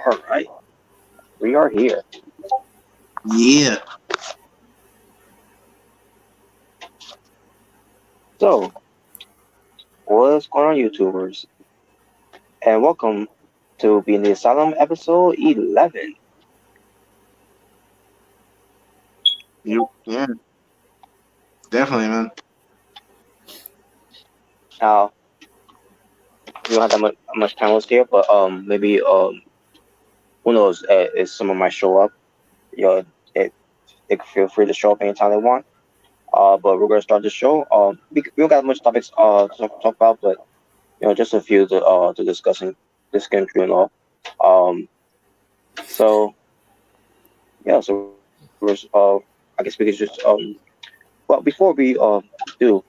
All right, we are here. Yeah. So, what's going on, YouTubers? And welcome to Being the Asylum episode 11. Yeah. Definitely, man. Now, we don't have that much time left here, but maybe who knows? If someone might show up, you know, it, they can feel free to show up anytime they want. But we're gonna start the show. We don't got much topics to talk about, but just a few to discussing this country and all. Um, so so I guess we could just well before we do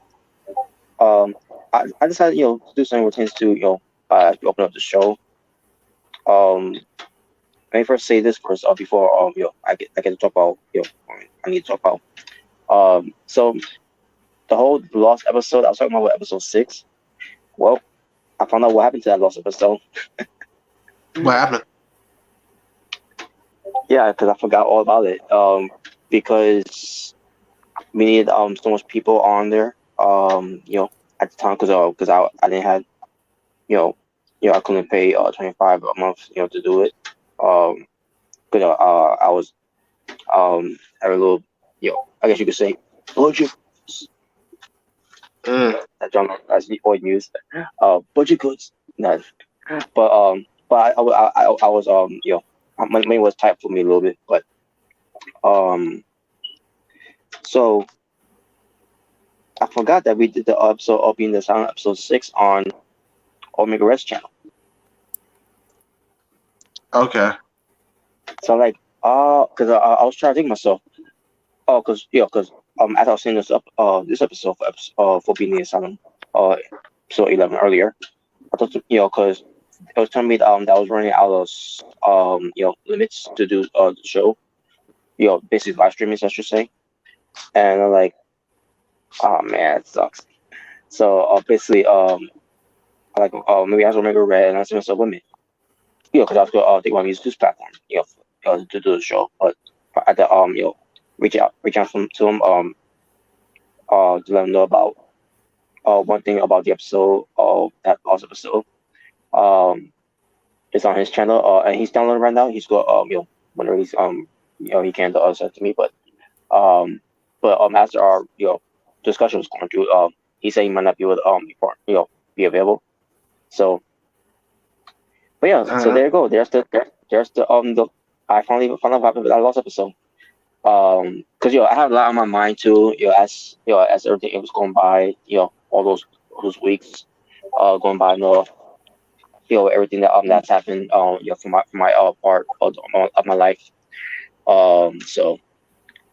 I decided to do something routines to open up the show. Um, Let me first say this first before I get to talk about I need to talk about so the whole lost episode I was talking about episode 6. Well, I found out what happened to that lost episode. What happened? Yeah, because I forgot all about it. Because we needed so much people on there. At the time because I didn't have you know I couldn't pay 25 a month to do it. Because I was having a little I guess you could say budget. That John as we all use budget goods. No, but I was my money was tight for me a little bit, but um so I forgot that we did the episode of Being the Sound episode 6 on Omega Red's channel. Okay. So like because I was trying to think myself. Oh, because as I was saying this episode for Being the Asylum episode 11 earlier, I thought because it was telling me that I was running out of limits to do the show, basically live streaming, I should say, and I'm like, oh man, it sucks. So basically I like maybe I was Omega Red and I said myself, limit, because I was going think about use this platform, to do the show, but I had to reach out to him to let him know about one thing about the episode of that last episode. Um, it's on his channel, and he's downloading right now. He's got whenever he's he can send to me, um after our discussion was going through, he said he might not be able to be available. So, but yeah, so Uh-huh. there you go. There's the I finally found out what happened with that last episode. Because I have a lot on my mind too. As everything was going by, all those weeks, going by, everything that's happened, for my part of my life. So,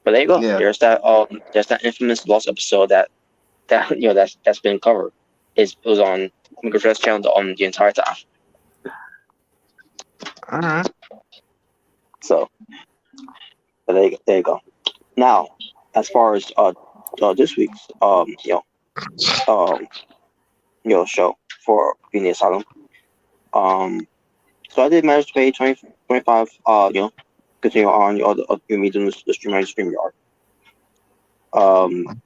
but there you go. Yeah. There's that infamous lost episode that that's been covered. It was on Mcafee's channel on the entire time. All right. So, but there you go. Now, as far as this week's um show for Being the Asylum, um so I did manage to pay 25 continue on me doing the stream on StreamYard. Um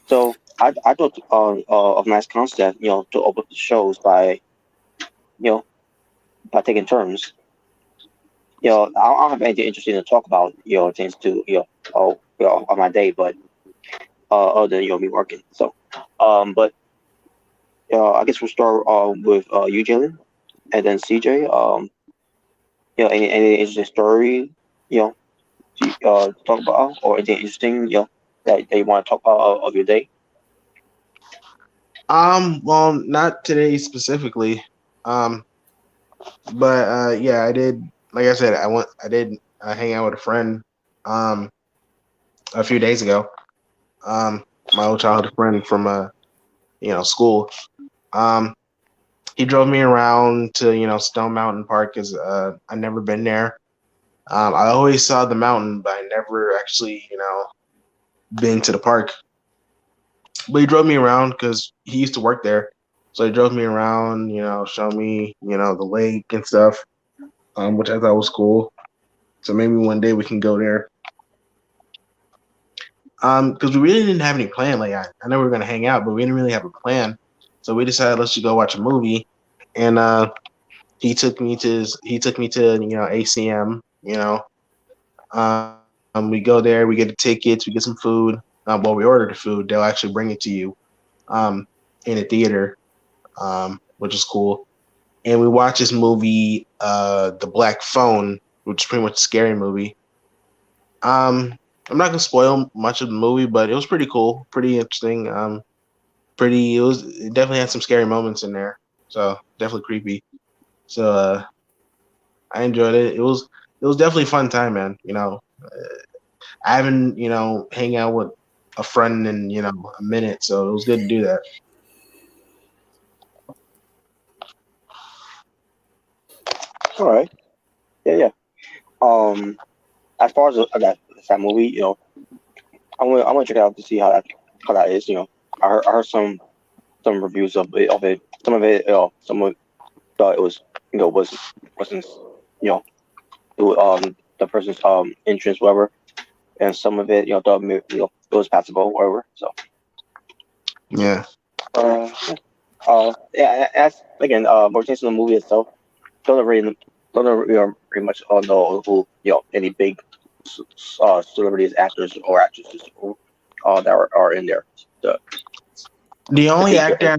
so I thought of a nice concept, to open up the shows you know taking turns. I don't have anything interesting to talk about, things to on my day, but other than me working. So but I guess we'll start with you, Jalen, and then CJ. Any interesting story, talk about, or anything interesting, that you want to talk about of your day? Well, not today specifically. Um, but yeah, I did. Like I said, I did hang out with a friend. Um, a few days ago. Um, my old childhood friend from school. Um, he drove me around to Stone Mountain Park because I never been there. I always saw the mountain, but I never actually been to the park. But he drove me around because he used to work there. So he drove me around, showed me, the lake and stuff. which I thought was cool. So maybe one day we can go there. Because we really didn't have any plan. Like I know we were gonna hang out, but we didn't really have a plan. So we decided let's just go watch a movie. And he took me to ACM. We go there, we get the tickets, we get some food. Well, we ordered the food. They'll actually bring it to you in a theater, which is cool. And we watched this movie, The Black Phone, which is pretty much a scary movie. I'm not gonna spoil much of the movie, but it was pretty cool, pretty interesting. It definitely had some scary moments in there, so definitely creepy. So I enjoyed it. It was definitely a fun time, man. I haven't hang out with a friend in a minute, so it was good to do that. All right. Yeah. As far as that movie, I'm gonna check it out to see how that is. I heard some reviews of it. Some of it, someone thought it was, wasn't, the person's entrance, whatever, and some of it, thought it was passable, whatever. So, Yeah. yeah. As again, more things in the movie itself, don't really, pretty much know who any big celebrities, actors or actresses that are in there. The only actor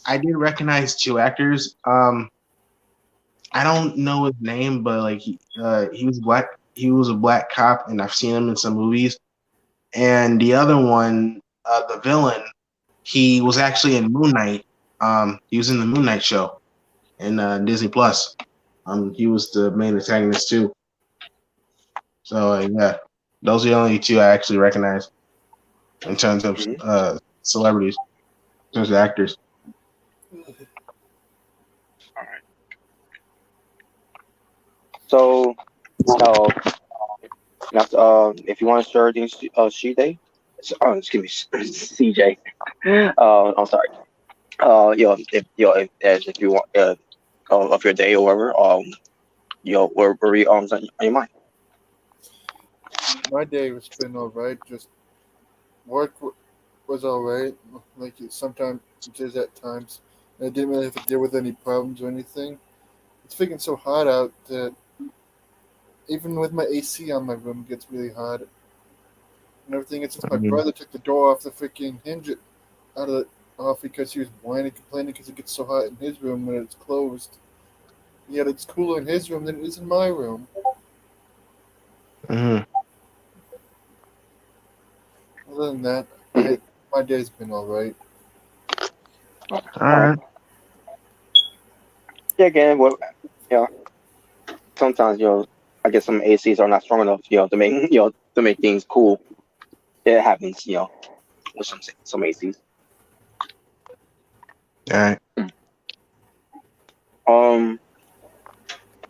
I did recognize two actors. I don't know his name, but like he was black. He was a black cop, and I've seen him in some movies. And the other one, the villain, he was actually in Moon Knight. He was in the Moon Knight show in Disney Plus. He was the main antagonist too. So yeah, those are the only two I actually recognize in terms of celebrities, in terms of actors. So, if you want to start things, Day, excuse me, CJ. I'm sorry. If you want, of your day or whatever, where you on your mind. My day was been alright. Just work was alright. Like sometimes it is at times. I didn't really have to deal with any problems or anything. It's freaking so hot out that even with my AC on, my room gets really hot and everything. It's just my brother took the door off the freaking hinge off because he was whining, complaining because it gets so hot in his room when it's closed. Yet it's cooler in his room than it is in my room. Mm-hmm. Other than that, my day's been alright. All right. Yeah, again, sometimes I guess some ACs are not strong enough, to make things cool. It happens, with some ACs. All right.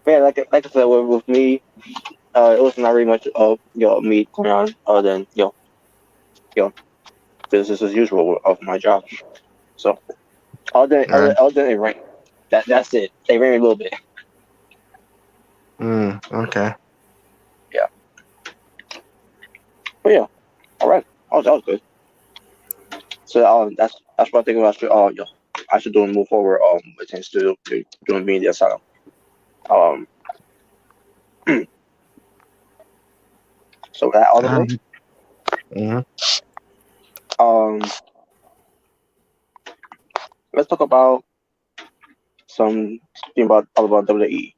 Yeah, like I said, with me, it was not really much of me going on other than business as usual of my job. So other than it rain, that's it. They rain a little bit. Okay. Yeah. But yeah, all right. That was good. So that's what I think about. I should do and move forward. With things to doing being the asylum. So that all the way. Let's talk about something about WWE.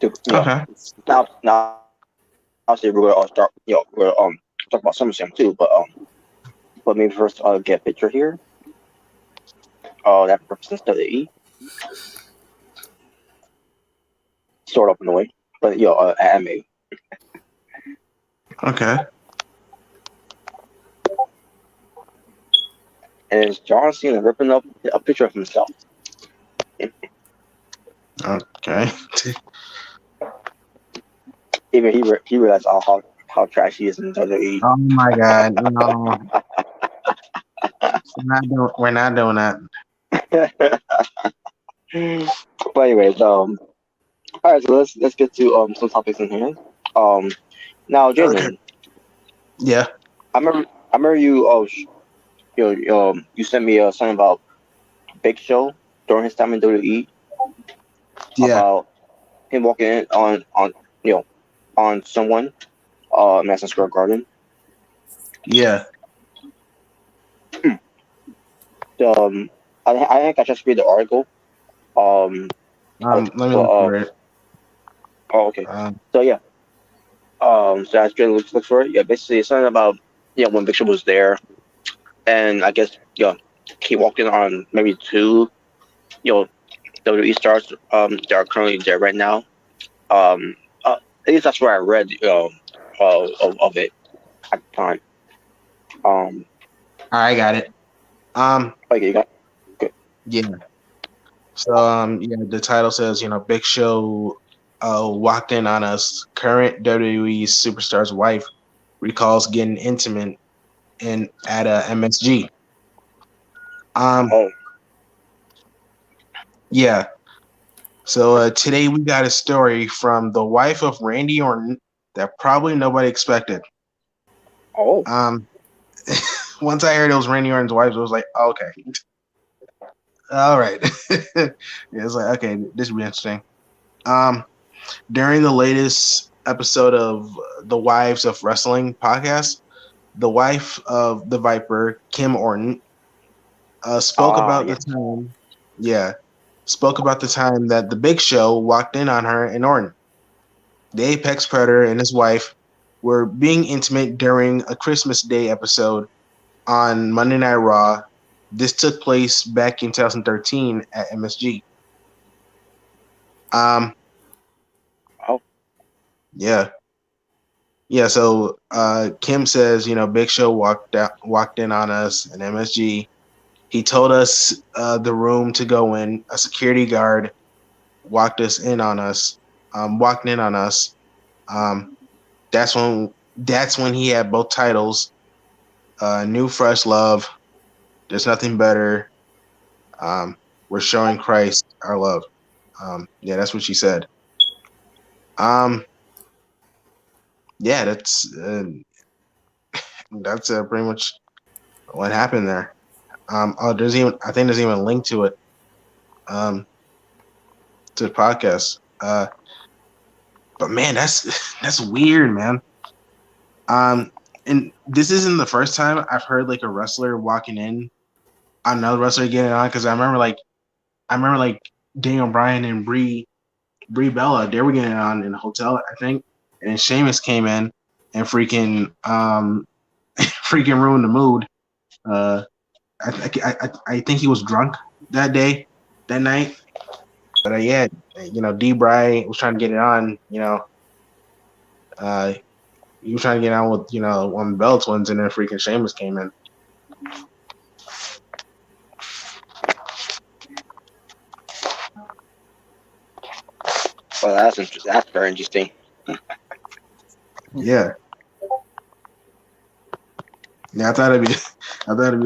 Okay. Now, obviously we're gonna start. We're talk about SummerSlam too, but maybe first get a picture here. That represents WWE. Sort of in a way, but anime. Okay. And it's John Cena ripping up a picture of himself. Okay. Even he realized how trash he is in WWE. Oh my God! No, we're not doing that. But anyways, All right, so let's get to some topics in here. Um, now, Okay. Jalen, Yeah. I remember you you sent me something about Big Show during his time in WWE Yeah. about him walking in on you know on someone Madison Square Garden. Yeah. Um, I think I just read the article. Um, Let me so look for it. oh okay. Um. So yeah, so as Jalen looks for it, yeah, basically it's something about when Big Show was there, and I guess he walked in on maybe two WWE stars that are currently there right now. Um, at least that's where I read of it at the time. Um, I got it. okay, you got good. Yeah. So yeah, the title says, Big Show walked in on us. Current WWE superstar's wife recalls getting intimate in at a MSG. Um, Oh, yeah. So today we got a story from the wife of Randy Orton that probably nobody expected. oh, Um, once I heard it was Randy Orton's wife, I was like, okay, all right. Yeah, it's like, okay, this will be interesting. Um, During the latest episode of the Wives of Wrestling podcast, the wife of the Viper, Kim Orton, spoke about the yes. time. Yeah, spoke about the time that the Big Show walked in on her and Orton. The Apex Predator and his wife were being intimate during a Christmas Day episode on Monday Night Raw. This took place back in 2013 at MSG. Um, Oh, yeah, yeah. So Kim says, Big Show walked in on us in MSG. He told us the room to go in. A security guard walked in on us. Um, that's when he had both titles. New Fresh Love. There's nothing better. We're showing Christ our love. Yeah, that's what she said. Um, yeah, that's pretty much what happened there. I think there's even a link to it. Um, to the podcast. But man, that's weird, man. Um, and this isn't the first time I've heard like a wrestler walking in on another wrestler getting on, because I remember like Daniel Bryan and Brie Bella, they were getting on in a hotel, I think, and Sheamus came in and freaking freaking ruined the mood. Uh, I think he was drunk that day, that night. But yeah, D. Bry was trying to get it on. Uh, he was trying to get on with one of the Bell twins, and then freaking Sheamus came in. well, that's very interesting. Yeah, yeah. I thought it'd be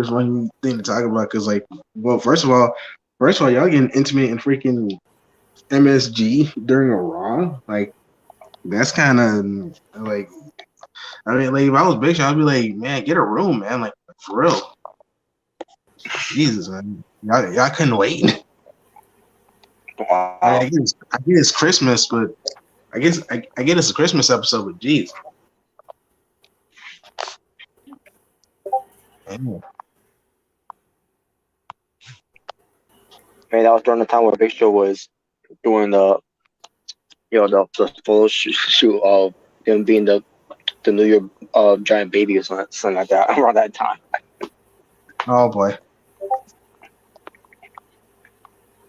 just one thing to talk about, because well, first of all, y'all getting intimate in freaking MSG during a Raw, like that's kind of like. I mean, like if I was Big Show, I'd be like, man, get a room, man, like for real. Jesus, man, y'all couldn't wait. I mean, Wow. I get it's Christmas, but I get it's a Christmas episode, but geez. Yeah. I mean, that was during the time where Big Show was doing the photo shoot of him being the New York giant baby or something like that around that time. Oh boy.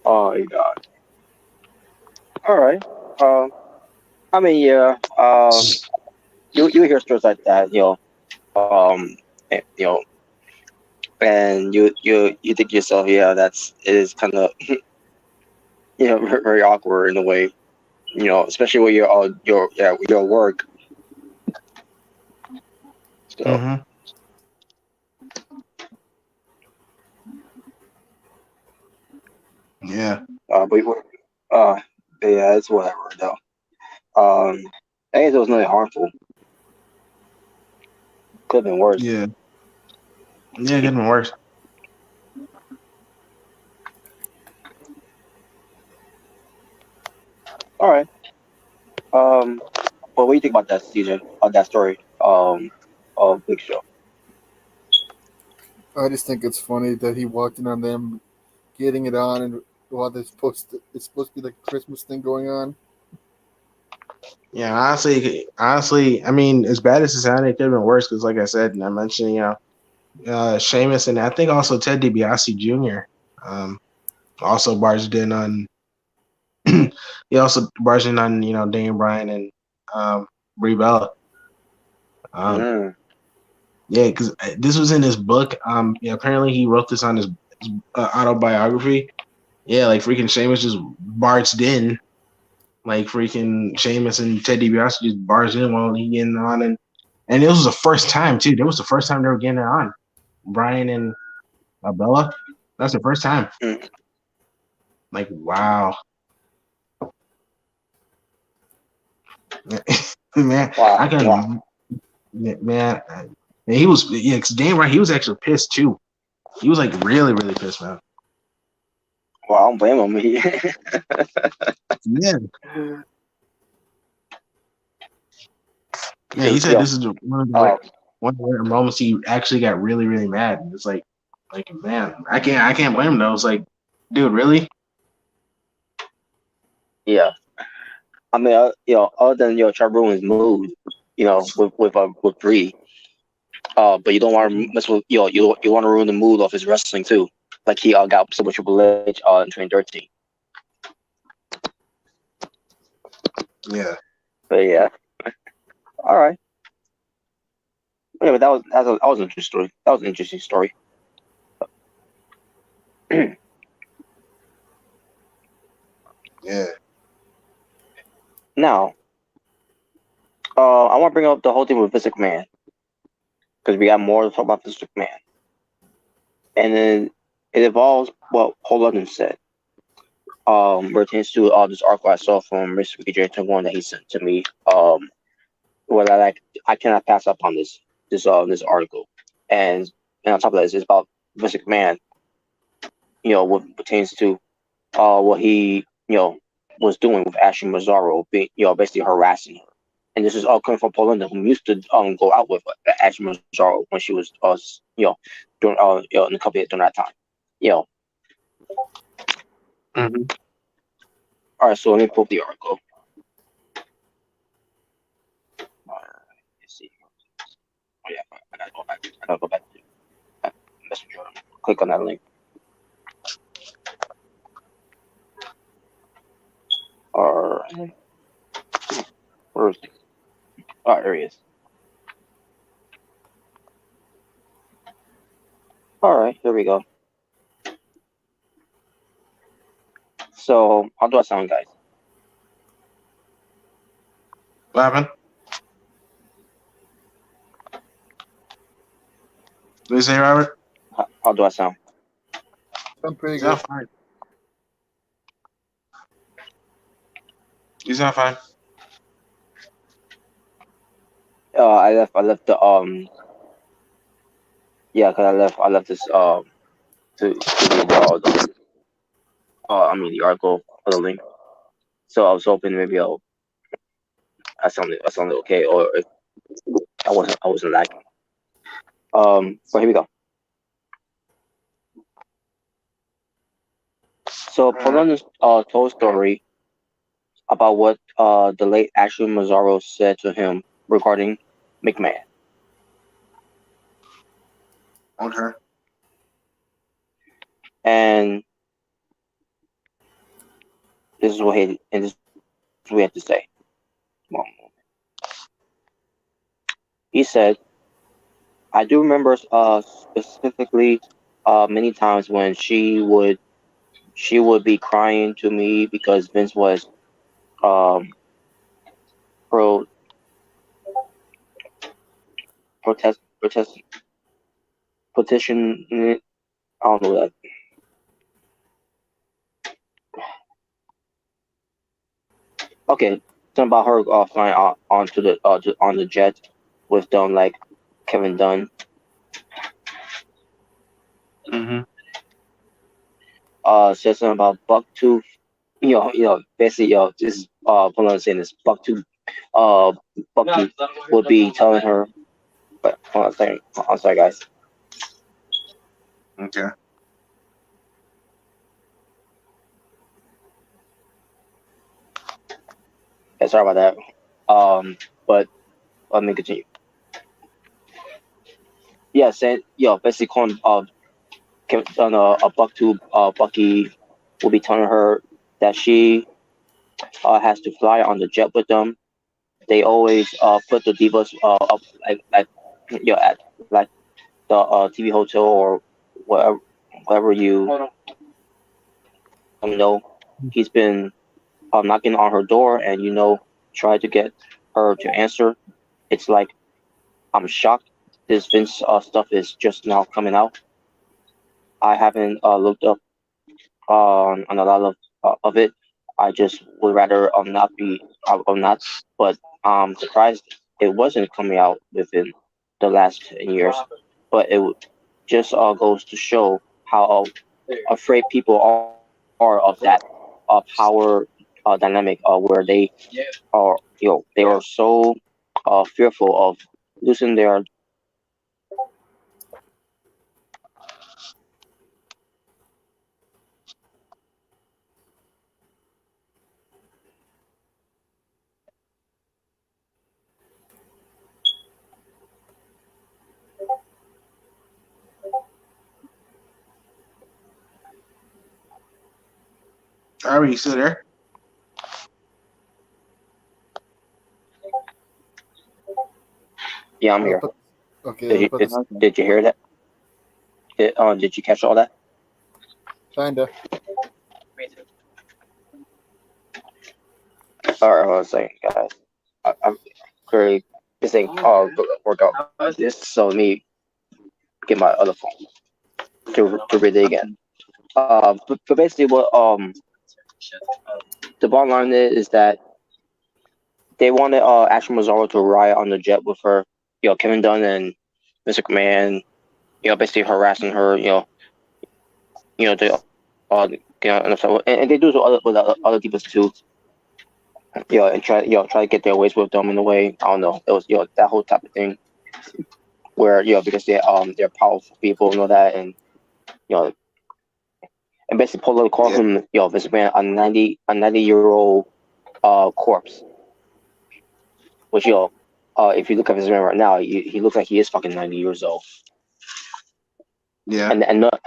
Oh my god. All right. I mean, yeah. You hear stories like that, you know, and you think to yourself, yeah, it is kind of very, very awkward in a way, especially with your work. So, Mm-hmm. Yeah. but uh, Yeah, it's whatever though. I guess it was nothing harmful. Could have been worse. Yeah. Yeah, it could have been worse. All right. What do you think about that, CJ? That story? Of Big Show. I just think it's funny that he walked in on them getting it on, and while it's supposed to be like a Christmas thing going on. Yeah, honestly, I mean, as bad as it sounded, it could have been worse because, like I said, and I mentioned, Sheamus and I think also Ted DiBiase Jr. Also barged in on. He also barged in on Daniel Bryan and Brie Bella. Mm. Yeah, because this was in his book. Yeah, apparently he wrote this on his autobiography. Yeah, like freaking Sheamus just barged in, like freaking Sheamus and Ted DiBiase just barged in while he getting on, and it was the first time too. That was the first time they were getting it on. Brian and Bella. That's the first time. Mm. Like, wow. Man, Wow. I can, Wow. man. He was, yeah, cause damn right, he was actually pissed too. He was like really, really pissed, man. Well, I don't blame him. Yeah, yeah. He Because said this is one of uh, the rare moments he actually got really, really mad. It's like man, I can't blame him though. It's like, dude, really? yeah. I mean, other than try to ruin his mood, with Bree. But you don't want to mess with you want to ruin the mood of his wrestling too. Like he got upset with Triple H in 2013. Yeah, But yeah, all right. Yeah, but that was an interesting story. That was an interesting story. yeah. Now, I want to bring up the whole thing with Vince McMahon because we got more to talk about Vince McMahon, and then it involves what Paul London said. Pertains to this article I saw from Mrricanjay21 that he sent to me. What I cannot pass up on this article, and on top of that, it's about Vince McMahon. What pertains to what he was doing with Ashley Mazzaro, being basically harassing her. And this is all coming from Polinda, who used to go out with Ashley Mazzaro when she was during in the company during that time. Mm-hmm. All right, so let me pull up the article. Let's see. Oh yeah, I gotta go back. I gotta go back to Messenger. Click on that link. Or where is it? Oh, there he is. All right, here we go. So, how do I sound, guys? What happened? What did you say, Robert? How do I sound? I'm pretty He's good. not fine. He's not fine. I left the yeah, cause I left this to the article for the link. So I was hoping maybe I sounded okay, or if I wasn't lacking. So here we go. So Polonius told a story about what the late Ashley Mazzaro said to him regarding McMahon. Okay. And this is what he had to say. One moment. He said, "I do remember specifically many times when she would be crying to me because Vince was pro protest petition. I don't know that. Okay, something about her flying onto the on the jet with like Kevin Dunn. Mm-hmm. Said something about Bucktooth. Basically, this what I'm saying is Bucktooth. Bucktooth would be telling her. But hold on a second. I'm sorry, guys. Okay. Yeah, sorry about that. But let me continue. Yeah, saying basically calling Kevin a Bucktooth. Bucky will be telling her that she has to fly on the jet with them. They always put the divas up like at like the TV hotel or whatever you know. He's been knocking on her door and try to get her to answer. It's like I'm shocked this Vince stuff is just now coming out. I haven't looked up on a lot of it. I just would rather not be not, but I'm surprised it wasn't coming out within the last 10 years. But it just goes to show how afraid people are of that power dynamic, where they are they are so fearful of losing their. Are you still there? Yeah, I'm here. Okay. Did you hear that? Did you catch all that? Kinda. All right, hold on a second, guys. I'm very this thing work out this, so let me get my other phone to read it again. But basically, what the bottom line is that they wanted Ashley Mazzaro to ride on the jet with her, Kevin Dunn and Mr. McMahon, basically harassing her, they and they do it with other people too, and try to get their ways with them in a way. I don't know. It was that whole type of thing where because they're powerful people and all that, and you know and basically Polo call him Vince McMahon a 90-year-old corpse, which if you look at Vince McMahon right now, he looks like he is fucking 90 years old. Yeah. And not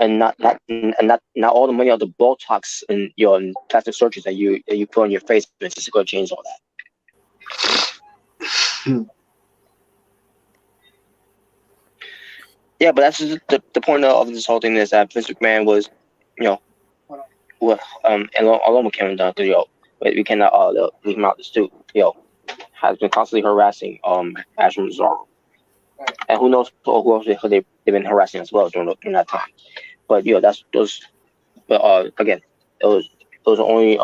all the money of the Botox and and plastic surgeries that you put on your face is just going to change all that. Yeah, but that's just the point of this whole thing is that Vince McMahon was, with along with Kevin Dunn, we cannot leave him out this too. Has been constantly harassing Ashley Mazzaro, and who knows who else they've been harassing as well during that time. But that's those. But again, it was only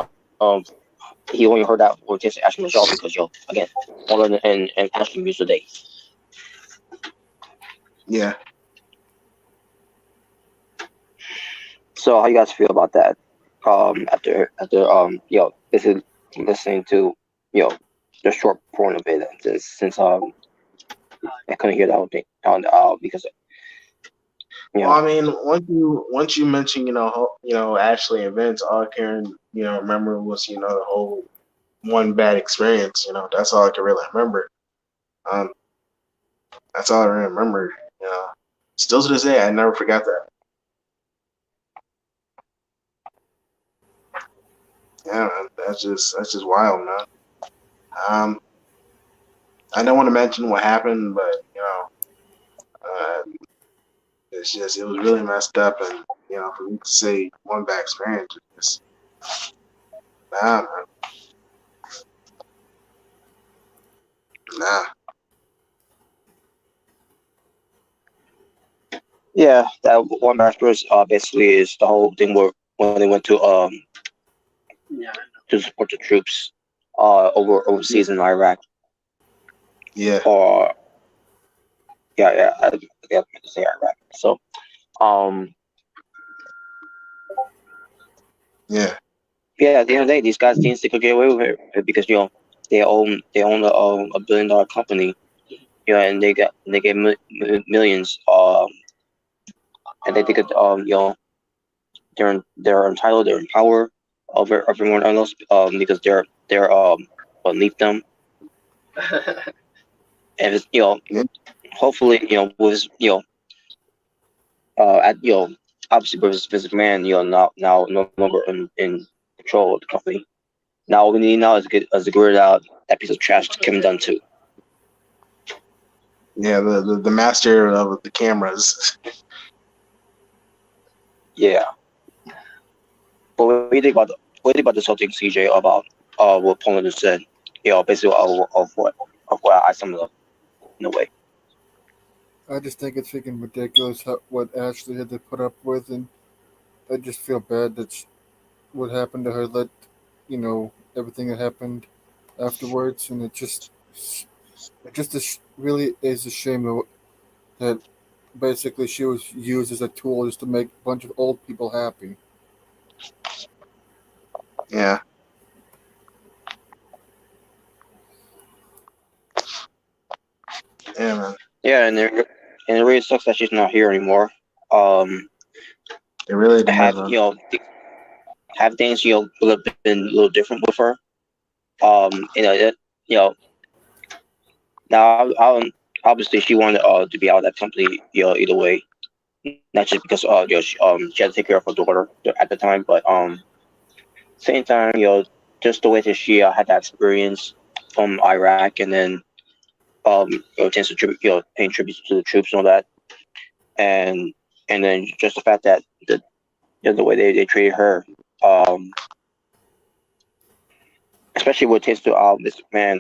he only heard that with just Ashley Mazzaro because again, Rollins and Ashley used the day. Yeah. So how you guys feel about that? After this is listening to the short point of it since I couldn't hear the whole thing because Well, I mean, once you mention Ashley and Vince, all I can remember was the whole one bad experience. That's all I can really remember. That's all I remember. Still to this day, I never forgot that. Yeah, man, that's just wild, man. I don't want to mention what happened, but it's just it was really messed up, and for me to say one bad experience, it's just nah, man. Nah. Yeah, that one bad experience basically is the whole thing where when they went to support the troops overseas in Iraq. Yeah. Or I meant to say Iraq. So Yeah. at the end of the day, these guys think they could get away with it because they own a $1 billion company. And they get millions. And they think they're entitled, they're in power over everyone else because they're beneath them. And it's, Yeah. hopefully with at obviously with Vince McMahon now no longer in control of the company. Now all we need now is to get rid out that piece of trash to Kevin Dunn too. Yeah. The master of the cameras. Yeah. But what do you think about this whole thing, CJ, about what Poland just said? Basically of what I summed up in a way. I just think it's freaking ridiculous what Ashley had to put up with, and I just feel bad that what happened to her led, everything that happened afterwards, and really is a shame that basically she was used as a tool just to make a bunch of old people happy. Yeah. Yeah, man. Yeah, and it really sucks that she's not here anymore. It really does. Have have things would have been a little different with her. You know now obviously she wanted to be out of that company either way, not just because she had to take care of her daughter at the time, but same time just the way that she had that experience from Iraq, and then tends to paying tribute to the troops and all that, and then just the fact that the way they treated her, um, especially what tends to this man,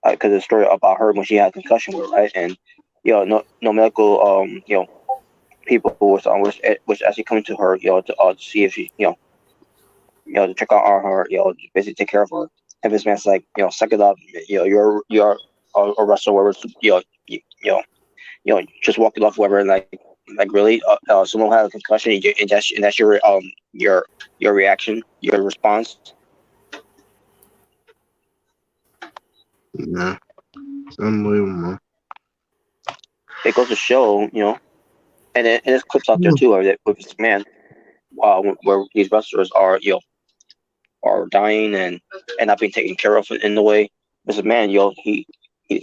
because the story about her when she had a concussion, right, and no medical people was actually coming to her to see if she to check out on her basically take care of her, and this man's like suck it up, you're a wrestler, whatever, just walk it off, whatever, like really, someone had a concussion, and that's your reaction, your response. Yeah. It's unbelievable. It goes to show, and there's clips out there too with this man, where these wrestlers are dying and not being taken care of in the way. This man, he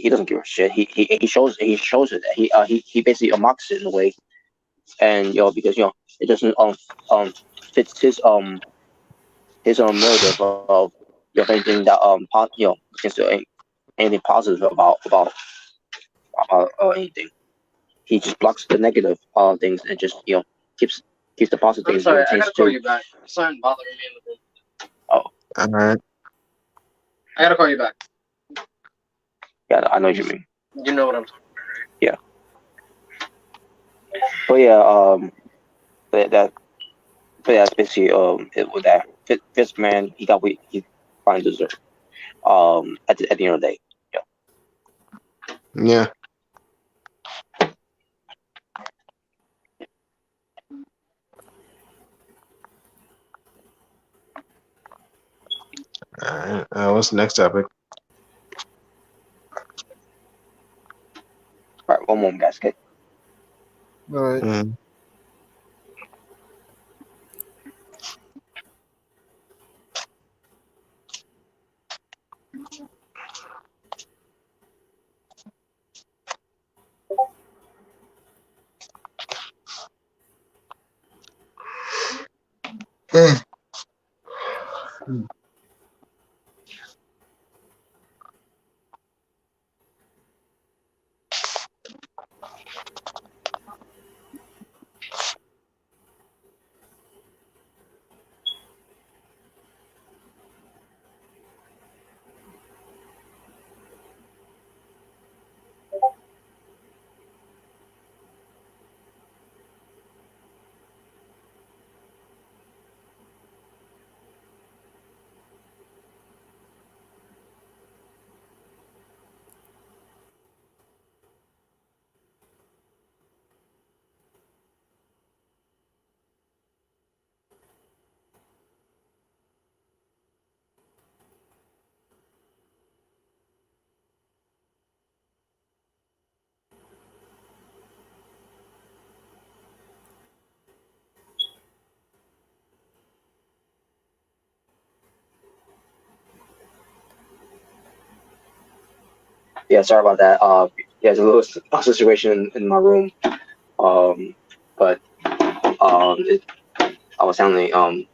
doesn't give a shit. He shows it. He basically mocks it in a way, and because it doesn't fits his narrative of anything that against anything positive about anything. He just blocks the negative things and just keeps the positive things. I'm sorry, I gotta call you back. Someone bothering me in the room. Oh, All right. I gotta call you back. yeah, I know what you mean. You know what I'm talking about, right? Yeah. But yeah, that's basically with that. This man, he got what he finally deserved. At the end of the day, Yeah. All right. What's the next topic? All right, one moment, guys. Okay. All right. Mm. Yeah, sorry about that. Yeah, there's a little situation in my room. But I was handling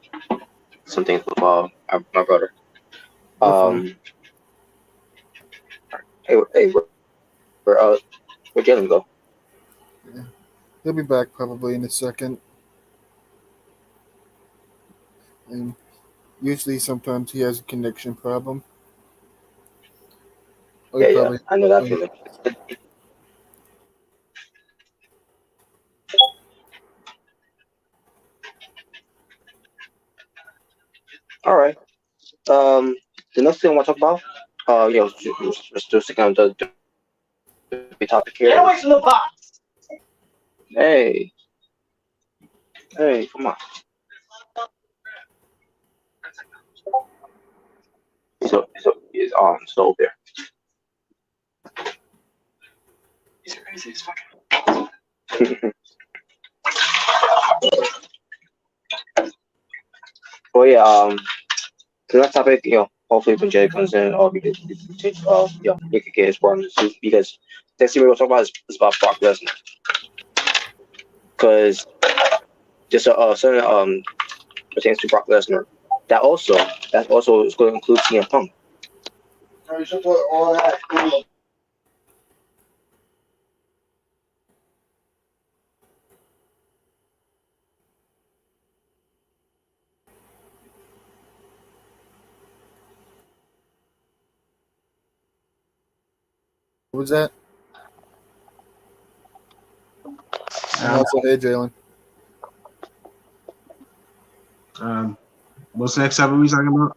something with my brother. Hey, where where'd Jalen go? Yeah. He'll be back probably in a second. And usually, sometimes he has a connection problem. Or he Yeah, probably. I know that feeling. All right. The next thing I want to talk about, just to kind of the topic here. Get away from the box! Hey, hey, come on. He's still over there. He's crazy as fucking. Well, yeah. The next topic, hopefully when Jay comes in, we can he can get his part in the suit because the next thing we're gonna talk about is about Brock Lesnar. Because just something pertains to Brock Lesnar. That also is going to include CM Punk. What was that? And also, hey, Jalen. What's the next topic we talking about?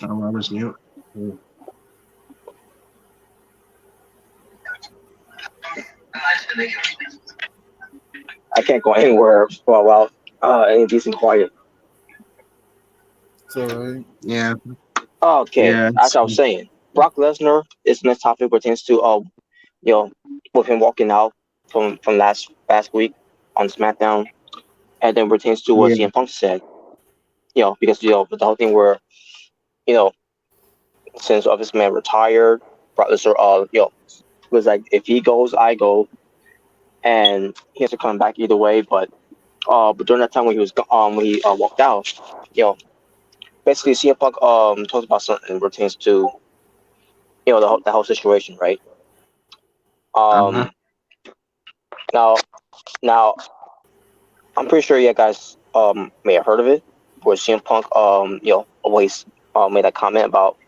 Robert's mute. I can't go anywhere while any decent quiet. It's alright. Yeah. Okay, Yeah, as I was saying, Brock Lesnar is the next topic pertains to with him walking out from last week on SmackDown, and then pertains to what CM Punk said. Because with the whole thing where since this man retired, Brock Lesnar was like, if he goes, I go, and he has to come back either way. But during that time when he walked out, basically CM Punk talked about something that pertains to the whole situation, right? Now I'm pretty sure you guys may have heard of it, where CM Punk always made that comment about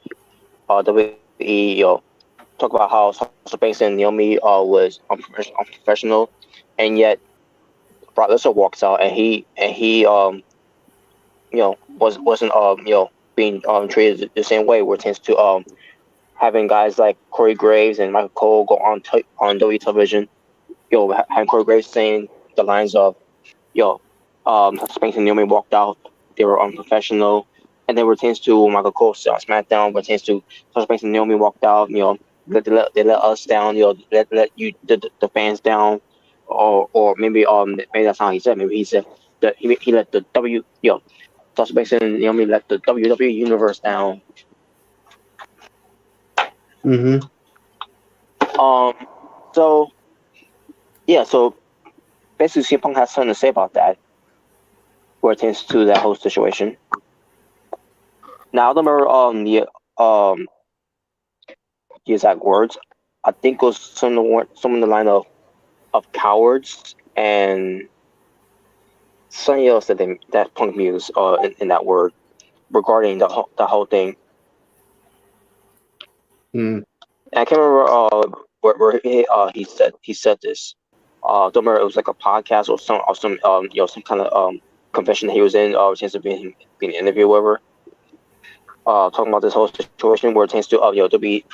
WWE talk about how Sasha Banks and Naomi was unprofessional, and yet Brock Lesnar walks out and he wasn't being treated the same way, where it tends to having guys like Corey Graves and Michael Cole go on WWE television, having Corey Graves saying the lines of Spanks and Naomi walked out, they were unprofessional, and then pertains to Michael Cole on SmackDown, pertains to Spanks and Naomi walked out, they let us down, let you the fans down, or maybe that's not how he said. Maybe he said that he let the Sasha Banks and Naomi let the WWE universe down. Mm-hmm. So basically, CM Punk has something to say about that, where it tends to that whole situation. Now, I don't remember the exact words. I think it was some in the line of cowards and something else that Punk used in that word regarding the whole thing. Mm. And I can't remember where he said this. Don't remember, it was like a podcast or some some kind of convention that he was in, chance of being interviewed, whatever. Talking about this whole situation where it tends to WWE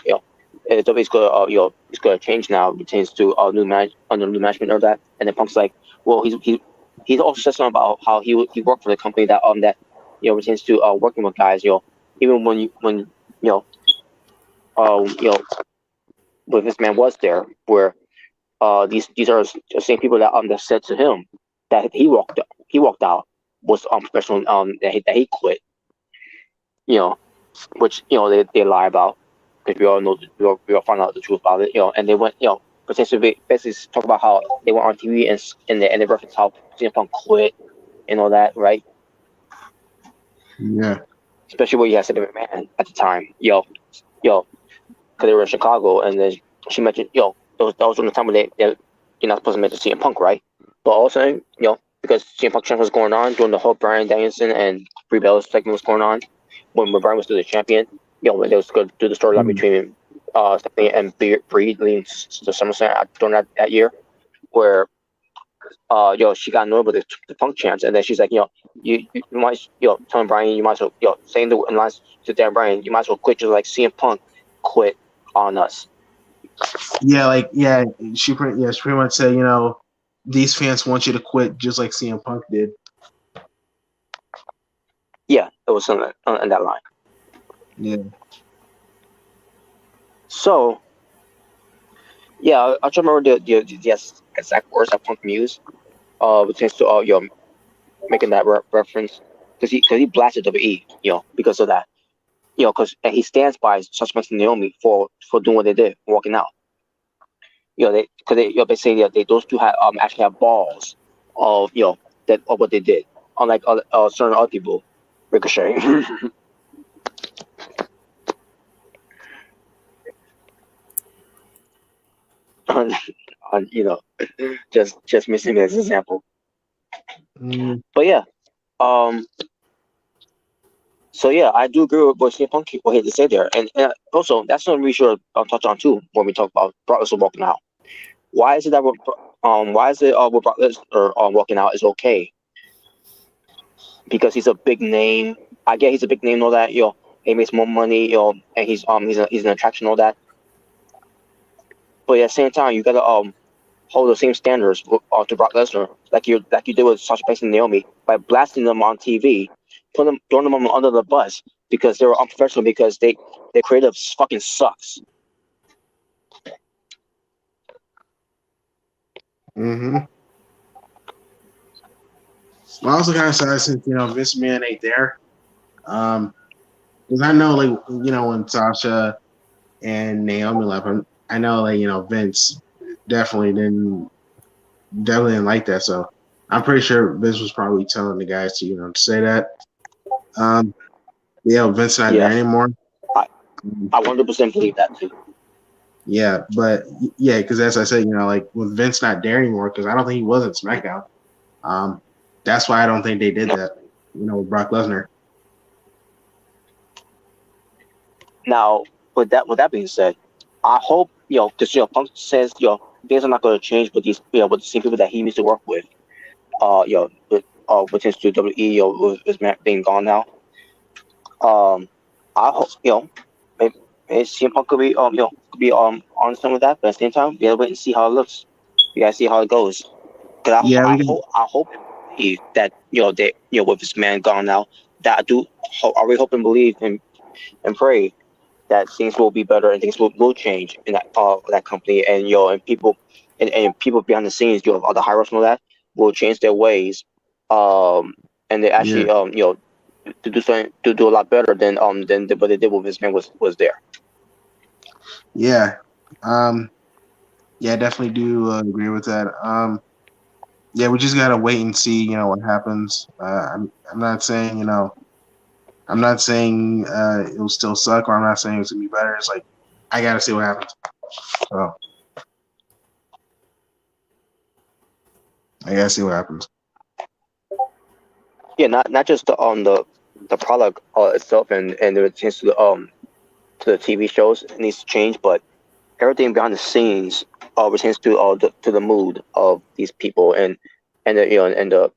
WWE's gonna it's gonna change now. It tends to new management or that, and then Punk's like, well, he's also said something about how he worked for the company that pertains to working with guys, even when when this man was there, where these are the same people that said to him, that he walked out was unprofessional. That he quit. Which they lie about, because we all know we all found out the truth about it. And they went basically talk about how they went on TV and they reference how CM Punk quit and all that, right? Yeah. Especially when you had Seth McMahon at the time, because they were in Chicago, and then she mentioned, that was during the time when you're not supposed to mention CM Punk, right? But all of a sudden, because CM Punk champ was going on during the whole Bryan Danielson and Brie Bella segment was going on, when Bryan was still the champion, when they was going to do the storyline between Stephanie and Brie leading to SummerSlam during that year, where she got annoyed with the Punk chants, and then she's like, you might, telling Bryan, you might as well, saying the lines to Dan Bryan, you might as well quit, just like CM Punk quit on us. She pretty much said, these fans want you to quit just like CM Punk did. Yeah, it was something on that line. Yeah. So, yeah, I try to remember the exact words that Punk used, pertains to making that reference, because he blasted WWE, because of that, because he stands by suspecting Naomi for doing what they did, walking out. They say that those two actually have balls of that of what they did, unlike certain other people, Ricochet. on, just missing as an example. But yeah, so yeah, I do agree with what CM Punk what he had to say there, and also that's something we should touch on too when we talk about Brock Lesnar walking out. Why is it that with Brock Lesnar walking out is okay? Because he's a big name. I get he's a big name and all that. He makes more money. And he's an attraction and all that. But at the same time, you gotta hold the same standards to Brock Lesnar, like you did with Sasha Banks and Naomi, by blasting them on TV, throwing them under the bus because they were unprofessional, because their creative fucking sucks. Mm-hmm. I also kind of sad since Vince McMahon ain't there, because I know when Sasha and Naomi left, I know Vince definitely didn't like that. So I'm pretty sure Vince was probably telling the guys to say that. Vince not there anymore. I 100% believe that too. Yeah, but because as I said, with Vince not there anymore, because I don't think he was at SmackDown. That's why I don't think they did that, with Brock Lesnar. Now, with that being said, I hope because Punk says things are not going to change with these with the same people that he used to work with. With his WWE, with Matt being gone now. I hope maybe CM Punk could be on some of that, but at the same time, we gotta wait and see how it looks. We gotta see how it goes. Because I hope that they with this man gone now, that I really hope and believe and pray that things will be better and things will change in that company, and and people people behind the scenes, the high ups and all that, will change their ways, and they actually to do something, to do a lot better than what they did when this man was there. Yeah, I definitely do agree with that. We just gotta wait and see, what happens. I'm not saying, I'm not saying it will still suck, or I'm not saying it's gonna be better. It's like I gotta see what happens. So I gotta see what happens. Yeah, not just the product itself and the chance to the TV shows needs to change, but everything behind the scenes pertains to the mood of these people and the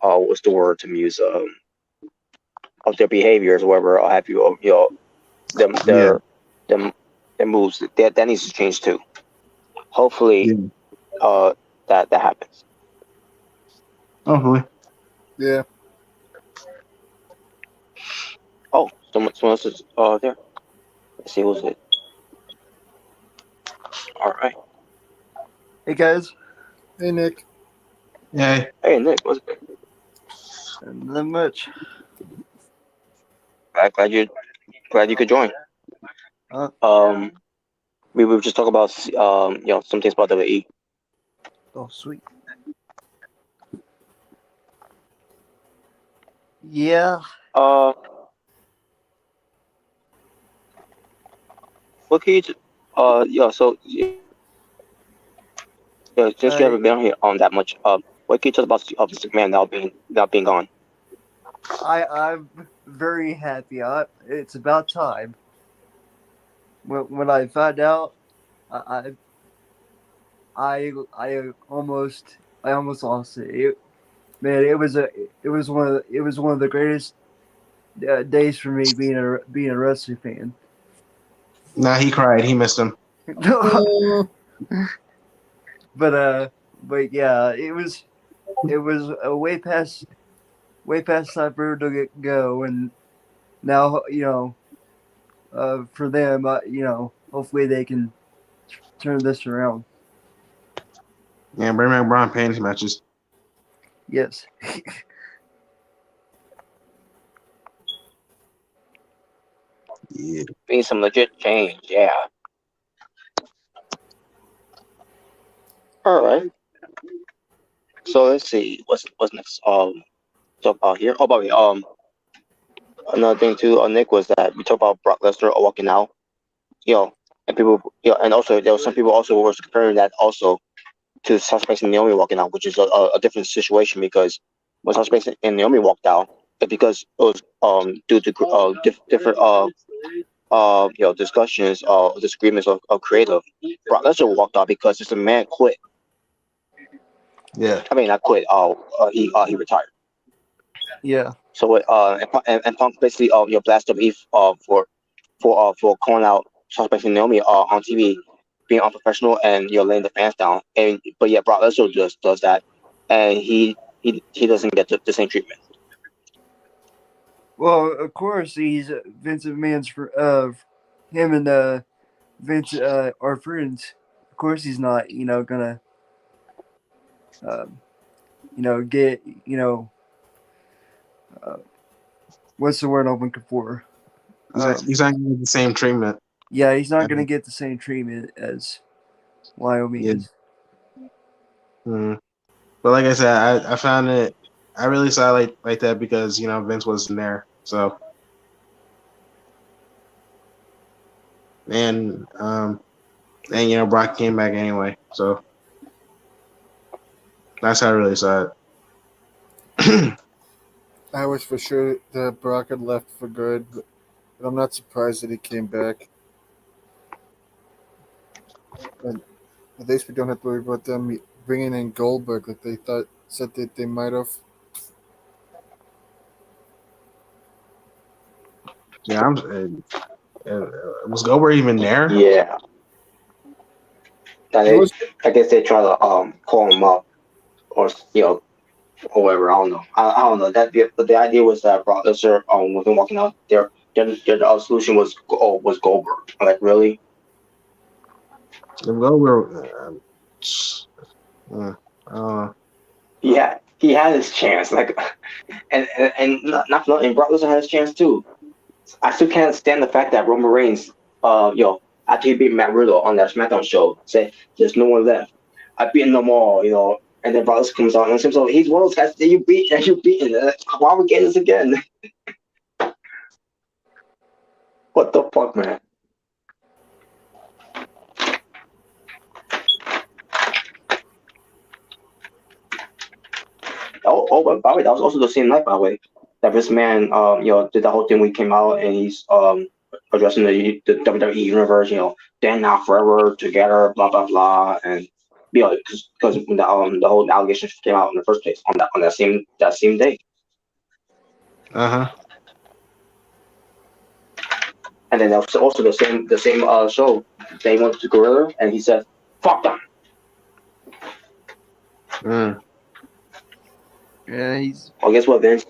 what's the word to use, of their behaviors or whatever, or have you their moves, that needs to change too. Hopefully, that happens. Hopefully. Yeah. Oh, someone else is there. Let's see who's it. All right. Hey guys. Hey Nick. Yeah. Hey Nick, what's good? Not much. Glad you could join. Huh? We were just talking about some things about WWE. Oh, sweet. Yeah. What can you so since you haven't been here on that much, what can you tell about Vince McMahon now being gone? I'm very happy. It's about time. When I found out, I almost lost it. Man, it was one of the greatest days for me being a wrestling fan. Nah, he cried. He missed him. but yeah, it was way past time for him to go, and now for them, hopefully they can turn this around. Yeah, bring back Braun panties matches. Yes. Yeah. Being some legit change, yeah. All right. So let's see what's next. Talk about here. Oh, by the way, another thing too, Nick, was that we talked about Brock Lesnar walking out. And people, and also there were some people also were comparing that also to Sasha Banks and Naomi walking out, which is a different situation because when Sasha Banks and Naomi walked out, it's because it was due to different discussions disagreements of creative. Brock Lesnar walked out because this man quit. Yeah. I mean, not quit. He retired. Yeah. So and Punk basically blasted Eve for calling out Sasha Banks and Naomi on TV being unprofessional and laying the fans down. But yeah, Brock Lesnar just does that, and he doesn't get the same treatment. Well, of course he's Vince McMahon's him and Vince are friends. Of course he's not gonna get what's the word I'm looking for? He's not getting the same treatment. Yeah, he's not gonna get the same treatment as Wyoming is. Mm. But like I said, I found it. I really saw it like that because Vince wasn't there. So, and Brock came back anyway. So that's how I really saw it. I was for sure that Brock had left for good, but I'm not surprised that he came back. And at least we don't have to worry about them bringing in Goldberg like they said that they might have. Yeah, was Goldberg even there? Yeah. I guess they try to call him up or or whatever. I don't know. I don't know. But the idea was that Brock Lesnar with him walking out there, the solution was Goldberg. I'm like, really? If Goldberg, He had his chance. Like, and not for nothing, Brock Lesnar had his chance too. I still can't stand the fact that Roman Reigns, after he beat Matt Riddle on that SmackDown show, said there's no one left. I beat them all, and then Brock Lesnar comes out and says, "So he's one of those guys that you beaten. Why are we getting this again?" What the fuck, man? By the way, that was also the same night, by the way, that this man, did the whole thing. We came out and he's addressing the WWE universe, then now forever together, blah blah blah, and because the whole allegations came out in the first place on that same day. And then that was also the same show. They went to Gorilla and he said, "Fuck them." Yeah, he's. Well, guess what, Vince?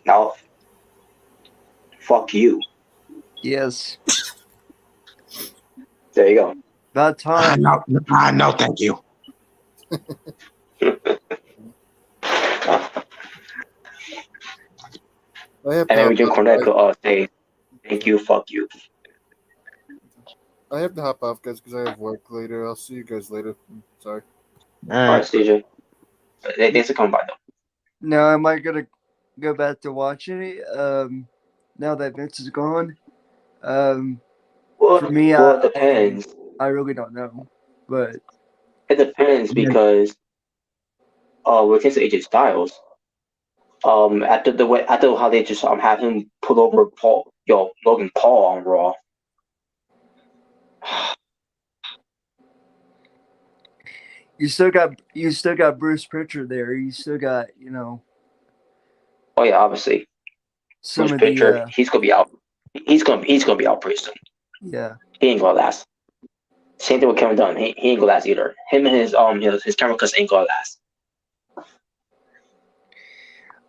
Now, fuck you. Yes. There you go. About time. No, thank you. I have And then we to do hop Cornette off, say, thank you, fuck you. I have to hop off, guys, because I have work later. I'll see you guys later. Sorry. All All right, right. CJ. Thanks for coming by, though. Now, am I gonna go back to watching it? Now that Vince is gone. For me, Well, it depends. I really don't know, but It depends because when it comes to AJ Styles, after how they just have him put over Logan Paul on Raw. you still got Bruce Pritchard there. You still got Oh yeah, obviously. some Bruce of Pritchard, the he's gonna be out. He's gonna be out pretty soon. yeah. He ain't gonna last. Same thing with Kevin Dunn. He ain't gonna last either. Him and his camera cuts ain't gonna last.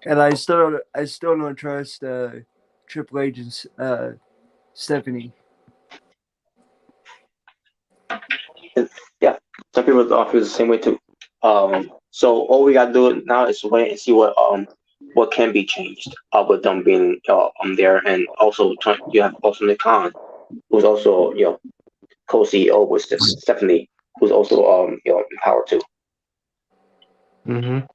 And I still don't trust Triple H and Stephanie. Yeah, some people feel the same way too. So all we gotta do now is wait and see what can be changed with them being there, and also you have also Nick Khan, who's also co-CEO with Stephanie, who's also in power too. Mm-hmm.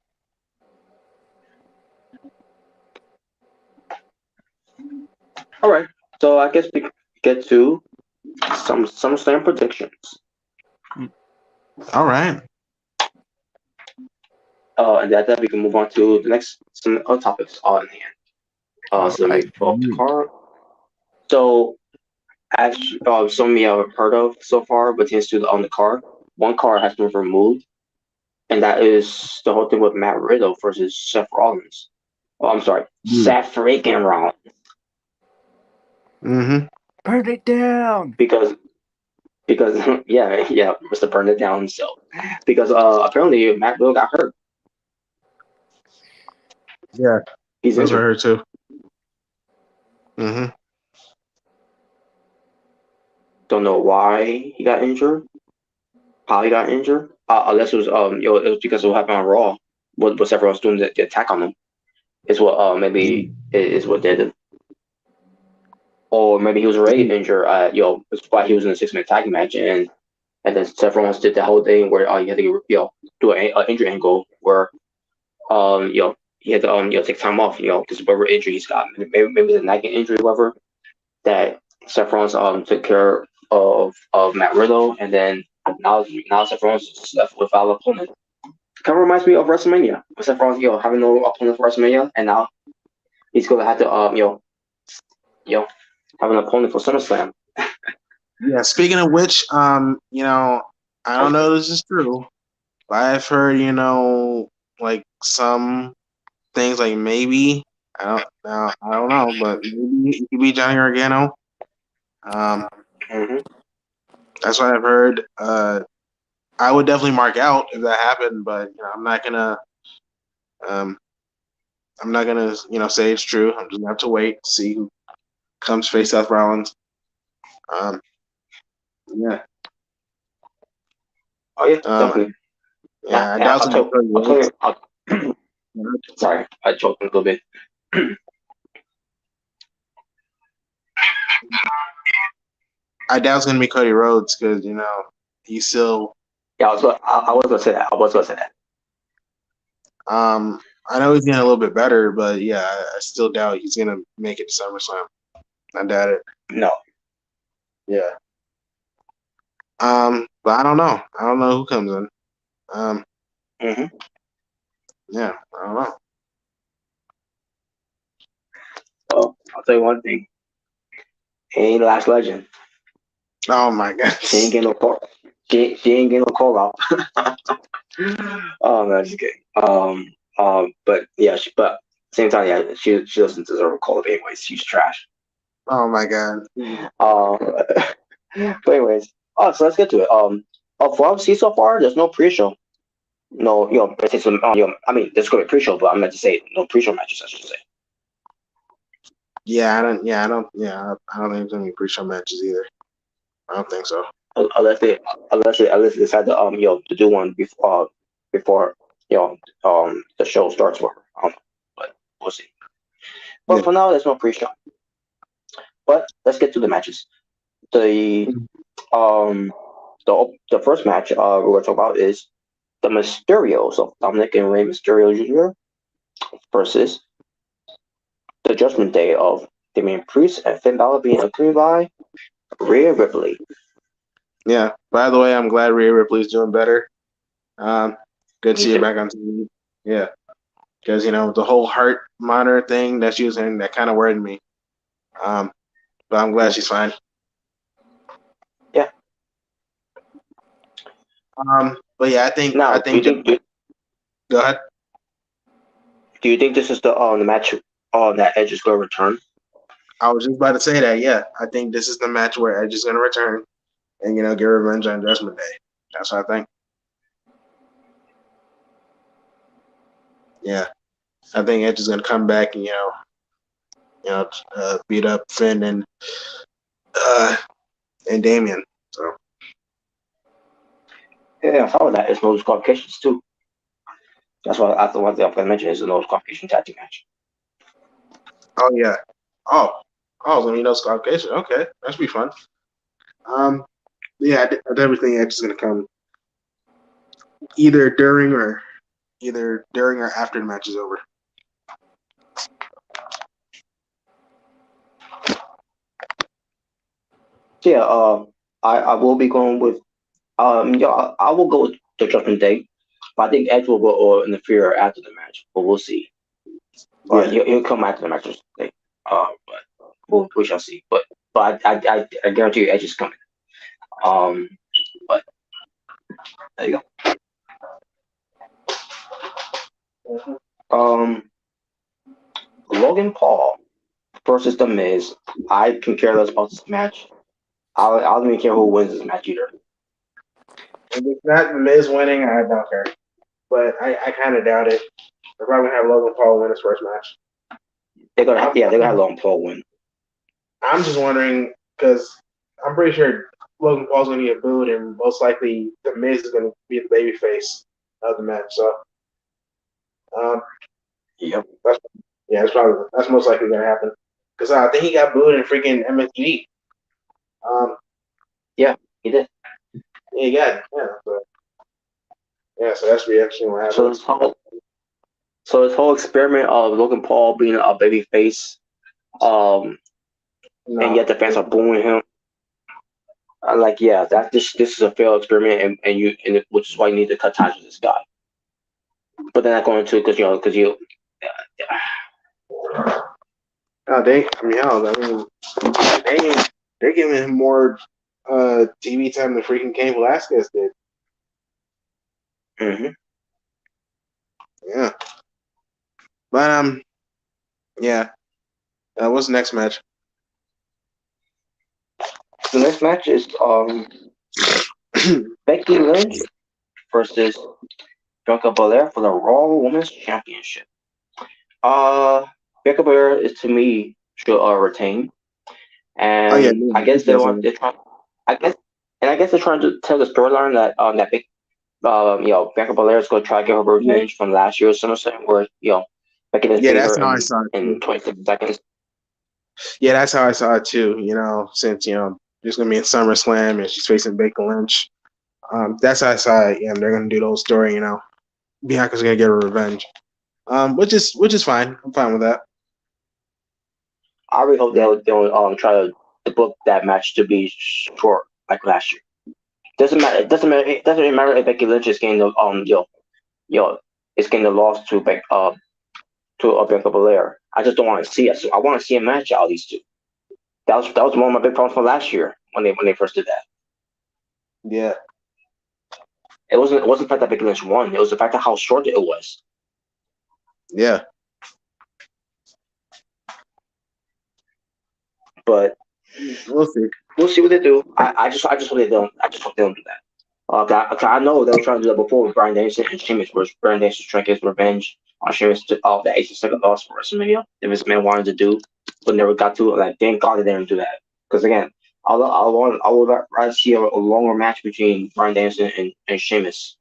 All right, so I guess we get to some SummerSlam predictions. All right. And that we can move on to the next some other topics on hand. So let me pull up the card. So as some of you have heard of so far, but to on the card, one card has been removed, and that is the whole thing with Matt Riddle versus Seth Rollins. Oh, I'm sorry, Seth freaking Rollins. Mm-hmm. Burn it down. Because yeah, Mr. Burn It Down himself. Because apparently Matt Riddle got hurt. Yeah, He's that's what I injured. heard too. Mm-hmm. Don't know why he got injured, how he got injured. Unless it was it was because of what happened on Raw. What Seth Rollins doing the attack on him is what maybe is what did it. Or maybe he was already injured. That's why he was in a 6-man tag match, and then Seth Rollins did the whole thing where he had to do an injury angle where he had to take time off because whatever injury he's got, maybe it's a neck injury, whatever, that Seth Rollins took care of Matt Riddle, and then now Seth Rollins is left without an opponent. Kind of reminds me of WrestleMania. With Seth Rollins having no opponent for WrestleMania, and now he's gonna have to have an opponent for SummerSlam. Yeah. Speaking of which, I don't know if this is true, but I've heard, like some things like maybe I don't know, but maybe it could be Johnny Gargano. Mm-hmm. That's what I've heard. I would definitely mark out if that happened, but I'm not gonna say it's true. I'm just gonna have to wait to see who comes face Seth Rollins. Yeah. Oh yeah, definitely. Yeah, I doubt Sorry, I choked a little bit. I doubt it's gonna be Cody Rhodes because he's still. Yeah, I was gonna say that. I know he's getting a little bit better, but yeah, I still doubt he's gonna make it to SummerSlam. I doubt it. No. Yeah. But I don't know. I don't know who comes in. Yeah, I don't know. Well, I'll tell you one thing. He ain't Last Legend. Oh my God. She ain't getting no call. She ain't getting no call out. Oh no, just kidding. But yeah, but same time, yeah, she doesn't deserve a call up anyways. She's trash. Oh my God. But anyways, so let's get to it. For what I've seen so far, there's no pre-show. No, I mean, there's going to be pre-show, but I'm meant to say no pre-show matches, I should say. Yeah, I don't think there's gonna be pre-show matches either. I don't think so. unless they decide to to do one before the show starts. Whatever. But we'll see. But Yeah. for now, there's no pre-show. But let's get to the matches. The um the first match we're going to talk about is the Mysterios of Dominic and Rey Mysterio Jr. versus the Judgment Day of Damian Priest and Finn Balor being accompanied by Rhea Ripley. Yeah. By the way, I'm glad Rhea Ripley's doing better. Good to see her back on TV. Yeah. Because, the whole heart monitor thing that she was in, that kind of worried me. But I'm glad she's fine. Yeah. But yeah, I think. Now, go ahead. Do you think this is the match that Edge is going to return? I was just about to say that. Yeah, I think this is the match where Edge is going to return and get revenge on Judgment Day. That's what I think. Yeah, I think Edge is going to come back and beat up Finn and Damian. So Yeah, I saw that. It's no disqualifications too. That's why I thought I was going to mention is a no disqualification tag team match. Oh yeah. Oh, it's gonna be no disqualification. Okay, that should be fun. Yeah, I definitely think Edge is gonna come either during or after the match is over. Yeah, I will be going with I will go with the Judgment Day, but I think Edge will go interfere after the match, but we'll see. But he'll come after the match. But we shall see. But I guarantee you Edge is coming. But there you go. Logan Paul versus The Miz. I can care less about this match. I don't even care who wins this match either. If it's not The Miz winning, I don't care. But I kind of doubt it. They're probably gonna have Logan Paul win his first match. They're gonna have Logan Paul win. I'm just wondering because I'm pretty sure Logan Paul's gonna get booed, and most likely The Miz is gonna be the babyface of the match. So, Yep. That's most likely gonna happen. Because I think he got booed in freaking MSG. Yeah, he did. Yeah, he got it. So that's reaction what happened. So this whole experiment of Logan Paul being a babyface, and yet the fans are booing him. This is a failed experiment, which is why you need to cut ties with this guy. But they're not going to because you. They're giving him more TV time than freaking Cain Velasquez did. Mm-hmm. Yeah. But yeah. What's the next match? The next match is Becky Lynch versus Bianca Belair for the Raw Women's Championship. Bianca Belair is to me should retain, and I guess they're trying. I guess they're trying to tell the storyline that Bianca Belair is going to try to get her revenge from last year's SummerSlam, where Becky didn't that's how I saw it in 26 seconds. Yeah, that's how I saw it too. Since there's gonna be a SummerSlam and she's facing Becky Lynch. That's how I saw it. Yeah, they're gonna do the whole story. Bianca's gonna get her revenge. Which is fine. I'm fine with that. I really hope they'll try to book that match to be short like last year. Doesn't matter. It doesn't matter if Becky Lynch is getting the it's getting the loss to Bianca Belair. I just don't want to see it. So I want to see a match out of these two. That was one of my big problems from last year when they first did that. Yeah. It wasn't the fact that Becky Lynch won. It was the fact of how short it was. Yeah. But we'll see. We'll see what they do. I just hope they don't. I just hope they don't do that. I know they were trying to do that before with Bryan Danielson and Sheamus, where Bryan Danielson trying to get his revenge on Sheamus of the 8-second loss for WrestleMania. That Vince McMahon wanted to do, but never got to. Thank God they didn't do that. Because again, I would rather see a longer match between Bryan Danielson and Sheamus.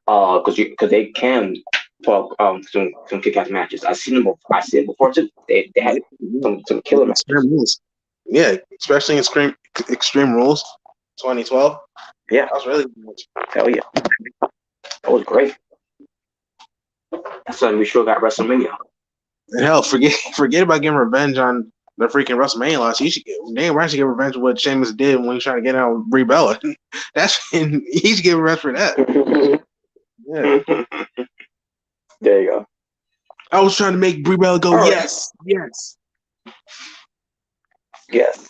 Because they can talk some kick ass matches. I seen it before too. They had some killer matches. Extreme Rules. Yeah, especially in Extreme Rules 2012. Yeah, That was really good. hell yeah, that was great. That's something we sure got WrestleMania. And hell, forget about getting revenge on the freaking WrestleMania loss. He should get revenge for what Sheamus did when he was trying to get out Brie Bella. He should get revenge for that. Yeah. There you go. I was trying to make Brie Bella go, All right. yes. Yes.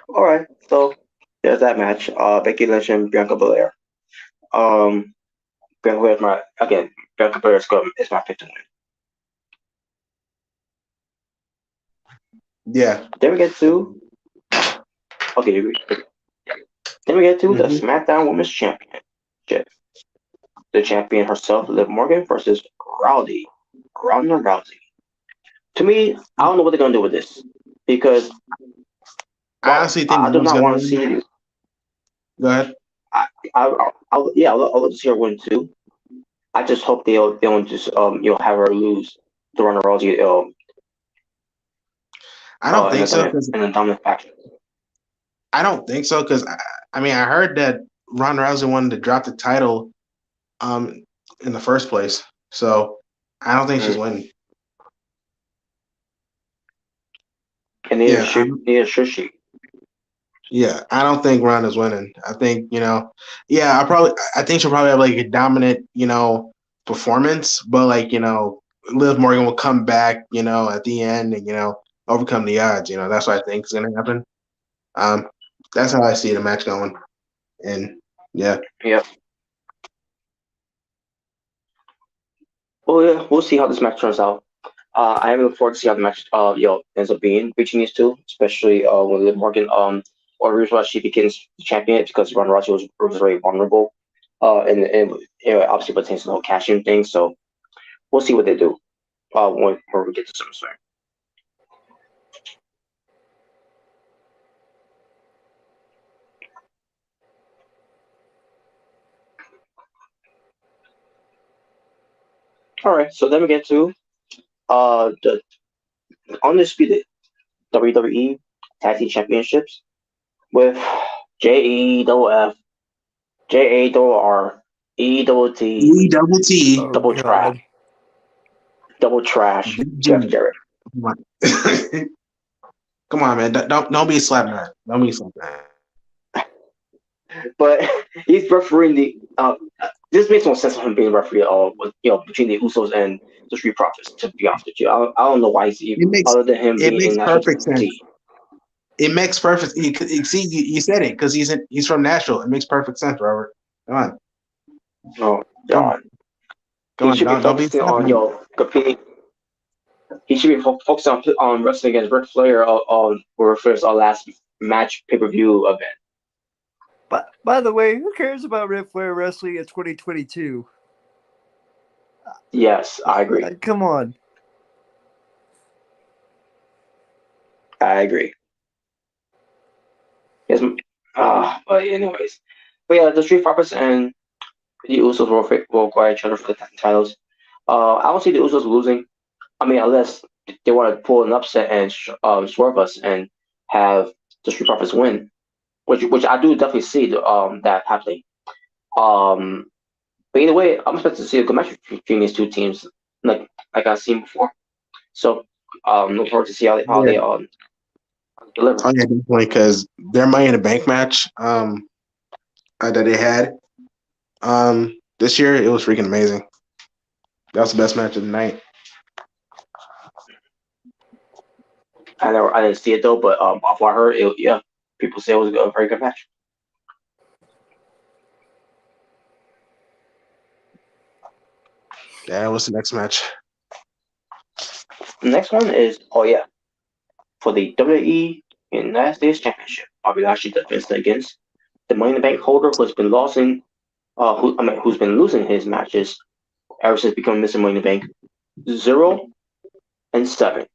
All right. So there's that match. Becky Lynch and Bianca Belair. Bianca Belair Bianca Belair is my pick to win. Yeah. Then we get to okay. Then we get to the SmackDown Women's Championship. The champion herself, Liv Morgan, versus Ronda Rousey. To me, I don't know what they're gonna do with this because I honestly think I do not want to see it. Go ahead. I'll love to see her win too. I just hope they don't just have her lose to Ronda Rousey. I don't think so. In a dominant fashion. I don't think so because I heard that Ronda Rousey wanted to drop the title in the first place, so I don't think she's winning. And neither should she. Yeah, I don't think Ronda's winning. I think I think she'll probably have like a dominant performance, but Liv Morgan will come back at the end and overcome the odds. That's what I think is gonna happen. That's how I see the match going, and yeah. Well, yeah, we'll see how this match turns out. I am looking forward to see how the match ends up being between these two, especially when Liv Morgan or the reason why she becomes the champion because Ronda Rousey was very vulnerable, and it obviously pertains to the whole cash-in thing. So we'll see what they do when we get to SummerSlam. All right, so then we get to the undisputed WWE Tag Team Championships with JEWF, JARR, EWT, double trash, Jeff Jarrett. Come on, man! Don't be a slap nut. Don't be a slap nut. But he's refereeing the. This makes no sense for him being a referee at all. Between the Usos and the Street Profits. To be honest with you, I don't know why he's even other than him being in National perfect sense. It makes perfect. See, you said it because he's from Nashville. It makes perfect sense, Robert. Come on. Oh God. He should be focusing on competing. He should be focusing on wrestling against Ric Flair on our last match pay-per-view event. But by the way, who cares about Ric Flair wrestling in 2022? Yes, I agree. Come on. I agree. Yes, but anyways, the Street Profits and the Usos will acquire each other for the titles. I don't see the Usos losing. I mean, unless they want to pull an upset and swerve us and have the Street Profits win, which I do definitely see that happening. But either way, I'm expecting to see a good match between these two teams, like I've seen before. So, look forward to see how they deliver. Oh yeah, definitely, because their Money in the Bank match that they had this year, it was freaking amazing. That was the best match of the night. I didn't see it though, but off what I heard, people say it was a very good match. Yeah, what's the next match? The next one is for the WWE United States Championship. Bobby Lashley defends against the Money in the Bank holder who's been losing his matches ever since becoming Mr. Money in the Bank. 0-7. And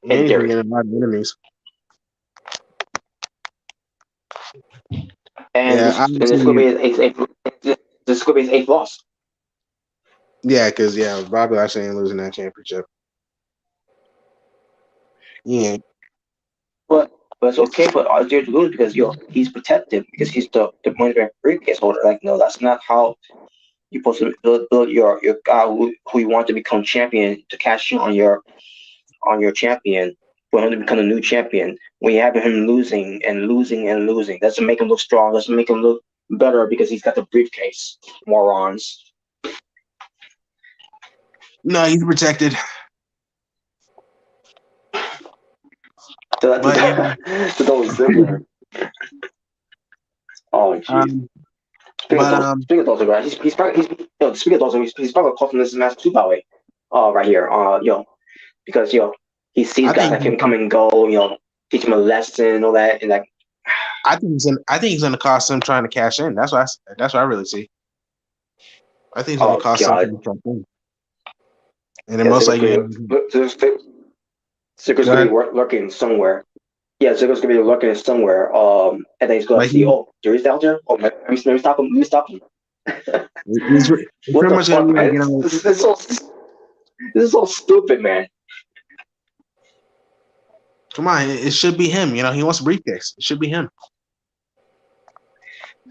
he's been getting a lot of enemies. And Yeah, this could be his eighth loss. yeah, because Bobby Lashley ain't losing that championship. Yeah, But it's okay for RJ to lose because he's protected because he's the money back briefcase holder. Like, no, that's not how you're supposed to build your guy who you want to become champion to cash in on your champion for him to become a new champion. When you have him losing and losing and losing, doesn't make him look strong. Doesn't make him look better because he's got the briefcase. Morons. no, he's protected. So that's But, so those similar. Oh jeez. Speaking of those guys, he's probably he's probably costing this match too, by the way. Right here. Because he sees guys like him come and go. Teach him a lesson, all that, and like. I think he's gonna cost him trying to cash in. That's what I really see. I think he's gonna cost something to in. And then most likely Ziggler's gonna be lurking somewhere. Yeah, Ziggler's gonna be lurking somewhere. And then he's gonna see, Jerry's down there. Oh, let me stop him. Let me stop him. He's pretty much gonna be like, this is so stupid, man. Come on, it should be him. He wants a briefcase. It should be him.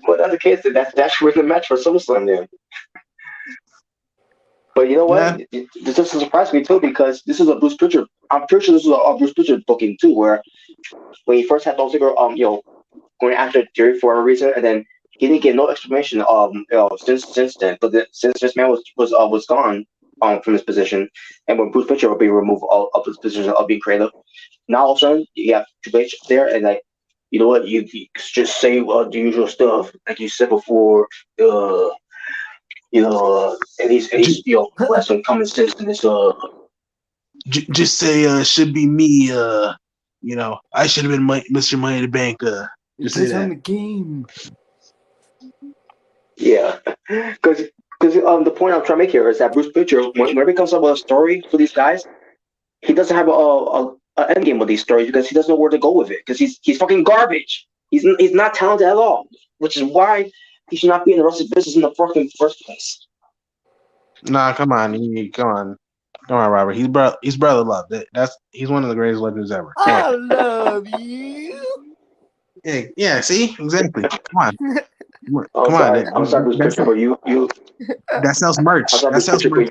Well, that's the case. That's the match for SummerSlam then. But you know what? Yeah. This doesn't surprise me too because this is a Bruce Pritchard. I'm pretty sure this is a Bruce Pritchard booking too, where when he first had Dolph Ziggler, going after Jerry for a reason, and then he didn't get no explanation since then. But since this man was gone from his position, and when Bruce Pritchard will be removed of his position of being creative, now all of a sudden you have Triple H there, and like, you know what? You just say the usual stuff like you said before. And he's has some common sense in this. Just say should be me. I should have been Mr. Money in the Bank. Just say that. On the game. Yeah, because the point I'm trying to make here is that Bruce Pritchard, whenever he comes up with a story for these guys, he doesn't have a end game with these stories because he doesn't know where to go with it because he's fucking garbage. He's not talented at all, which is why he should not be in the wrestling business in the fucking first place. Nah, come on, Robert. He's brother love. He's one of the greatest legends ever. I love you. Yeah. See, exactly. Come on. Come on. I'm sorry, Bruce Pritchard, but you. That sells merch. That sells merch.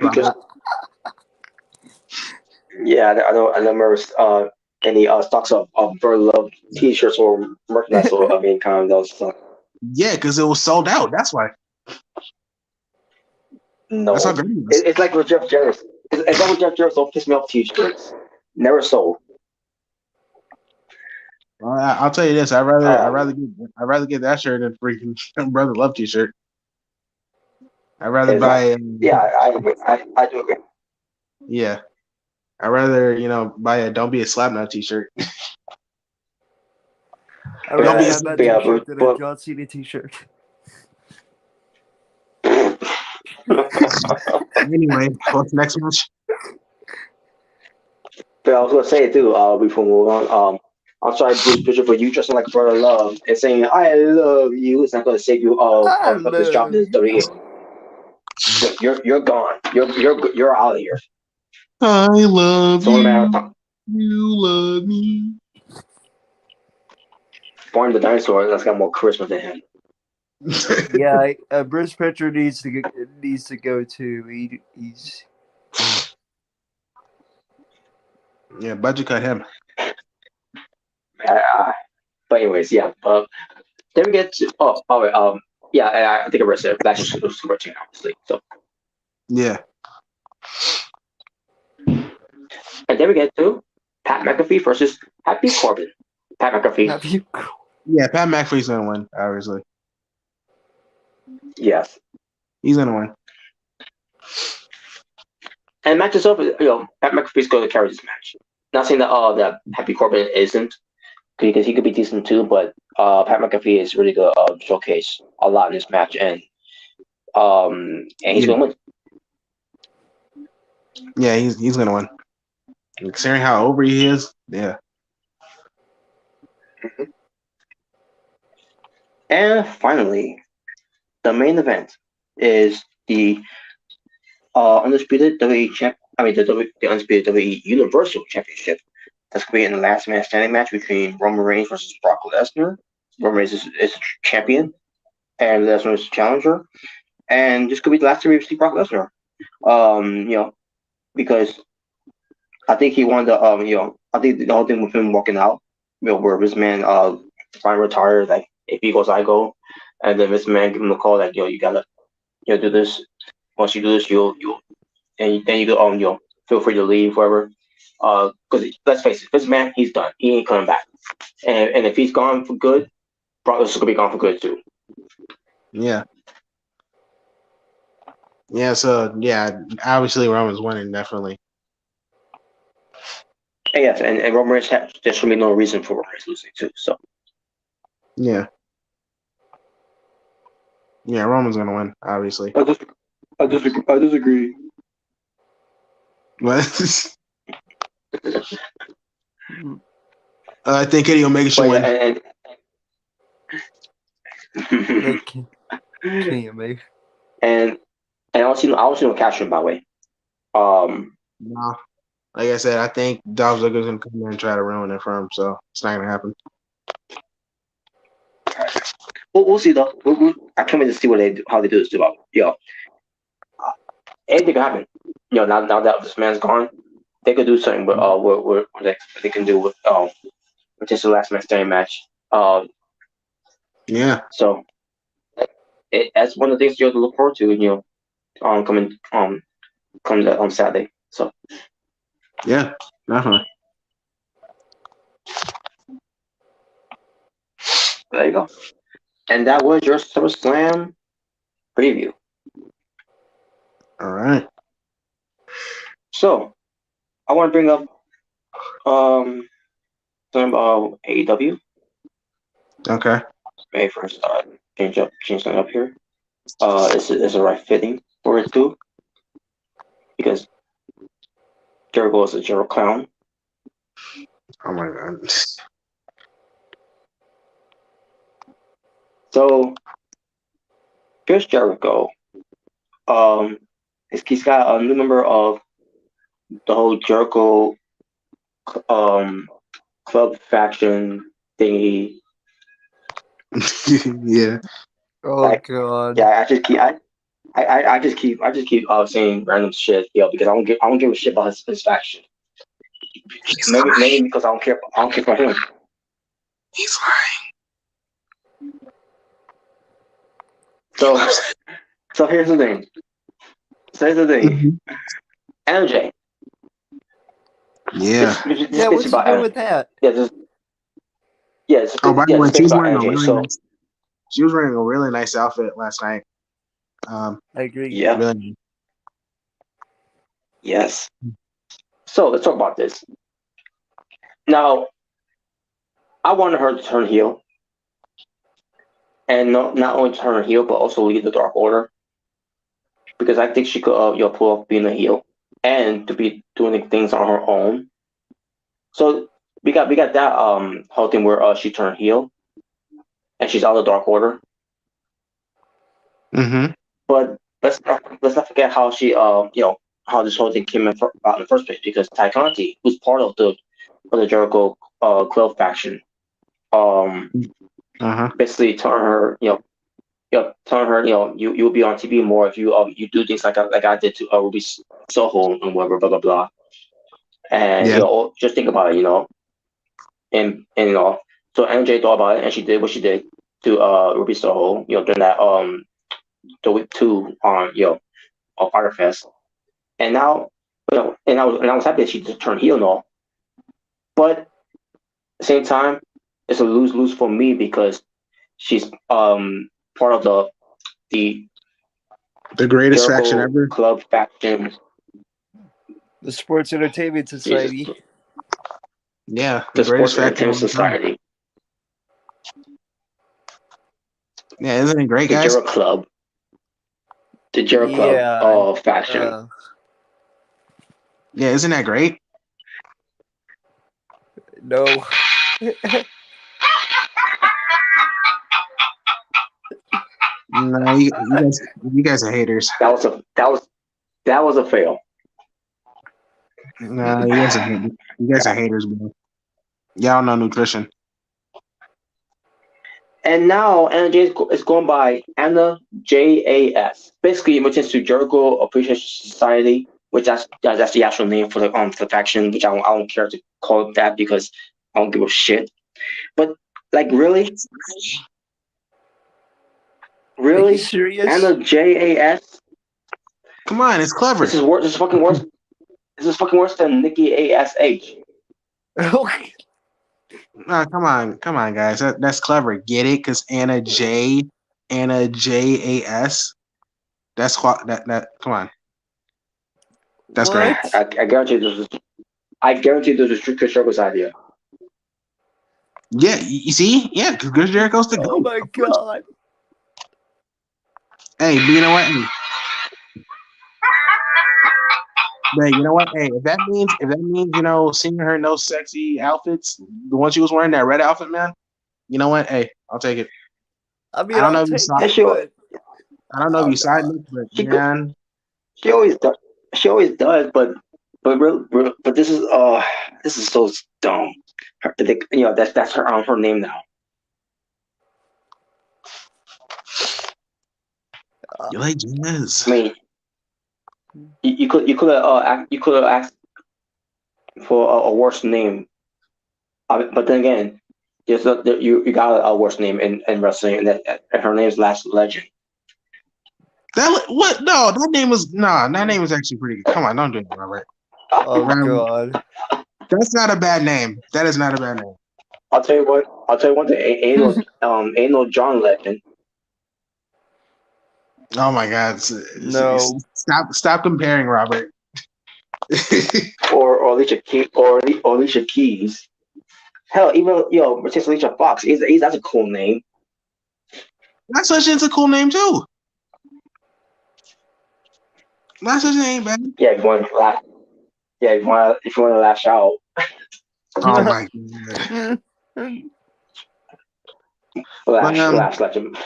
Yeah, I don't remember any stocks of Brother Love T-shirts or merchandise or of any kind of those stuff. Yeah, because it was sold out. That's why. No, that's how great it is. It's like with Jeff Jarrett. It's like with Jeff Jarrett. Don't piss me off. T-shirts never sold. I'll tell you this. I'd rather get that shirt than freaking Brother Love T-shirt. I'd rather buy. I do agree. Yeah, I'd rather buy a "Don't Be a Slapnut" T-shirt. I'd rather have that T-shirt than a John Cena T-shirt. Anyway, what's the next match? But I was gonna say too, before we move on, I'm sorry, Bruce Pritchard, for you dressing like Brother Love and saying "I love you." It's not gonna save you of this job in WWE. You're gone. You're out of here. I love you. You love me. Born the dinosaur that's got more charisma than him. Yeah, Bruce Pritchard needs to go too. He's yeah, budget cut him. But anyways, yeah. Then we get to I think I read it. That's just super team, obviously. So yeah. And then we get to Pat McAfee versus Happy Corbin. Pat McAfee. Yeah, Pat McAfee's gonna win, obviously. Yes. He's gonna win. And match itself, Pat McAfee's going to carry this match. Not saying that that Happy Corbin isn't, because he could be decent too, but Pat McAfee is really going to showcase a lot in this match, and he's going to win. Yeah, he's going to win. Considering how over he is, yeah. And finally, the main event is the undisputed WWE champ. I mean, the undisputed WWE Universal Championship. That's going to be in the last man standing match between Roman Reigns versus Brock Lesnar. Roman Reigns is champion, and Lesnar is challenger. And this could be the last time we see Brock Lesnar. Because I think he wanted to, I think the whole thing with him walking out, where this man finally retired, like, if he goes, I go. And then this man give him a call, like, you gotta, do this. Once you do this, and then you go, feel free to leave, wherever. Because let's face it, this man, he's done. He ain't coming back. And if he's gone for good, Brock Lesnar's gonna be gone for good too. Yeah. Yeah. So yeah, obviously Roman's winning, definitely. And yes, and Roman Reigns, there should be no reason for Roman Reigns losing too. So Yeah. Yeah, Roman's gonna win, obviously. I disagree. What? I think Kenny Omega should win. Kenny Omega. And I don't see no cash in, by the way. No. Like I said, I think Dolph Ziggler's gonna come in and try to ruin it for him, so it's not gonna happen. We'll see though. I can't wait to see how they do this too. Anything can happen. Now that this man's gone, they could do something with what they can do with just the last man standing match. Yeah. So that's one of the things you have to look forward to. Coming on Saturday. So yeah, definitely. There you go. And that was your SummerSlam preview. All right. So I want to bring up some AEW. Okay. May first change something up here. Is a right fitting for it too, because Jericho is a Jericho clown. Oh my god. So Chris Jericho, he's got a new member of the whole Jericho club faction thingy. Yeah. Oh god. Yeah, I just keep saying random shit, because I don't give a shit about his faction. Maybe because I don't care about him. He's lying. So here's the thing. MJ. Yeah. Yeah, what's he doing with that? By the way, she was wearing a really nice outfit last night. I agree. Yeah. Really. Yes. So let's talk about this. Now, I wanted her to turn heel, and not only turn heel, but also lead the Dark Order, because I think she could pull off being a heel and to be doing things on her own. So we got that whole thing where she turned heel and she's out of the Dark Order. Mm-hmm. But let's not forget how she how this whole thing came about in the first place, because Ty Conti, who's part of the Jericho club faction, basically turn her you'll be on TV more if you do things like I did to Ruby Soho and whatever, blah blah blah. And just think about it, and so MJ thought about it and she did what she did to Ruby Soho, during that the week 2 on of Fire Fest. And now and I was happy that she just turned heel and all. But at the same time, it's a lose for me, because she's part of the greatest Jericho faction ever. Club faction. The Sports Entertainment Society. Jesus. Yeah, the Sports Entertainment Society. Yeah, isn't it great, guys? The Jericho Club. The Jericho Club faction. Yeah, isn't that great? No. No, you guys are haters. That was a fail. Nah, you guys are haters, bro. Y'all know nutrition. And now Anna J is going by Anna JAS. Basically, Emergence to Jericho Appreciation Society, which that's the actual name for the faction, which I don't care to call it that because I don't give a shit. But like, really, Are you serious? Anna JAS. Come on, it's clever. This is worse. This is fucking worse. This is fucking worse than Nikki ASH. Okay. No, come on, guys. That's clever. Get it? Because Anna JAS. That's that. Come on. That's great. I guarantee this is. I guarantee this is Chris Jericho's idea. Yeah, you see? Yeah, because Chris Jericho's the Oh GOAT. my god. Hey, but you know what? Hey, you know what? Hey, if that means seeing her in those sexy outfits, the one she was wearing, that red outfit, man. You know what? Hey, I'll take it. I mean, I don't know I'll if you take saw it, but I don't know if you saw it, but man, She always does. She always does, but this is so dumb. That's her name now. you like jazz. I mean, you could have asked for a worse name, but then again, you got a worse name in wrestling, and her name's Last Legend. What? No, that name was that name was actually pretty good. Come on, don't do it, Robert. oh god, that's not a bad name. That is not a bad name. I'll tell you one thing. Ain't no John Legend. Oh my God! No. Stop comparing, Robert. or Alicia Keys. Hell, even Mercedes Alicia Fox. That's a cool name. Last Legend is a cool name too. Last Legend ain't bad. Yeah, if you want to laugh. Yeah, if you want to lash out. Oh my God! Last Legend.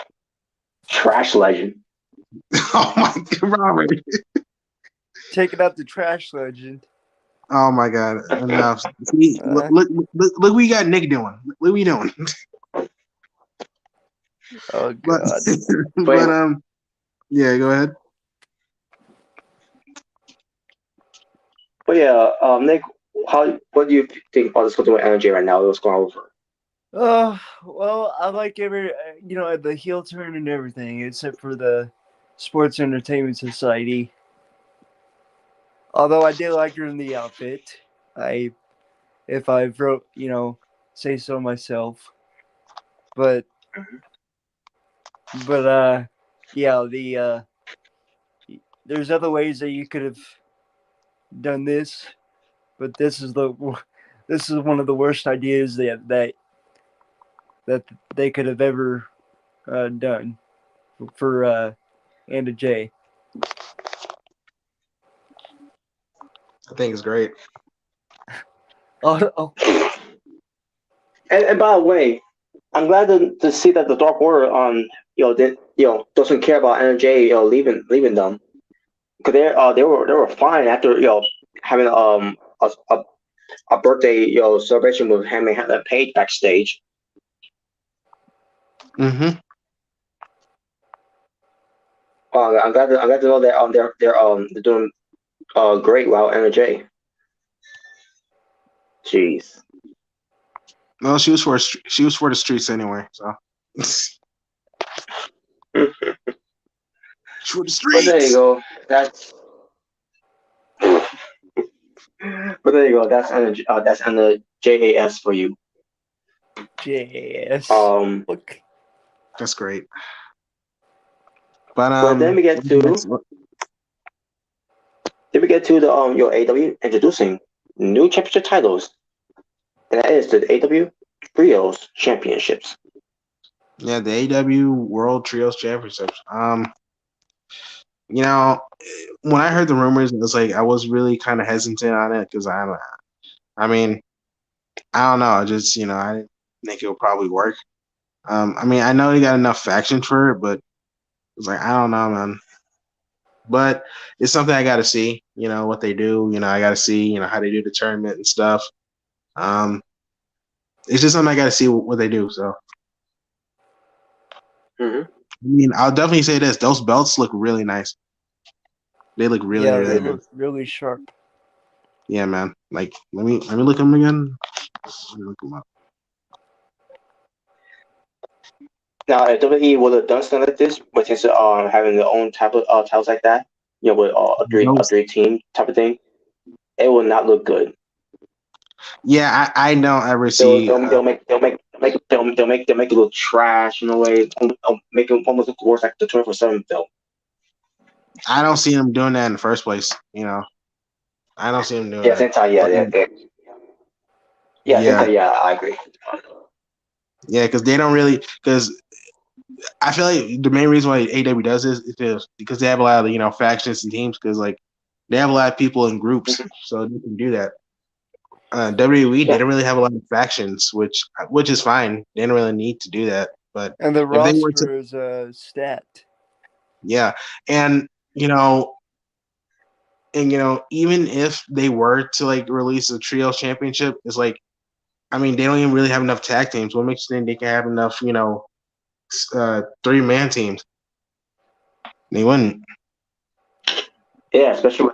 Trash Legend. Oh my God, Robert! Taking out the Trash Legend. Oh my God! Enough. See, look what you got Nick doing. Look what you doing. Oh god. But yeah, go ahead. But yeah, Nick, what do you think about this with energy right now? What's going on over? Well, I like the heel turn and everything, except for the Sports Entertainment Society. Although I did like her in the outfit, if I wrote, say so myself. But yeah, there's other ways that you could have done this, but this is one of the worst ideas that they could have ever done for Anna J. I think it's great. Oh. And by the way, I'm glad to see that the Dark Order doesn't care about Anna J leaving them, because they were fine after having a birthday celebration with him and that Page backstage. Mm-hmm. I'm glad to know that they're doing great without Anna J. Jeez. Well, she was for the streets anyway, so. For the streets. But there you go. But there you go. That's Anna JAS for you. JAS. Look. That's great. But then we get to the AW introducing new championship titles, and that is the AW Trios Championships. Yeah, the AW World Trios Championships. When I heard the rumors, it was like I was really kind of hesitant on it because I don't know. I just I didn't think it would probably work. I know they got enough factions for it, but was like, I don't know, man. But it's something I got to see, what they do. I got to see, how they do the tournament and stuff. It's just something I got to see what they do. So, I'll definitely say this: those belts look really nice. They look really, yeah, really they good. look really sharp. Yeah, man. Like, let me look them again. Let me look them up. Now, if WWE would have done something like this, with his having their own type of titles like that, with a three team type of thing, it will not look good. Yeah, I don't ever see. They'll make it look trash in a way. Make it almost look worse, like the 24/7 belt. I don't see them doing that in the first place. I don't see them doing that. I agree. Yeah, because they don't really. Because I feel like the main reason why AEW does this is because they have a lot of factions and teams. Because like they have a lot of people in groups, so they can do that. WWE they don't really have a lot of factions, which is fine. They don't really need to do that. But And the if they were roster is stacked. Yeah, and even if they were to like release a trios championship, it's like, I mean, they don't even really have enough tag teams. What makes you think they can have enough, 3-man teams? They wouldn't. Yeah, especially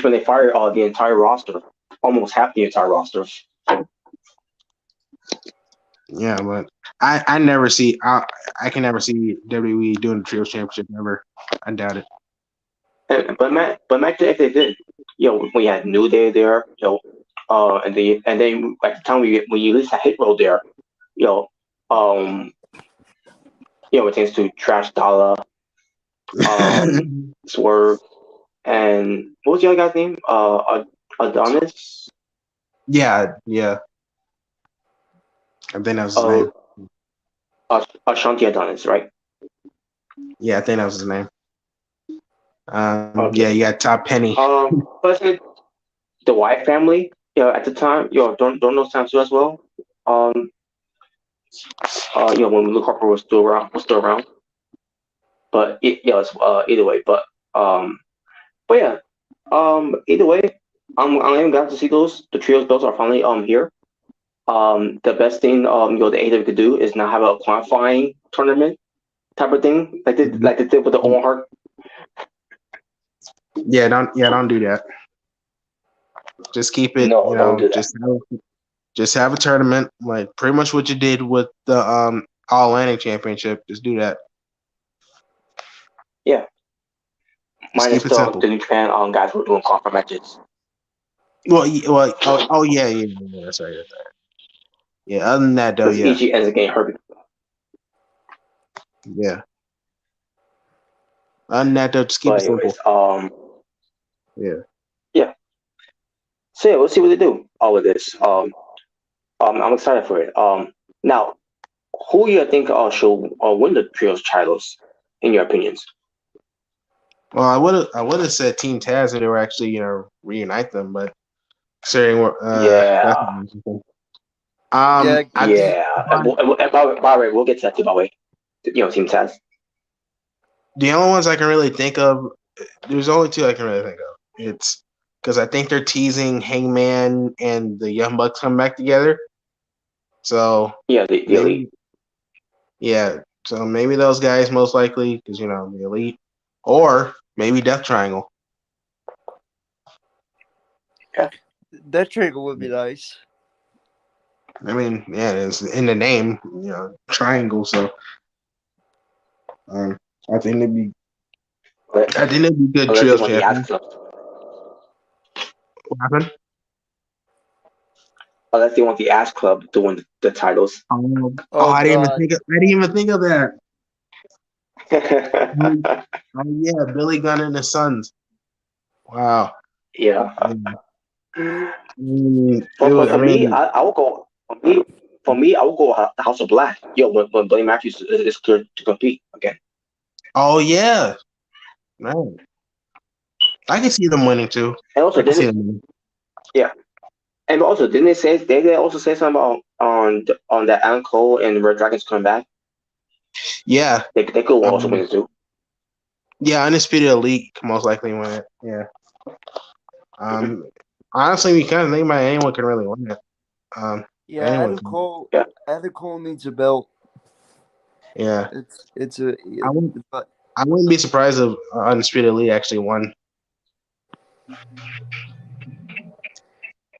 when they fire the entire roster, almost half the entire roster. Yeah, but I never see. I can never see WWE doing the trios championship ever. I doubt it. But imagine if they did. When you had New Day there, and then at the time when you at least had Hit Row there, it tends to Trash Dollar, Swerve, and what was the other guy's name? Adonis. Yeah. I think that was his name. Ashanti Adonis, right? Yeah, I think that was his name. Okay. Yeah, you got Top Penny. But the Wyatt family, at the time, during those times too as well. When Luke Harper was still around. But it's either way. But yeah. Either way, I'm glad to see the trios belts are finally here. The best thing the AEW could do is not have a qualifying tournament type of thing like they did with the Owen Hart. Yeah, don't do that. Just keep it. No, don't do that. Just have a tournament, like pretty much what you did with the All Atlantic Championship. Just do that. Yeah. Minus the New Japan guys who were doing conference matches. Yeah. That's right. Yeah. Other than that, though, yeah. EG ends up getting hurt. Yeah. Other than that, though, just keep it simple. Yeah. So yeah, we'll see what they do with this. I'm excited for it. Now, who you think should win the trios titles, in your opinions? Well, I would have said Team Taz if they were actually reunite them, but considering By the way, we'll get to that too. By the way, Team Taz. The only ones I can really think of, there's only two I can really think of. It's because I think they're teasing Hangman and the Young Bucks come back together. So the Elite. Yeah, so maybe those guys most likely because the Elite, or maybe Death Triangle. Yeah, Death Triangle would be nice. I mean, yeah, it's in the name, triangle. So, I think it'd be. I think it'd be good trios champions. What happened? Unless they want the Ass Club to win the titles. I didn't even think of that. Yeah, Billy Gunn and the Sons. Wow. Yeah. I will go. For me, I will go House of Black. When Blaine Matthews is cleared to compete again. Oh yeah, man. I can see them winning too. And also, yeah. And also, didn't they also say something about on that Alan Cole and Red Dragons coming back? Yeah, they could also win it too. Yeah, Undisputed Elite can most likely win it. Yeah. Honestly, we kind of think about anyone can really win it. Yeah, Anyone Adam can. Cole. Yeah. Adam Cole needs a belt. Yeah. It's a. I wouldn't be surprised if Undisputed Elite actually won.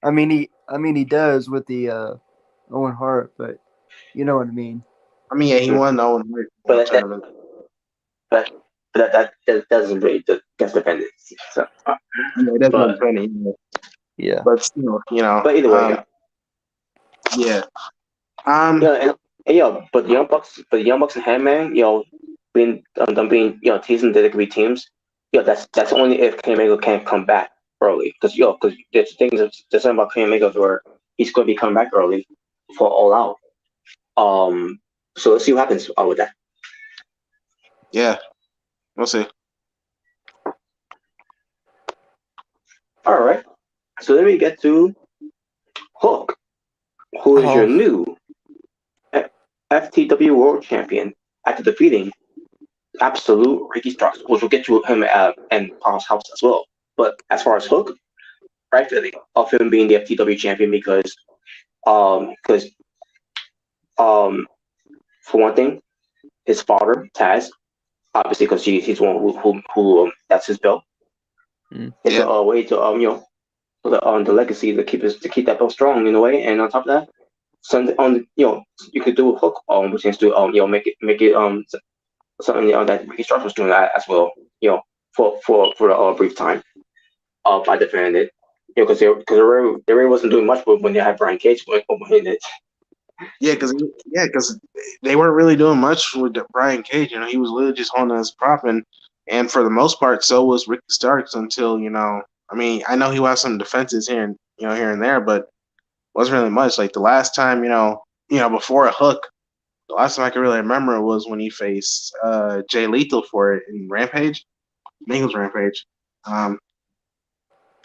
I mean he does with the Owen Hart, but you know what I mean. I mean, yeah, he won the Owen Hart But tournament. but that doesn't really gets dependent. So, Yeah, it doesn't but depend either. Yeah. But still, but either way, yeah. But the Young Bucks and Hangman, being them being teams that they could be teams, that's only if Kenny Omega can't come back early, because there's things there's something about Kenny Omega where he's going to be coming back early for All Out. So let's see what happens with that. Yeah, we'll see. All right, so then we get to Hook, who is your new FTW World Champion after defeating Absolute Ricky Starks, which we'll get to him and Paul's house as well. But as far as Hook, rightfully of him being the FTW champion because for one thing, his father Taz, obviously because he's the one who that's his belt. It's a way to the legacy to keep that belt strong in a way, and on top of that, something you could do a Hook which is to make it something that Ricky Starks was doing that as well, for a brief time by defending it, because they really wasn't doing much when they had Brian Cage winning it. Yeah, because they weren't really doing much with Brian Cage. He was literally just holding his prop, and for the most part, so was Ricky Starks until I mean, I know he was some defenses here and there, but wasn't really much. Like the last time, before a Hook, the last time I can really remember was when he faced Jay Lethal for it in Rampage. I think it was Rampage.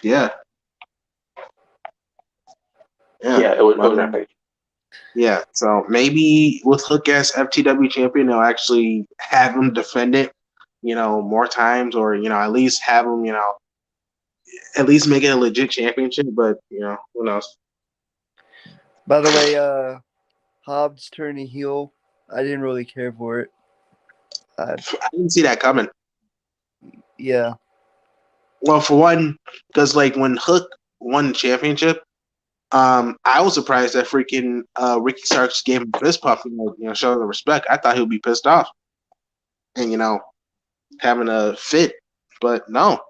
Yeah. Yeah, it was Rampage. Yeah, so maybe with Hook as FTW champion, they'll actually have him defend it, more times, or at least have him, at least make it a legit championship. But who knows? By the way, Hobbs turning heel, I didn't really care for it. I didn't see that coming. Yeah. Well, for one, because like when Hook won the championship, I was surprised that freaking Ricky Starks gave him a fist pump, showing the respect. I thought he would be pissed off and having a fit, but no,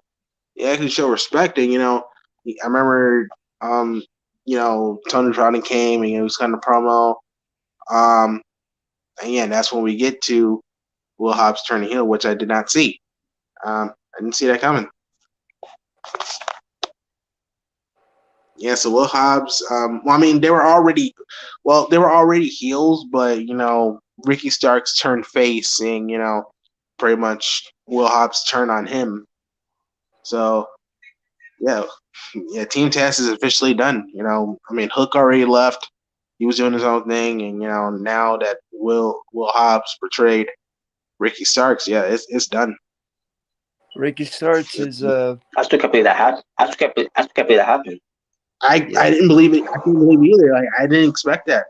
he actually showed respect. And I remember, Tony Tronny came and he was kind of promo, and yeah, that's when we get to Will Hobbs turning heel, which I did not see. I didn't see that coming. Yeah, so Will Hobbs. I mean, they were already heels, but Ricky Starks turned face, and pretty much Will Hobbs turned on him. So, yeah, Team Taz is officially done. I mean, Hook already left; he was doing his own thing, and now that Will Hobbs portrayed Ricky Starks, yeah, it's done. Ricky Starks is I still can't believe that happened. I still can't believe that happened. I didn't believe it. I didn't believe it either. Like, I didn't expect that.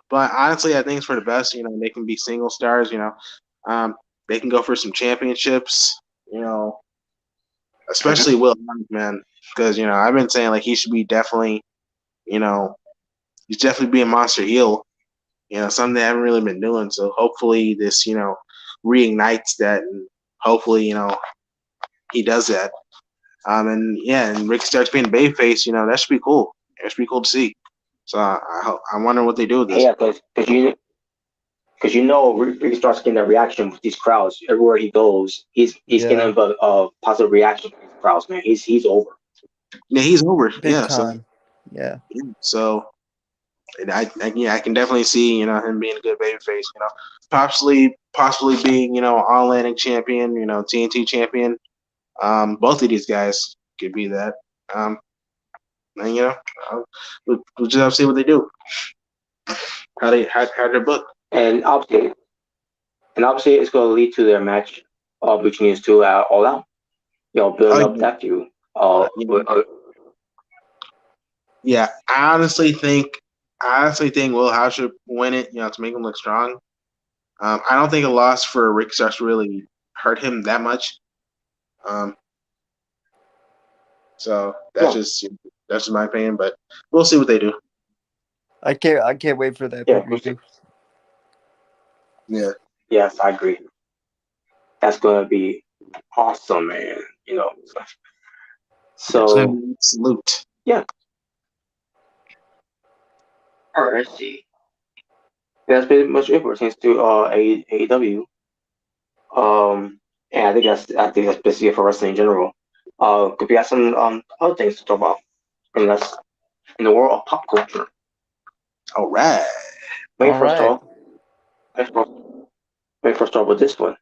But honestly, I think it's for the best. They can be single stars. They can go for some championships. Especially Will Hobbs, man, because I've been saying like he should be definitely, he's definitely being monster heel. Something they haven't really been doing. So hopefully this, reignites that, and hopefully he does that. And Ricky Starks being babyface, that should be cool. It should be cool to see. So I wonder what they do with this. Yeah, because Ricky Starks getting that reaction with these crowds everywhere he goes. He's getting a positive reaction from these crowds, man. He's over. Yeah, he's over. Big time. So I can definitely see him being a good babyface. Possibly being All Atlantic champion. TNT champion. Both of these guys could be that. And we'll just have to see what they do. How they book. And obviously it's going to lead to their match which needs to all out. Building up that feud. Yeah, I honestly think Will House should win it. To make him look strong. I don't think a loss for Rick Starks really hurt him that much. So that's just my opinion, but we'll see what they do. I can't wait for that pay-per-view. Yeah. Yes, I agree. That's gonna be awesome, man. So salute. Yeah. All right, let's see. That's pretty much it pertains to AEW. And I think that's basically it for wrestling in general. Could we have some other things to talk about? And that's in the world of pop culture. All right. May first start with this one.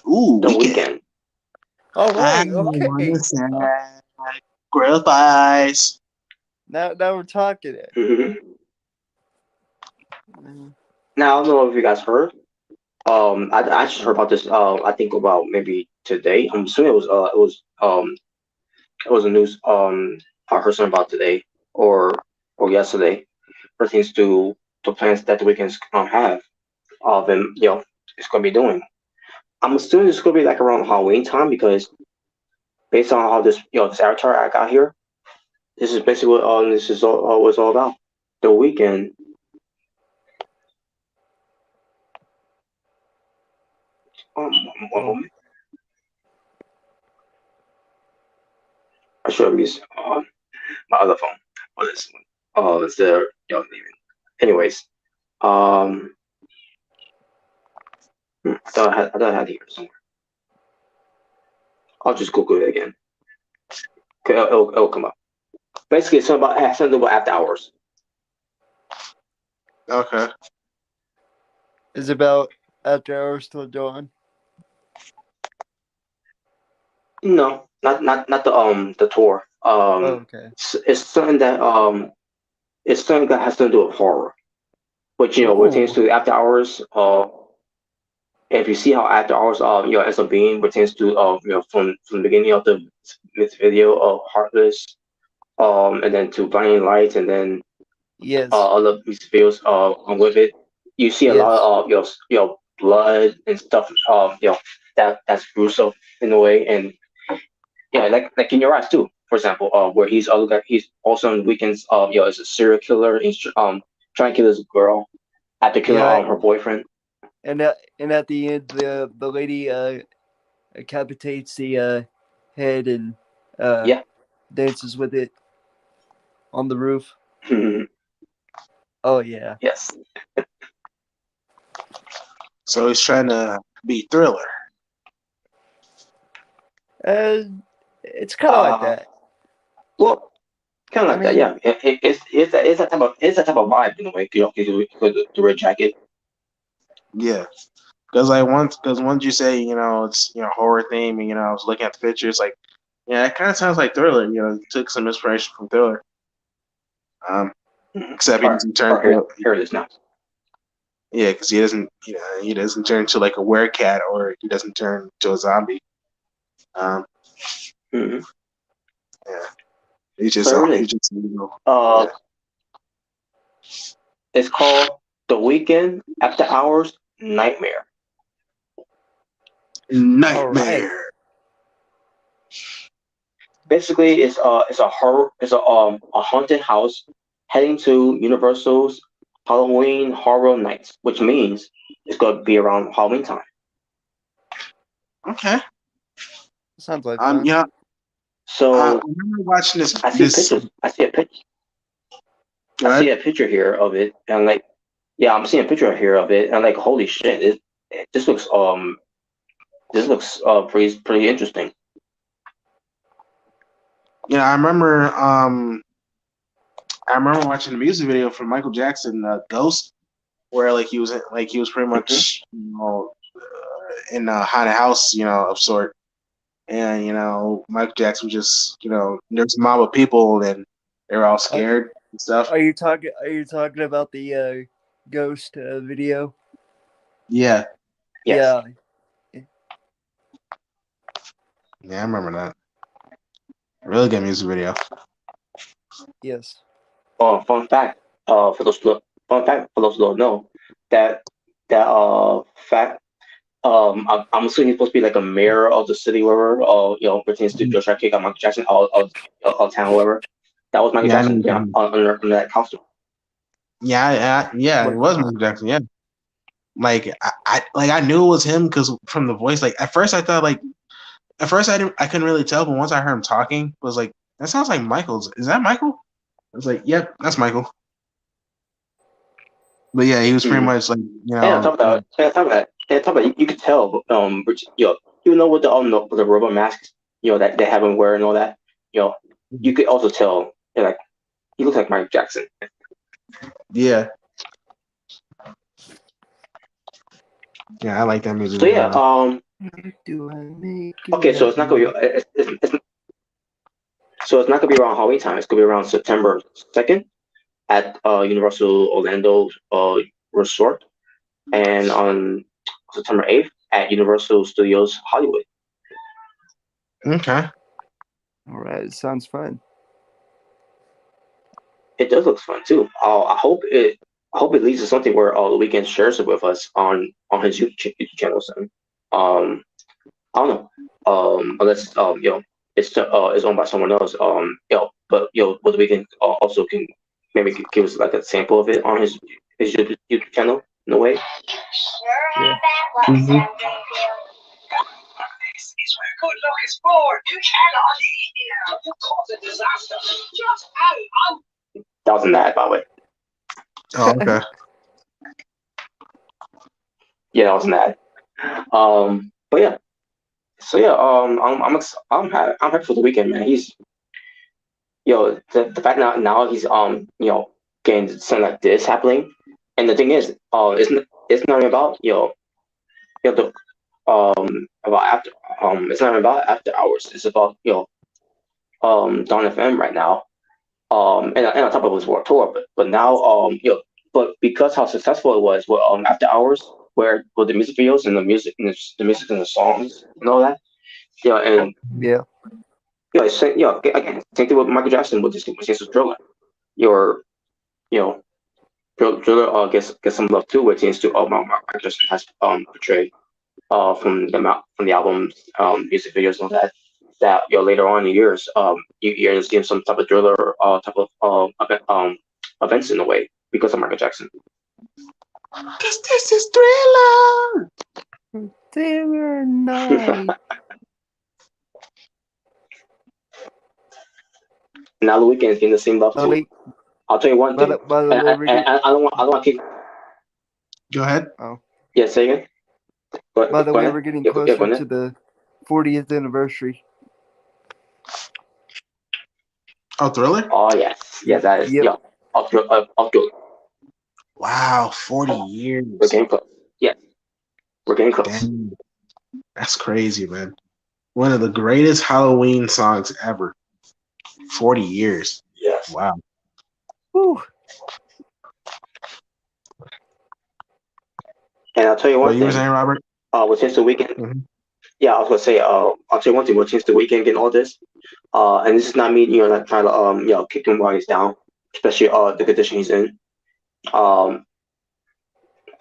Ooh, The Weeknd. All right. Okay. Grill pies. Now we're talking it. Now I don't know if you guys heard. I just heard about this. I think about maybe today. I'm assuming it was a news. I heard something about today or yesterday. Pertains to the plans that the Weeknd's have. And it's gonna be doing. I'm assuming it's gonna be like around Halloween time because based on how this this avatar I got here, this is basically what this is all was all about. The Weeknd. One moment. I should have used my other phone for this one. Oh, it's there. Anyways, I thought I had it here somewhere. I'll just Google it again. Okay, it'll come up. Basically, it's something about after hours. Okay. Is about after hours till dawn? No, not the tour. Okay. It's something that has to do with horror, which pertains to after hours. If you see how after hours ends up being pertains to from the beginning of this video of Heartless, and then to Blinding Lights, and then other music videos with it. You see a lot of blood and stuff. That's gruesome in a way, and like in your eyes too. For example, where he's also on Weekends. Is a serial killer. He's trying to kill this girl after killing her boyfriend. And at the end, the lady decapitates the head and dances with it on the roof. Oh yeah. Yes. So he's trying to be Thriller. It's kind of like that. Well, kind of like that. Yeah. It's that type of vibe in a way. The red jacket. Yeah. Because once you say it's horror theme and I was looking at the pictures like it kind of sounds like Thriller. Took some inspiration from Thriller. Except he doesn't turn. Here it is now. Yeah, because he doesn't turn to like a werecat or he doesn't turn to a zombie. Yeah, he's just It's called The Weeknd After Hours Nightmare. Right. Basically, it's a horror. It's a haunted house heading to Universal's Halloween Horror Nights, which means it's going to be around Halloween time. Okay. Sounds like fun. Yeah. So I remember watching this. I see a picture here of it, and I'm seeing a picture here of it, and holy shit, this looks pretty interesting. Yeah, I remember watching the music video from Michael Jackson, Ghost, where he was pretty much in a haunted house, of sort, and Michael Jackson was just there's a mob of people and they were all scared and stuff. Are you talking about the Ghost video? Yeah. Yes. Yeah. Yeah, I remember that. Really good music video. Yes. Fun fact, for those who don't know, that fact, I'm assuming he's supposed to be like a mayor of the city, wherever, pertains to Joshua Kick on Michael Jackson, all town, whoever. That was Michael Yeah, I Jackson, know. under that costume. Yeah, it was Michael Jackson. Yeah, like I knew it was him because from the voice. Like at first I couldn't really tell, but once I heard him talking, I was like, that sounds like Michael's. Is that Michael? I was like, yep, that's Michael. But yeah, he was pretty much like, And on top of that, you could tell, even though with the robot masks, that they have him wear and all that, you could also tell, like, he looks like Michael Jackson. yeah. Yeah, I like that music. So yeah, Do I make okay, so it's not gonna be so it's not gonna be around Halloween time. It's gonna be around September 2nd at Universal Orlando Resort, and on September 8th at Universal Studios Hollywood. Okay. All right, sounds fun. It does look fun too. I hope it leads to something where the Weeknd shares it with us on his YouTube channel soon. I don't know. Unless it's owned by someone else. But what the Weeknd also can maybe give us like a sample of it on his YouTube channel in a way. Yeah. Mm-hmm. Good luck is born. You cannot eat here. You cause a disaster. Just out. That was an ad, by the way. Oh, okay. Yeah, that was an ad. But yeah. So yeah, I'm happy for the Weeknd, man. He's the fact now he's getting something like this happening, and the thing is, it's not even about the about after it's not even about after hours. It's about Dawn FM right now, and on top of his world tour, but now but because how successful it was with after hours, where with the music videos and the music and the songs and all that, and Yeah. again, same thing with Michael Jackson with his Thriller. Your Thriller gets some love too, which seems to Michael Jackson has portrayed from the album's music videos and all that. That later on in the years, you're seeing some type of Thriller type of events in a way because of Michael Jackson. Cause this is Thriller. Thriller night. Now the Weeknd is getting the same love too. I'll tell you one thing. By the way, I don't want to keep. Go ahead. Oh. Yeah, say again. By the way, we're getting closer to the 40th anniversary. Oh, Thriller? Oh yes, that is. Yep. Yeah, of Thriller. Wow, 40 years. We're getting close. Yes, we're getting close. Damn. That's crazy, man. One of the greatest Halloween songs ever. 40 years. Yes. Wow. Whew. And I'll tell you one What thing. you were saying, Robert? With Since the Weeknd. Mm-hmm. Yeah, I was gonna say. I'll tell you one thing. With Since the Weeknd getting all this, and this is not me, not trying to kick him while he's down, especially the condition he's in. I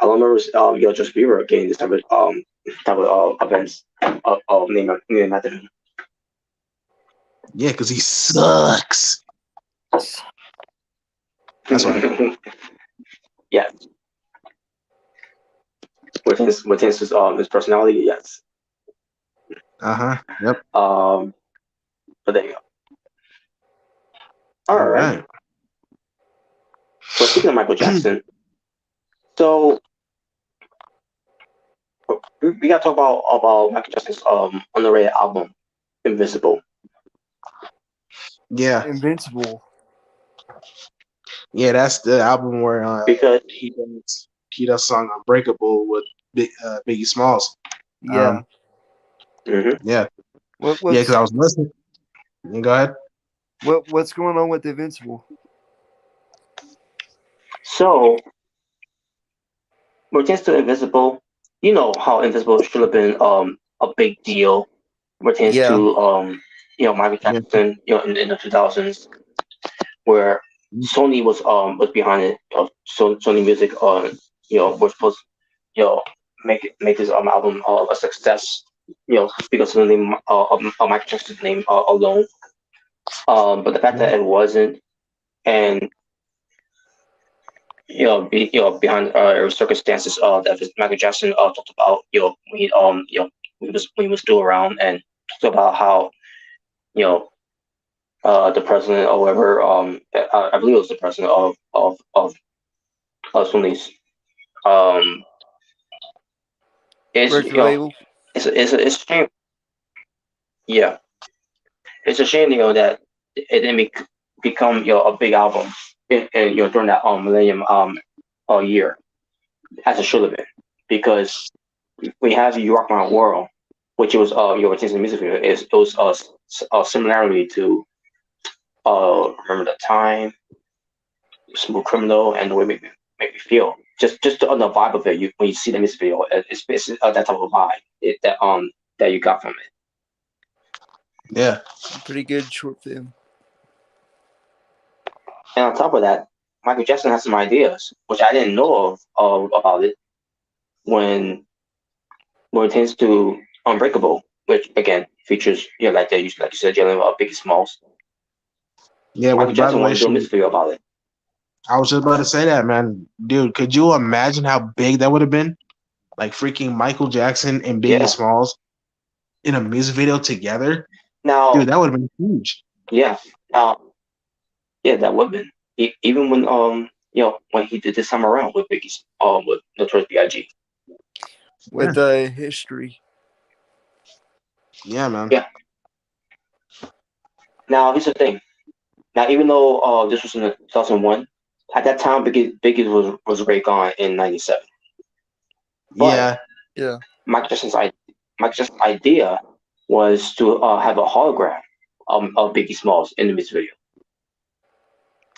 remember Justin Bieber getting this type of events named after him. Yeah, because he sucks. That's right. Yeah. With his personality, yes. Uh-huh. Yep. But there you go. All right. Well, speaking of Michael Jackson, so we gotta talk about Michael Jackson's underrated album, Invisible. Yeah. Invincible. Yeah, that's the album where because he does song Unbreakable with Biggie Smalls. Yeah. Yeah. Yeah, because I was listening. Go ahead. What's going on with Invincible? So, when it comes to Invisible, you know how Invisible should have been a big deal pertains Yeah. to Michael Yeah. Jackson, in the 2000s, where Sony was behind it. So Sony Music was supposed make this album a success. Because of the name of Michael Jackson's name alone. But the fact that it wasn't, and behind circumstances that Michael Jackson talked about, when he was still around, and talked about how you know the president or whatever, I believe it was the president of Sony's, um it's Record label. it's a shame. Yeah, it's a shame that it didn't become a big album during that millennium year, as it should have been, because we have the Rock Around World, which was your Disney music video. It was a similarity to Remember the Time, Smooth Criminal, and the way it make me feel. Just on the vibe of it, when you see the music video, it's that type of vibe that you got from it. Yeah. Pretty good short film. And on top of that, Michael Jackson has some ideas, which I didn't know of about it, when it tends to Unbreakable, which again features like you said, Jalen, Biggie Smalls. Yeah. Michael Well, by the Jackson way, wanted to do a music video about it. I was just about to say that, man. Dude, could you imagine how big that would have been? Like freaking Michael Jackson and Biggie Yeah. Smalls in a music video together? Now, Dude, that would have been huge. yeah, that would have been even when when he did this time around with with Notorious B.I.G. With history. Yeah, man. Yeah. Now here's the thing. Now, even though this was in 2001, at that time Biggie was already gone in '97. Yeah. Yeah. Mike Jackson's idea was to have a hologram of Biggie Smalls in the music video.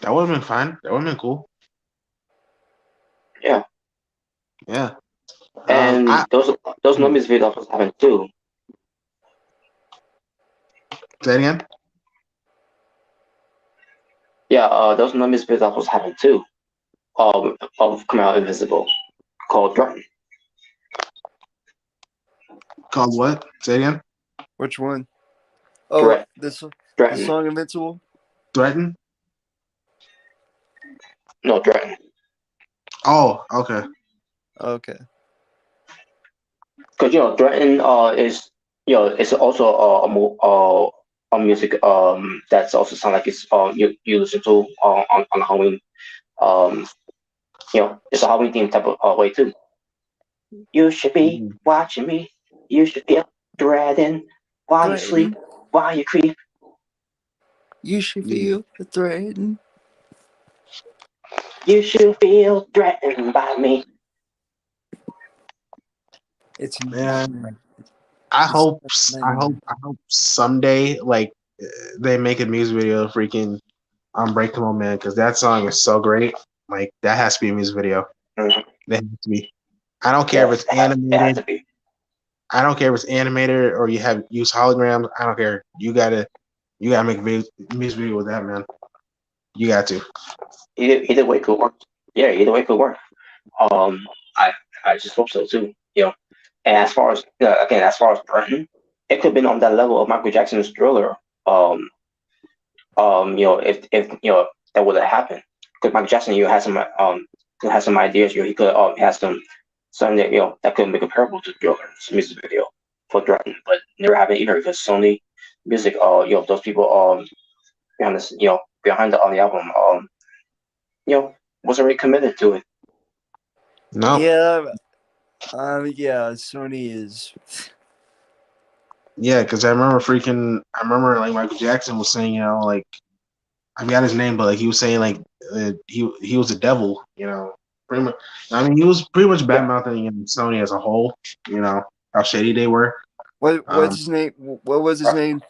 That would have been fine. That would have been cool. Yeah. Yeah. And those no music videos was happening too. Say it again? Yeah, those no music videos was happening too. Of Coming Out Invisible, called Threaten. Called what? Say it again? Which one? Oh, Threat. the Threaten. song Invincible? Threaten? No, Threaten. Oh, okay. Okay. Because Threaten is it's also a music that's also sound like it's you listen to on Halloween. It's a Halloween theme type of way too. You should be watching me. You should feel dreading while you sleep, while you creep. You should feel threatened. You should feel threatened by me. It's Man, I hope someday like they make a music video of freaking Unbreakable, man, because that song is so great. Like that has to be a music video. Mm-hmm. That has to be. I don't care if it's animated. I don't care if it's animated or you use holograms. I don't care. You gotta make a music video with that, man. You got to. Either way could work. Yeah, either way could work. I just hope so too. And as far as Burton, it could have been on that level of Michael Jackson's Thriller. If that would have happened, because Michael Jackson, has some ideas. He could have something that that could be comparable to Thriller's music video for Threaten, but never happened either because Sony Music, those people behind this, behind the album, wasn't really committed to it. No. Yeah. Yeah, Sony is. Yeah, because I remember like Michael Jackson was saying, like I forgot his name, but like he was saying like he was a devil, pretty much. I mean, he was pretty much bad mouthing Sony as a whole, how shady they were. What's his name? What was his name?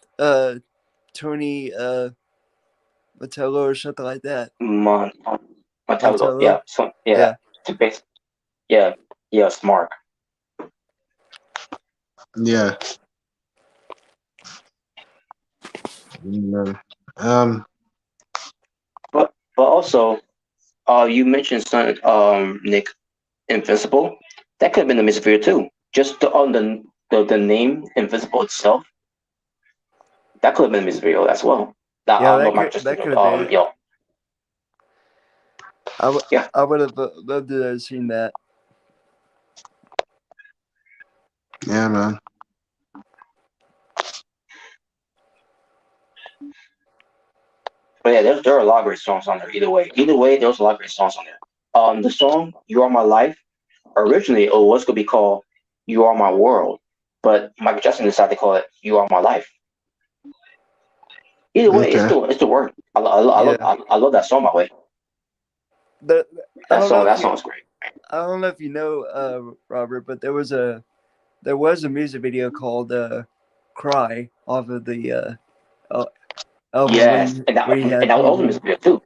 Tony Matello or something like that. Montello, Smart. Yeah. Um, But also, you mentioned something, Nick, Invisible. That could have been the music video too. Just on the name Invisible itself, that could have been a music video as well. That Yeah, no, Mark just that could have been it. yo, yeah. I would have loved to have seen that. yeah, man. But yeah, there are a lot of great songs on there. Either way, there's a lot of great songs on there. The song "You Are My Life" originally it was going to be called "You Are My World," but Michael Jackson decided to call it "You Are My Life." Either way, Okay. it's the word. Yeah. I love that song by the way. I don't know That if song's great. I don't know if you know, Robert, but there was a music video called "Cry" off of the album Yes, where he and had that was also Evil. music video too.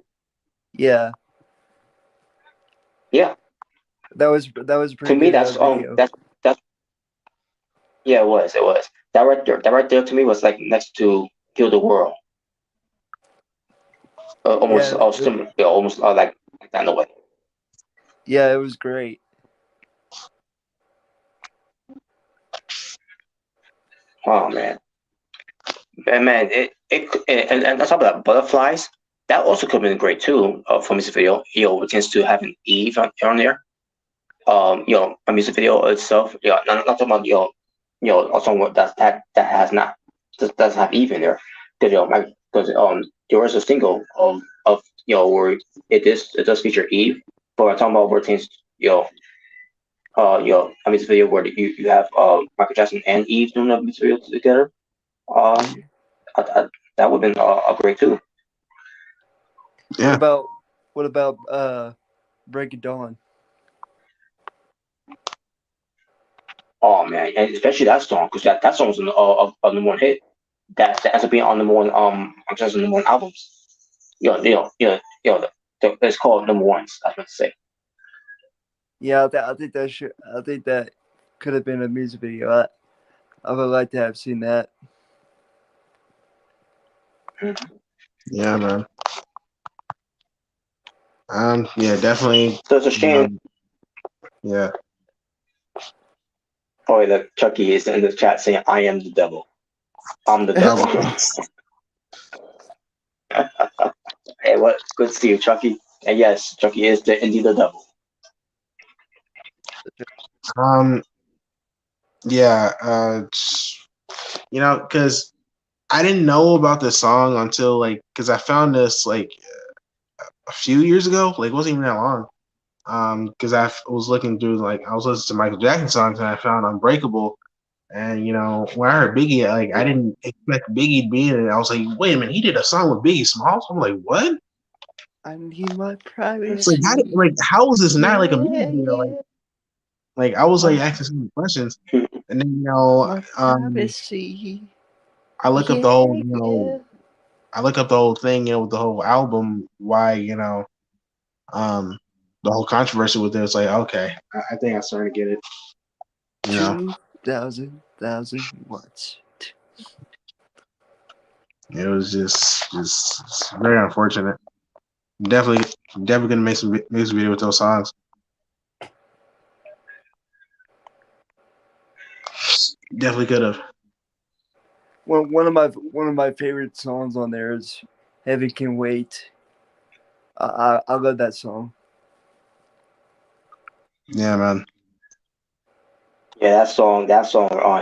Yeah, Yeah, that was a to pretty me good that's video. that's yeah, it was that right there to me was like next to "Heal the World," almost Yeah, similar, almost like that in a way. yeah, it was great. Oh man, man, and on top of that, butterflies. That also could have been great too for music video. It tends to have an Eve on there. A music video itself. Not talking about a song that has not doesn't have Eve in there. Because there was a single of where it does feature Eve, but I'm talking about where it tends a music video where you have Michael Jackson and Eve doing a music video together. Um, Yeah. that would have been a great too. What Yeah. about Break It Dawn? Oh man, and especially that song because that song's a number one hit. That ends up being on number one I'm just number one albums. It's called number ones. I was meant to say. Yeah, I think that could have been a music video. I would like to have seen that. Yeah, man. Yeah, definitely. So it's a shame. Yeah. Oh, that Chucky is in the chat saying, "I am the devil. I'm the devil." Hey, what? Good to see you, Chucky. And yes, Chucky is indeed the devil. Um. Yeah. Because I didn't know about this song until because I found this a few years ago. Like, it wasn't even that long. Because I was looking through I was listening to Michael Jackson songs and I found Unbreakable. And when I heard Biggie, I didn't expect Biggie to be in it. I was like, wait a minute, he did a song with Biggie Smalls. I'm like, what? I need my It's like privacy. how is this not like a music Yeah, video? yeah. I was My, asking some questions, and then my privacy. I look up the Yeah, whole yeah. I look up the whole thing, with the whole album, why the whole controversy with it. It's like, okay, I think I started to get it. 2,000 watts. It was just very unfortunate. Definitely gonna make some music video with those songs. Definitely could have. One of my favorite songs on there is "Heavy Can Wait." I love that song. Yeah, man. Yeah, that song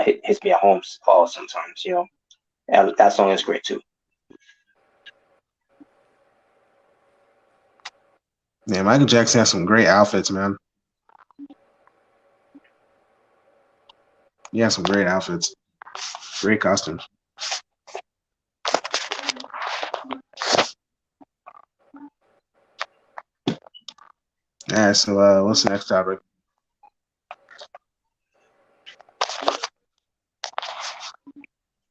hits me at home sometimes. That song is great too. Yeah, Michael Jackson has some great outfits, man. He has some great outfits, great costumes. Yeah. So, what's the next topic?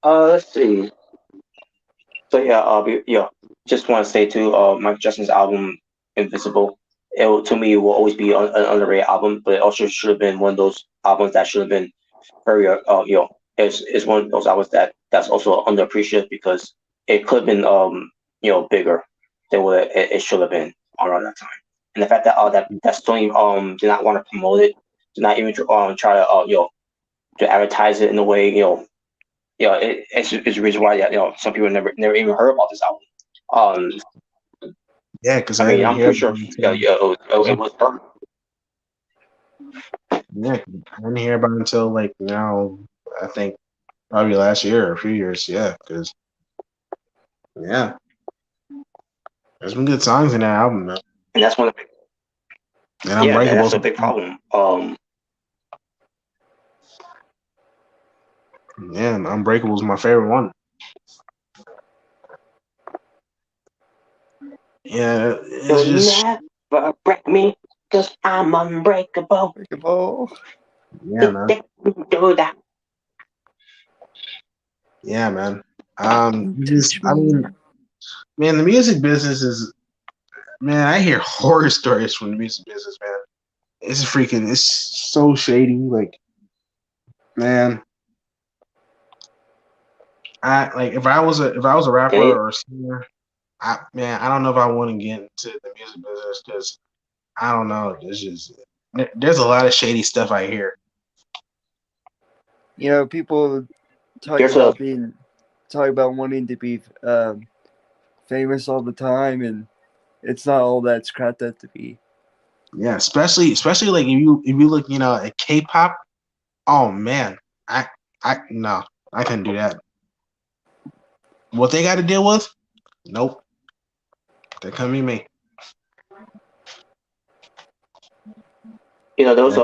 Let's see. So just want to say too, Michael Jackson's album "Invisible." To me, will always be an underrated album, but it also should have been one of those albums that should have been very is one of those albums that's also underappreciated because it could have been bigger than what it should have been around that time. And the fact that that Sony did not want to promote it, did not even try to to advertise it in a way it's the reason why some people never even heard about this album. Yeah, because I I mean, didn't I'm hear pretty sure it was perfect. Yeah, I didn't hear about it until like now. I think probably last year or a few years. Yeah, because yeah, there's some good songs in that album, man. And that's one of the And and Unbreakable. that's a big problem. Yeah, and Unbreakable is my favorite one. Yeah, it's You'll just never break me, 'cause I'm unbreakable. yeah, man. Do that. Yeah, man. I mean, man, the music business is man. I hear horror stories from the music business, man. It's so shady. Like, man, if I was a rapper Okay. or a singer, I don't know if I want to get into the music business because I don't know. There's a lot of shady stuff I hear. People talk There's about wanting to be famous all the time, and it's not all that it's cracked up to be. Yeah, especially like if you look, at K-pop. Oh man, no, I couldn't do that. What they got to deal with? Nope, that couldn't be me. there was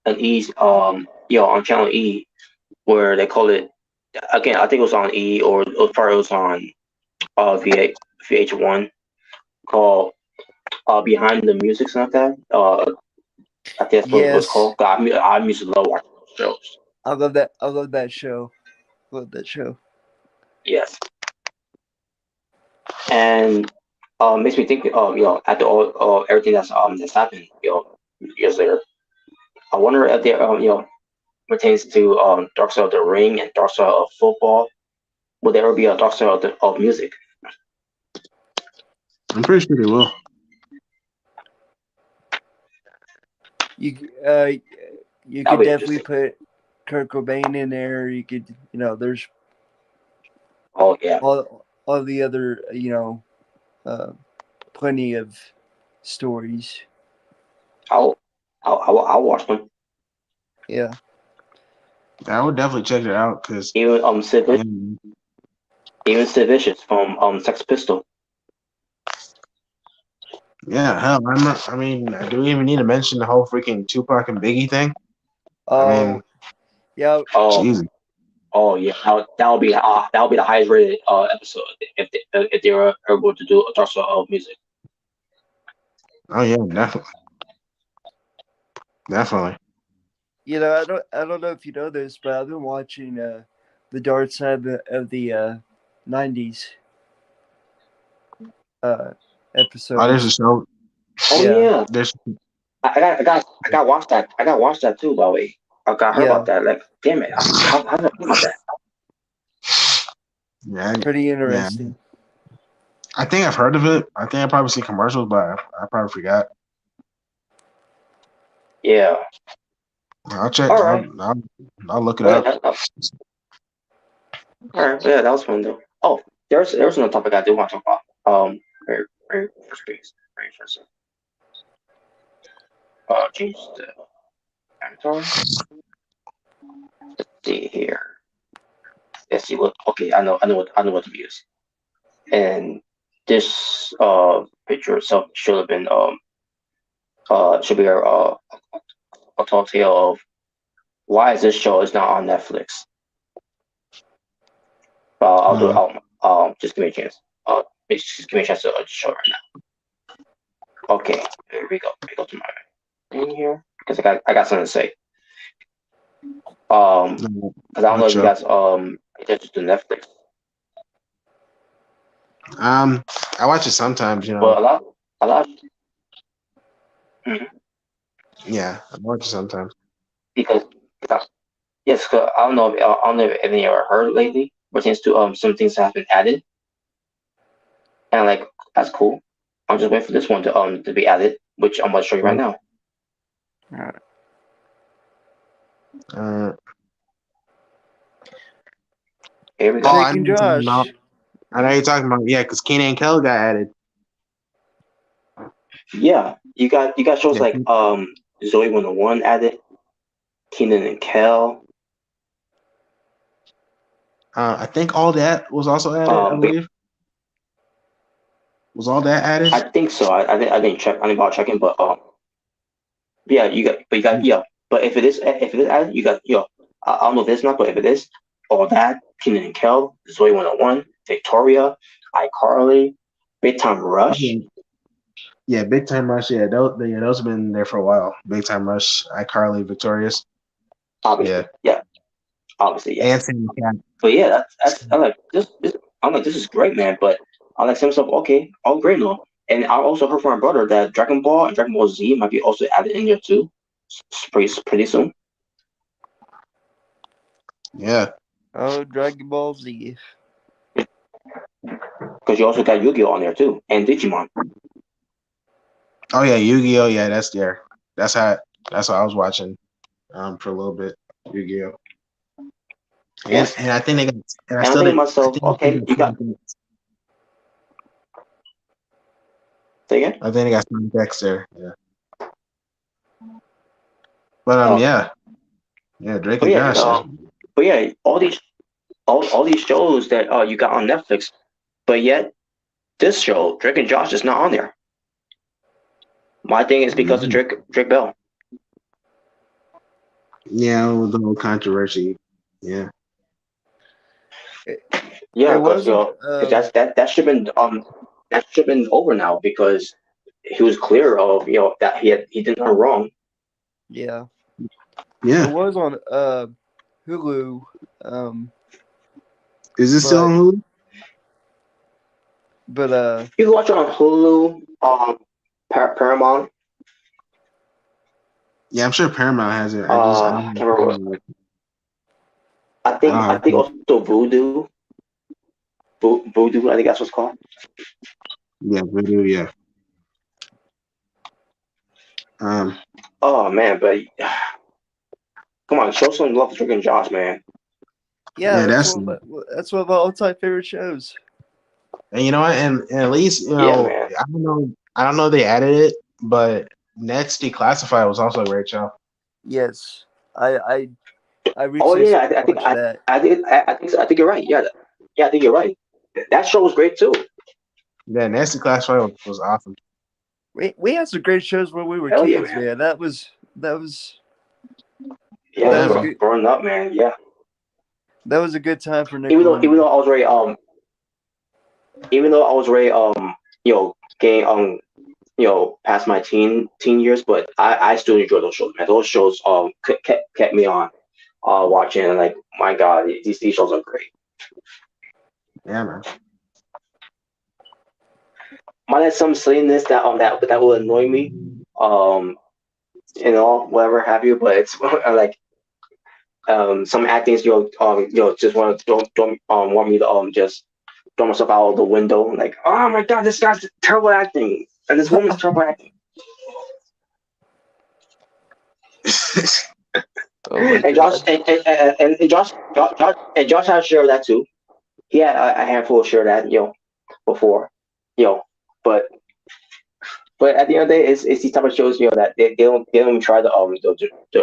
an E on channel E where they call it again. I think it was on E or it was on VH1 called Behind the Music, something like that. I think that's what it was Yes, called. I used to love watching those shows. I love that. I love that show. Yes, and makes me think. After all everything that's happened, years later, I wonder if there pertains to Dark Side of the Ring and Dark Side of Football. Will there ever be a Dark Side of music? I'm pretty sure they will. You could definitely put Kurt Cobain in there. You could, there's Oh yeah. all the other, plenty of stories. I'll watch them. Yeah. I would definitely check it out because Even Sid Vicious from Sex Pistol. yeah, hell, I mean, do we even need to mention the whole freaking Tupac and Biggie thing? Yeah. Jesus. Oh yeah, that'll be the highest rated episode if they were able to do a Dark Side of music. Oh yeah, definitely. I don't know if you know this, but I've been watching the Dark Side of the 90s episodes. Oh, there's a show. Oh yeah. There's. I got watched that. I got watched that too. By the way, I got heard about that. Like, damn it, how did I hear about that? Yeah, pretty interesting. Yeah. I think I've heard of it. I think I probably see commercials, but I probably forgot. Yeah. I'll check. All right. I'll look it up. All right. Yeah, that was fun though. Oh, there's another topic I do want to talk about. Very first. Change the avatar. Let's see here. Let's see what. Okay, I know what to use. And this picture itself should have been should be a tall tale of why is this show is not on Netflix. I'll do it. Just give me a chance. Just give me a chance to show it right now. Okay, here we go. To my thing here because I got something to say. Because I don't know if you guys attention to Netflix. I watch it sometimes, Well, a lot. Mm-hmm. Yeah, I watch it sometimes. Because I don't know if any of you heard lately, pertains to some things that have been added, and like that's cool. I'm just waiting for this one to be added, which I'm gonna show you right now. All right. Here we Oh, go. I Drake know and you're talking about. Josh. I know you're talking about. Yeah, because Keenan and Kel got added. Yeah, you got shows Yeah. like Zoe 101 added, Keenan and Kel. I think all that was also added. I But believe. Was all that added? I think so. I didn't check. I didn't bother checking, but yeah, yeah. But if it is added, you got I don't know if it's not, but if it is, all that Keenan and Kel, Zoe 101, Victoria, iCarly, Big Time Rush. Yeah, Big Time Rush. Yeah, those have been there for a while. Big Time Rush, iCarly, Victorious. Obviously, yeah. Obviously, yeah. And Sam Cat. But yeah, that's I'm like this. I'm like this is great, man. But I like some stuff. Okay, all great, no. And I also heard from my brother that Dragon Ball and Dragon Ball Z might be also added in there too, pretty soon. Yeah. Oh, Dragon Ball Z. Because you also got Yu-Gi-Oh on there too, and Digimon. Oh yeah, Yu-Gi-Oh. Yeah, that's there. That's what I was watching for a little bit. Yu-Gi-Oh. Yes. And I think they got. And I'm thinking to myself, okay, you got. Say again? I think they got some decks there. Yeah. But yeah, Drake and Josh. But yeah, all these shows that you got on Netflix, but yet this show Drake and Josh is not on there. My thing is because of Drake Bell. Yeah, with the whole controversy. Yeah. Yeah, because that should have been over now because he was clear of that he did nothing wrong. Yeah. Yeah. It was on Hulu. Is it still on Hulu? But you can watch it on Hulu, Paramount. Yeah, I'm sure Paramount has it. I can't remember. I think also Voodoo. Voodoo, I think that's what's called. Yeah, Voodoo. Yeah. Oh man, but come on, show some love to Drake and Josh, man. yeah, that's one of my all-time favorite shows. And you know what? And at least I don't know they added it, but Net's Declassified was also a great show. Yes, I recently I think you're right. Yeah, I think you're right. That show was great too. Yeah, Net's Declassified was awesome. We had some great shows when we were kids, man. That was growing up, man. Yeah, that was a good time for Nick. Even though I was already getting past my teen years, but I still enjoy those shows, man. Those shows kept me on watching, and like, my God, these shows are great. Yeah, man. Might have some silliness that will annoy me, whatever have you, but it's like some actings just don't want me to just throw myself out of the window, like, oh my God, this guy's terrible acting and this woman's terrible acting. And Josh had a share of that too. He had a handful of share of that before, but at the end of the day, it's these type of shows that they don't even try to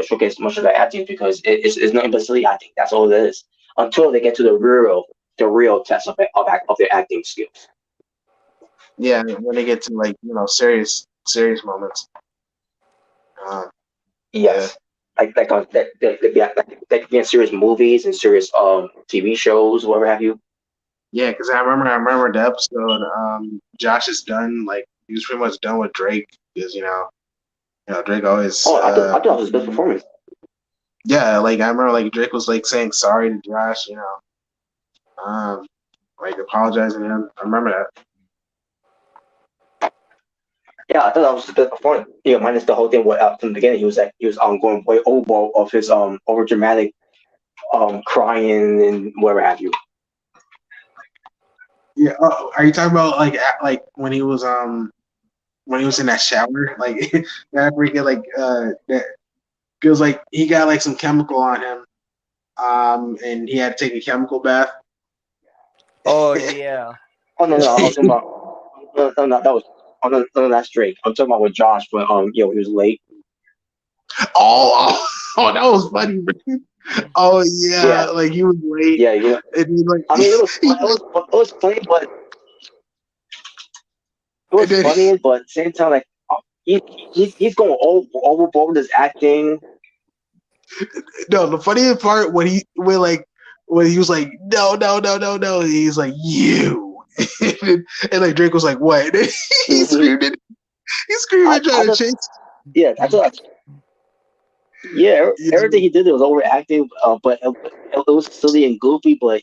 showcase much of the acting because it's nothing but silly acting. That's all it is until they get to the real test of their acting skills. Yeah, when they get to serious moments. Yes. Like they be in serious movies and serious TV shows, whatever have you. Yeah, because I remember the episode. Josh is done. Like, he was pretty much done with Drake because Drake always. I thought it was his best performance. Yeah, like I remember, Drake was saying sorry to Josh. Apologizing to him. I remember that. Yeah, I thought that was his best performance. Minus the whole thing from the beginning. He was going way over of his over dramatic crying and whatever have you. Yeah. Oh, are you talking about like when he was in that shower, like that freaking that feels like he got like some chemical on him, and he had to take a chemical bath. Oh yeah. Oh no, no, I was talking about. No, that was. Oh no, that's Drake. I'm talking about with Josh, but he was late. That was funny, bro. Oh yeah, Yeah, like he was late, yeah, and he like I mean, it was he, it was funny, but it and was then, funny, but at the same time, like he's going overboard with his acting. no, the funniest part when he was like no no no no no, he's like you, and like Drake was like what? And then he screamed it. He screamed and I tried to just chase. yeah, I thought yeah, Yeah, everything he did was overacting, but it was silly and goofy. But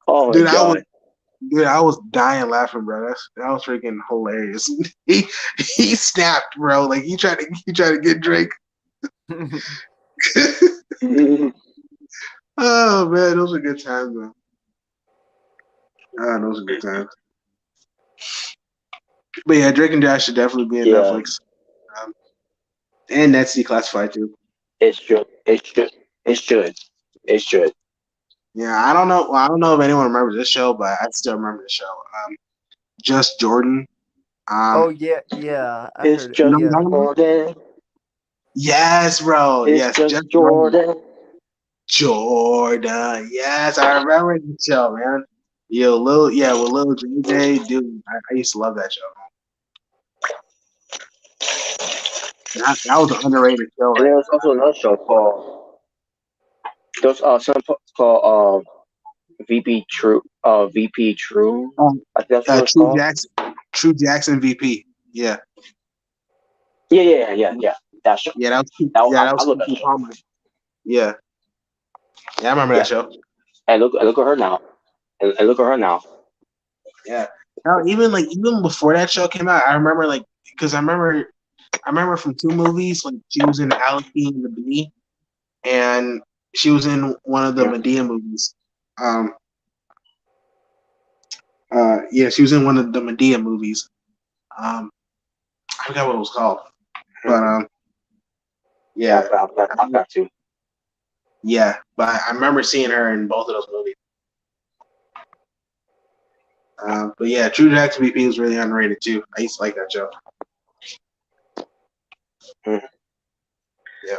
oh my dude, I was god, dude, I was dying laughing, bro. That was freaking hilarious. he he snapped, bro. Like he tried to get Drake. Oh man, those are good times, man. Ah, those are good times. But yeah, Drake and Josh should definitely be in yeah, Netflix. And that's declassified too. it should, it should, it should, it should. Yeah, I don't know. Well, I don't know if anyone remembers this show, but I still remember the show. Just Jordan. Oh Um, yeah, yeah. I It's heard it. just you know Yeah. what I'm talking about? Jordan. Yes, bro. It's Yes, just just Jordan. Jordan. Jordan. Yes, I remember the show, man. Yo, with Lil JJ, dude, I used to love that show. That was an underrated show, And right? there was also another show called there's called VP True. I think that's what it's True called. Jackson. True Jackson VP. Yeah. Yeah. That show. Yeah, that was I that love was that Kiki show. Palmer. Yeah. Yeah, I remember Yeah. that show. And look at her now. And look at her now. Yeah. Now, even before that show came out, I remember because I remember from two movies, like she was in Alicky and the Bee, and she was in one of the Yeah. Medea movies. Yeah, she was in one of the Medea movies. I forgot what it was called, but Yeah, yeah, I got to. yeah. But I remember seeing her in both of those movies. But yeah, True Jackson VP was really underrated too. I used to like that show. Mhm. Yeah.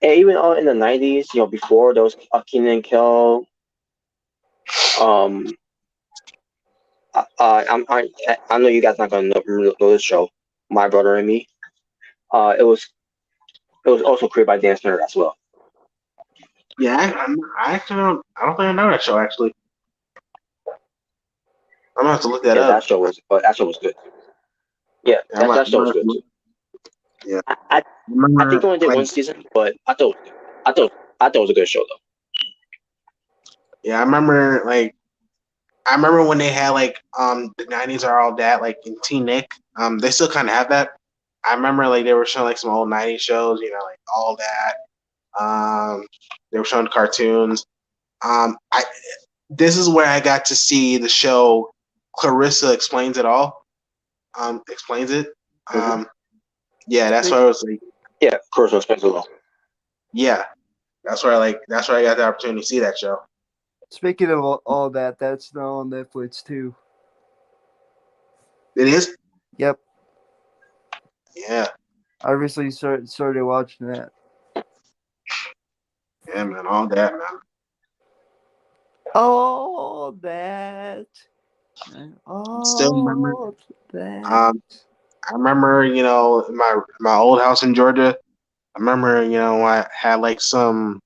And even in the '90s, before those Kenan and Kel, um, I know you guys not gonna know this show, My Brother and Me. It was also created by Dan Snurd as well. Yeah, I actually don't. I don't think I know that show. Actually, I'm gonna have to look that Yeah, up. that show was good. Yeah, I'm gonna, that I'm show gonna was have to good look. too. Yeah, I think remember I only did one season, but I thought it was a good show though. yeah, I remember when they had the '90s are all that in Teen Nick. They still kind of have that. I remember they were showing some old '90s shows, all that. They were showing cartoons. I This is where I got to see the show Clarissa Explains It All. Explains it. Mm-hmm. Yeah, that's where I was Yeah, Curse Spencer. yeah, that's where I got the opportunity to see that show. Speaking of all that, that's now on Netflix too. It is. Yep. Yeah, I recently started watching that. yeah, man, all that, man. All that. Still remember. All that. I remember, in my old house in Georgia. I remember, I had some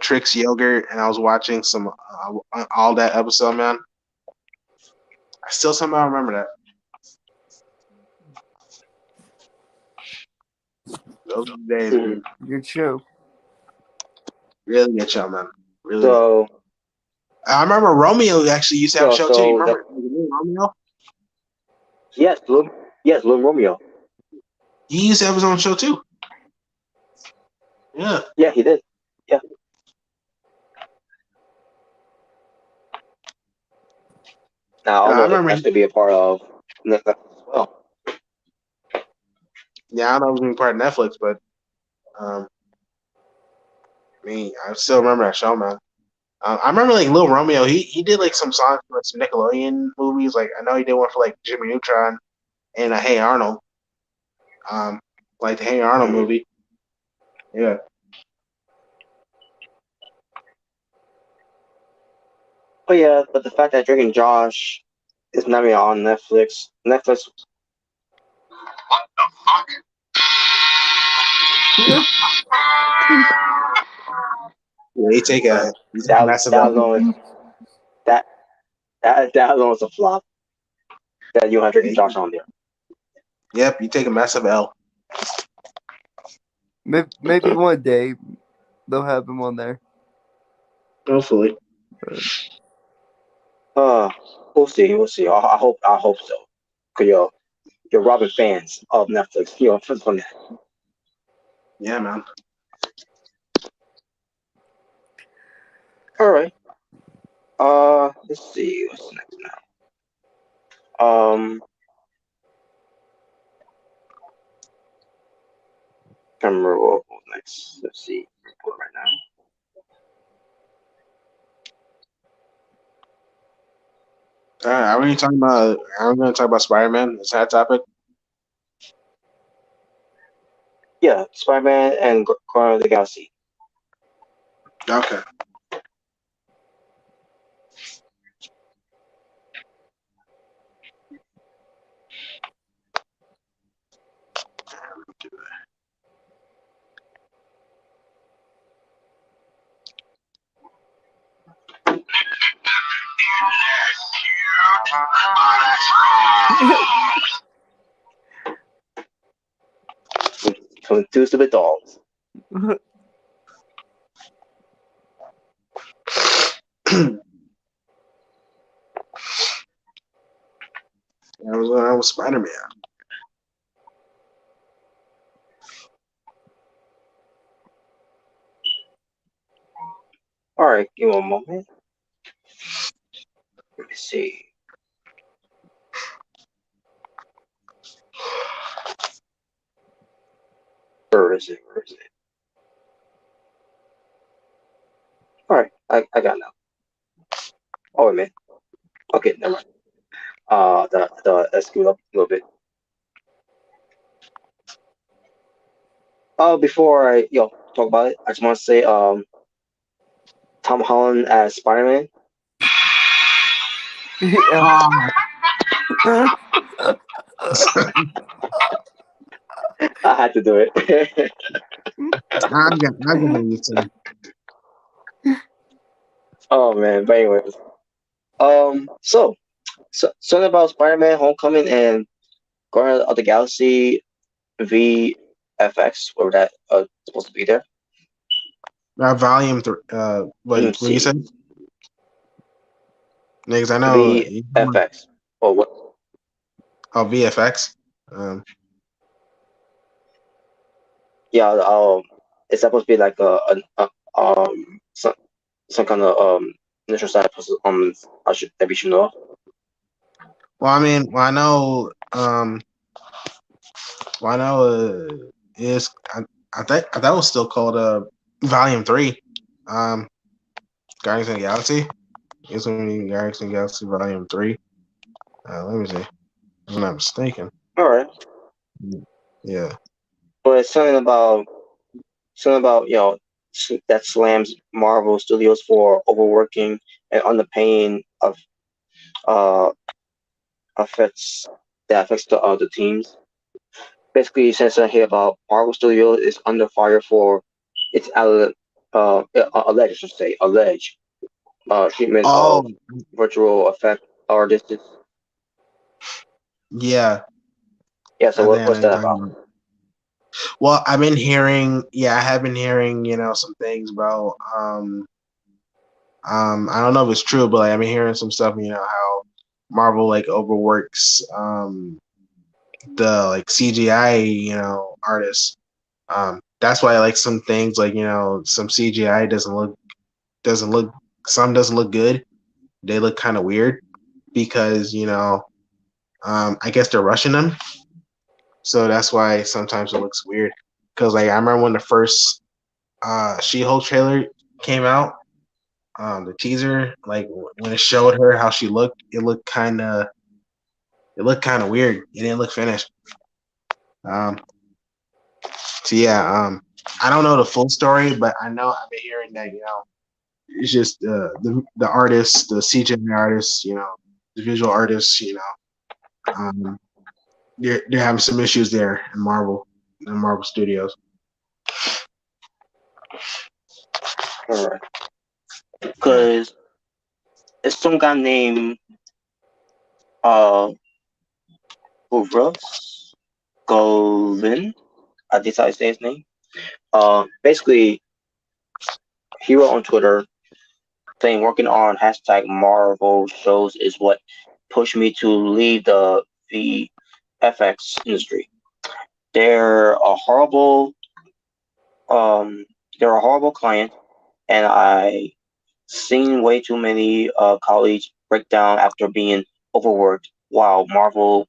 Trix yogurt, and I was watching some all that episode, man. I still somehow remember that. Those were the days, man. Good show. Really good show, man. Really. So I remember Romeo actually used to have a show too. You remember Romeo? Yes, Little Romeo. He used to have his own show too. Yeah. Yeah, he did. Yeah. Now I I don't know if remember. that's gonna be a part of Netflix as well. Yeah, I don't know if it was being part of Netflix, but I mean, I still remember that show, man. I remember like Lil Romeo. He did like some songs for some Nickelodeon movies. Like I know he did one for like Jimmy Neutron and Hey Arnold. Like the Hey Arnold Mhm. movie. Yeah. But yeah, but the fact that Drake and Josh is not even on Netflix. Netflix. What the fuck? Yeah, he take a massive That alone that that alone is a flop. That you have Drake and Josh on there. Yep, you take a massive L. Maybe one day they'll have him on there. Hopefully. We'll see. We'll see. I hope so. Cause you're robbing fans of Netflix. You know, from that. Yeah, man. All right. Let's see what's next now. Can't remember what was next. Let's see. Right now. Are we talking about? Are we going to talk about Spider-Man? Is that topic? Yeah, Spider-Man and Guardians of the Galaxy. Okay. From two stupid dolls. That was Spider-Man. All right, give me one moment. Let me see. Where is it? Where is it? All right, I got it now. Oh wait a minute. Okay, never mind. I screwed up a little bit. Before I talk about it, I just want to say Tom Holland as Spider-Man. I had to do it. I'm gonna use him. Oh man, but anyways, so something about Spider-Man: Homecoming and Guardians of the Galaxy VFX, where that supposed to be there. Volume 3. What you said? Niggas, I know. VFX. Oh what? Oh, VFX. Yeah. It's supposed to be like some kind of initial side that we should know. Well, I mean, I know. Is I thought it was still called Volume 3. Guardians of the Galaxy. It's gonna be Guardians of the Galaxy Volume 3. Let me see. If I'm not mistaken. All right. Yeah. But it's something about that slams Marvel Studios for overworking and underpaying of affects the teams. Basically, since I hear about Marvel Studios is under fire for its alleged, I should say, alleged treatment of virtual effect artists. Yeah. Yeah. So what's that about? Well, I've been hearing. Yeah, I have been hearing. Some things about. I don't know if it's true, but like, I've been hearing some stuff. How Marvel like overworks the like CGI artists. That's why like some things like some CGI doesn't look some doesn't look good. They look kind of weird. because I guess they're rushing them, so that's why sometimes it looks weird. Because like I remember when the first She-Hulk trailer came out, the teaser, like when it showed her how she looked, it looked kind of weird. It didn't look finished. So yeah, I don't know the full story, but I know I've been hearing that it's just the artists, the CGI artists, the visual artists, they're having some issues there in Marvel Studios. All right. Because it's some guy named Bruce Golin. I think I say his name. Basically, he wrote on Twitter saying working on hashtag Marvel shows is what pushed me to leave the VFX industry. They're a horrible client, and I seen way too many colleagues break down after being overworked, while Marvel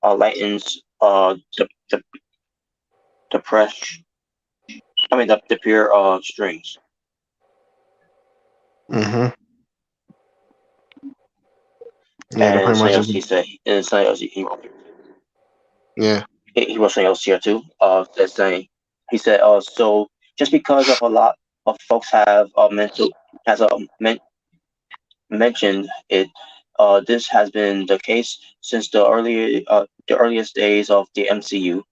lightens the press. I mean the pure strings. Mm-hmm. Yeah, And pretty something much. else he said. And something else Yeah. he was saying else here too. That saying he said, so just because of a lot of folks have mentioned it, this has been the case since the earliest days of the MCU.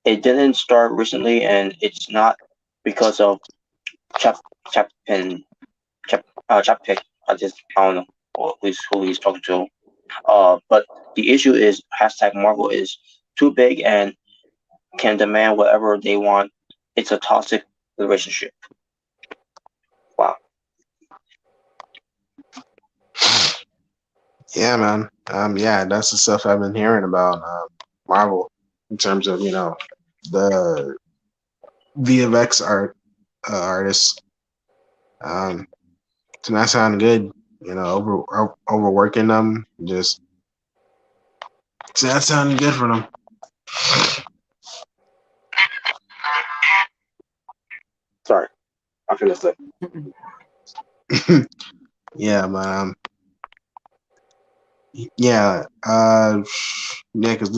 It didn't start recently, and it's not because of Chap Chap and Chap Pick. I don't know who he's talking to. But the issue is hashtag Marvel is too big and can demand whatever they want. It's a toxic relationship. Wow. Yeah, man. Yeah, that's the stuff I've been hearing about Marvel in terms of the VFX artists. It's not sounding good. Overworking them, just it's not sounding good for them. Sorry, I finished it. Yeah, man. Yeah, because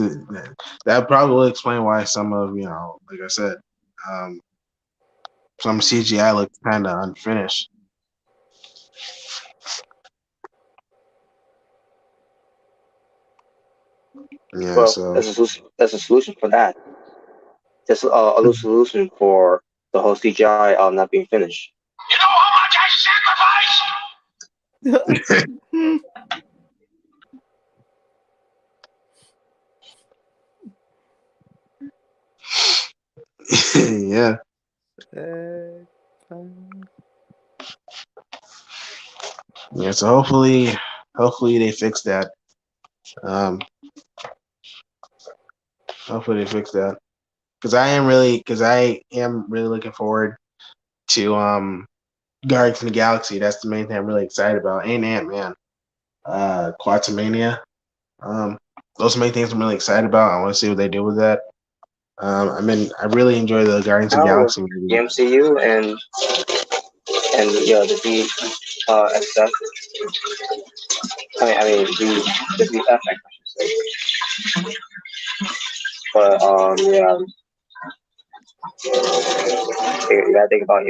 that probably will explain why some of like I said, some CGI looks kind of unfinished. Yeah, Well, so there's a solution for that. There's a little solution for the whole CGI not being finished. You know how much I sacrifice? yeah. Yeah, so hopefully they fix that. Hopefully they fix that. Because I am really looking forward to Guardians of the Galaxy. That's the main thing I'm really excited about. And Ant-Man. Quantumania. Those are the main things I'm really excited about. I want to see what they do with that. I really enjoy the Guardians of the Now with Galaxy movie. the MCU and the SF. I mean the VFX, I should say. But yeah, you gotta think about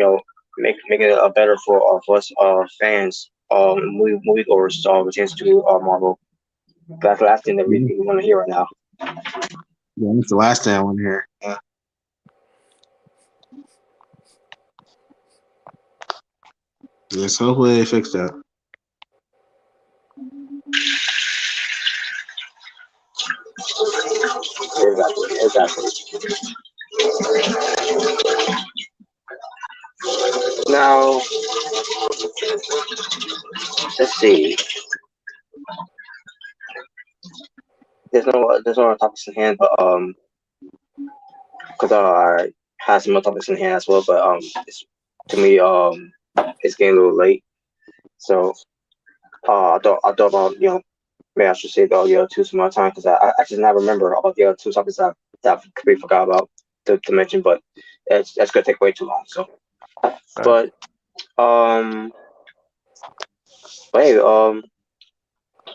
making it better for us fans, moviegoers, chance to Marvel. That's the last thing that we want to hear right now. Yeah, that's the last thing I want to hear. Yeah. Yes, hopefully they fix that. Exactly. Now, let's see. There's no topics in hand, but because I had some more topics in hand as well, but to me it's getting a little late, so I thought about maybe I should say the other two some more time because I just not remember about the other two topics that I completely forgot about to mention, but that's gonna take way too long. So, but um, but hey,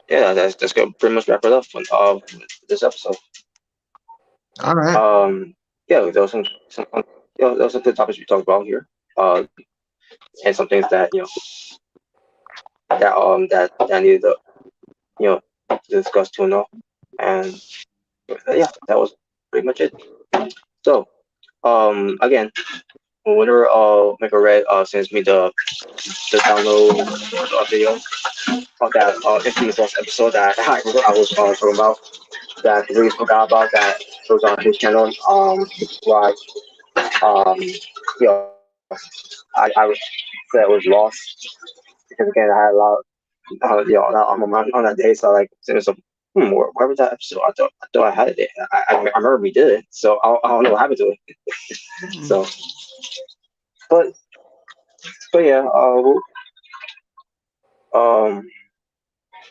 yeah, that's gonna pretty much wrap it up for this episode. All right. Yeah, there was some there was some good topics we talked about here. And some things that that needed to discuss too, know. And yeah, that was pretty much it. So, again, whenever Red sends me the download video of that infamous episode that I was talking about that I completely forgot about that was on his channel. Why I said it was lost because again I had a lot on my mind on that day, so like it was a where was that episode? I thought I had it. I remember we did it, so I don't know what happened to it. So, but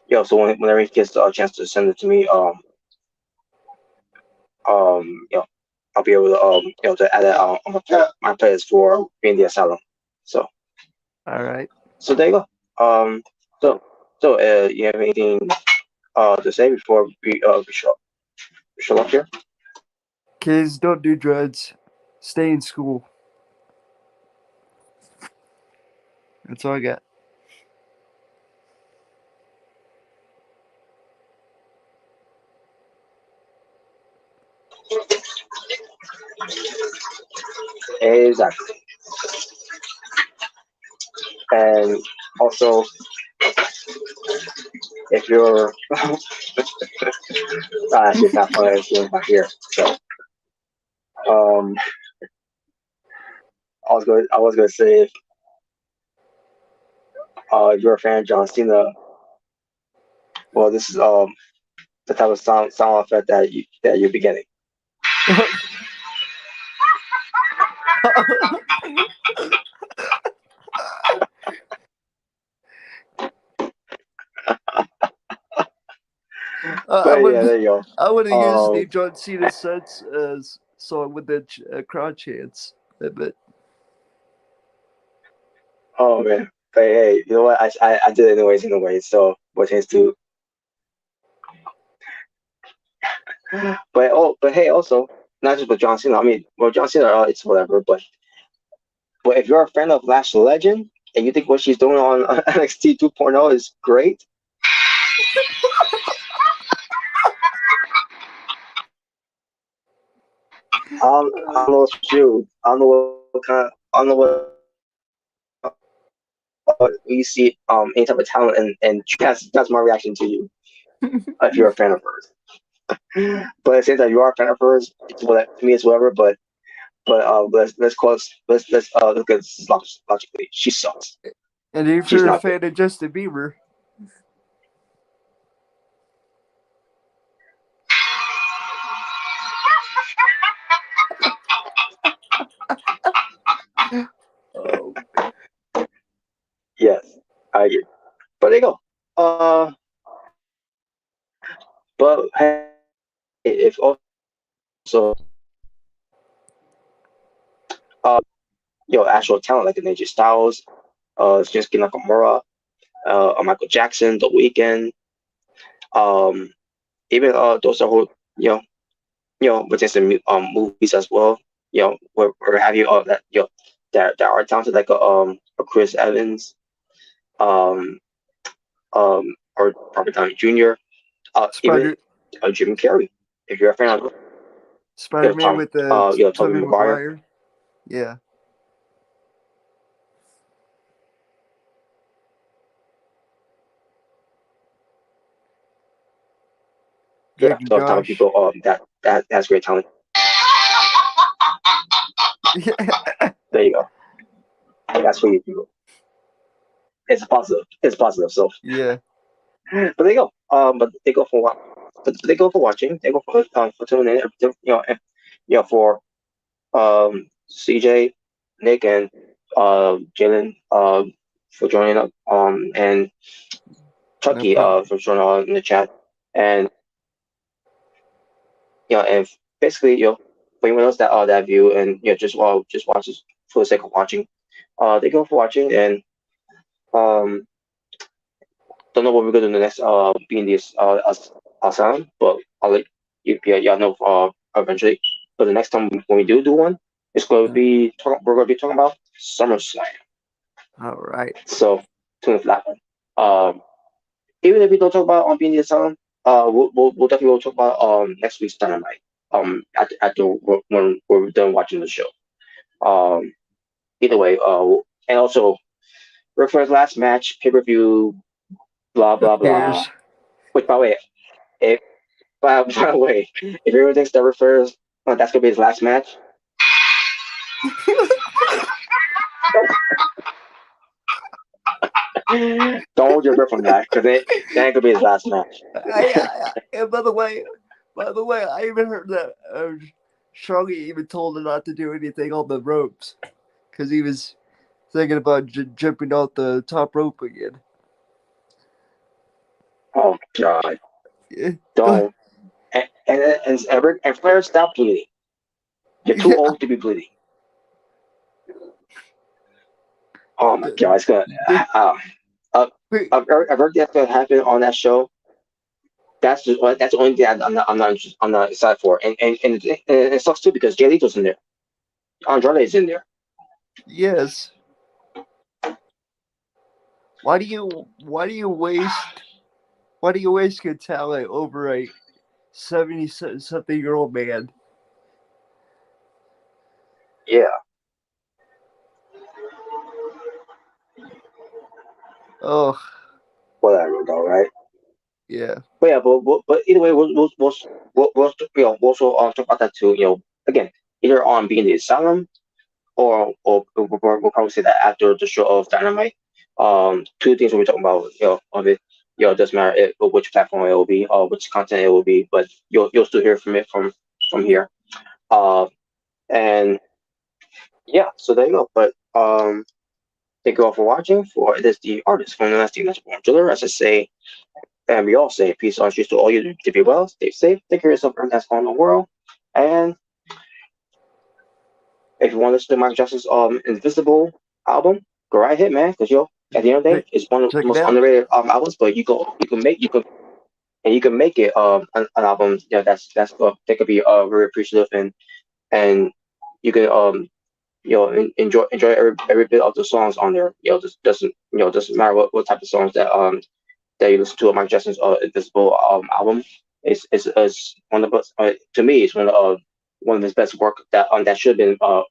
yeah, so whenever he gets a chance to send it to me, I'll be able to to add it on my playlist for Being the Asylum. So, All right. so there you go. So you have anything to say before we show up here? Kids, don't do drugs. Stay in school. That's all I got. Exactly. And also, if you're actually not funny, it's not here. So, um, I was gonna say if you're a fan of John Cena, well, this is the type of sound effect that you'll be getting. But yeah, there you go. I would have used the John Cena Suns song with the crowd chants. But Oh man, but hey, you know what? I did it anyways. So what chance to? But hey, also not just with John Cena. I mean, well, John Cena, it's whatever. But if you're a fan of Lash Legend and you think what she's doing on NXT 2.0 is great, I don't know what's you. I don't know what kind. I don't know what you see any type of talent and that's my reaction to you if you're a fan of hers. But at the same time, you are a fan of hers. It's what to me it's whatever. But let's look at this logically. She sucks. and if She's you're a not fan good. of Justin Bieber, oh, Yes, I agree. But there you go. But hey, if also actual talent like an AJ Styles, Shinsuke Nakamura, Michael Jackson, The Weeknd, um, even those are who within some movies as well. Where have you that that are talented like a Chris Evans, um, or Robert Downey Jr. Even Spider Jim Carrey. If you're a fan of Spider-Man with Tobey Tobey Maguire. Maguire. Yeah. Yeah, Drake and those type of Josh. people that's great talent. There you go. That's for you people. It's positive. It's positive. So, Yeah. but they go. But they go for what? But they go for watching. They go for tuning in. For CJ, Nick, and Jalen for joining up. And No Chucky problem. for joining on in the chat. And and basically, for anyone else that view and just watches for the sake of watching, they go for watching and um don't know what we're gonna do in the next being this asylum, but I'll let y'all know eventually. But the next time when we do one, we're gonna be talking about SummerSlam. All right. So tune in for that one. Even if we don't talk about on being the asylum, we'll definitely will talk about next week's dynamite. After when we're done watching the show. Um, Either way, and also Ric Flair's last match, pay per view, blah Who blah blah. cares? Which by the way, if by the way, if everyone thinks that Ric Flair's that's gonna be his last match, don't hold your breath on that because that ain't gonna be his last match. And by the way, I even heard that Shaggy even told him not to do anything on the ropes because he was thinking about jumping off the top rope again. Oh God, Yeah. don't. And Flair, stop bleeding. You're too old to be bleeding. Oh my God, it's gonna. I've heard that's gonna happen on that show. That's the only thing I'm not excited for, and it sucks too because Jay Leto's in there, Andrade is in there. Yes. Why do you waste good talent over a 70-something-year-old man? Yeah, Oh, whatever though, right? yeah. But yeah, but either way, we'll also talk about that too. Again, either on being the asylum or we'll probably say that after the show of Dynamite. Two things we'll be talking about, of it. It doesn't matter which platform it will be or which content it will be, but you'll still hear from it from here. And yeah, so there you go. But thank you all for watching. For this, the artist from the last team that's born Driller, as I say, and we all say peace on streets to all you to be well, stay safe, take care of yourself, and that's going on in the world. And if you want to listen to Mike Justice's Invisible album, go right ahead, man. Because at the end of the day, it's one of the Check it most out. underrated albums. But you can make it an album that could be very appreciative and you can enjoy every bit of the songs on there. Just doesn't matter what type of songs that you listen to on Mike Justice's Invisible album. It's one of the best, to me. It's one of his best work that should have been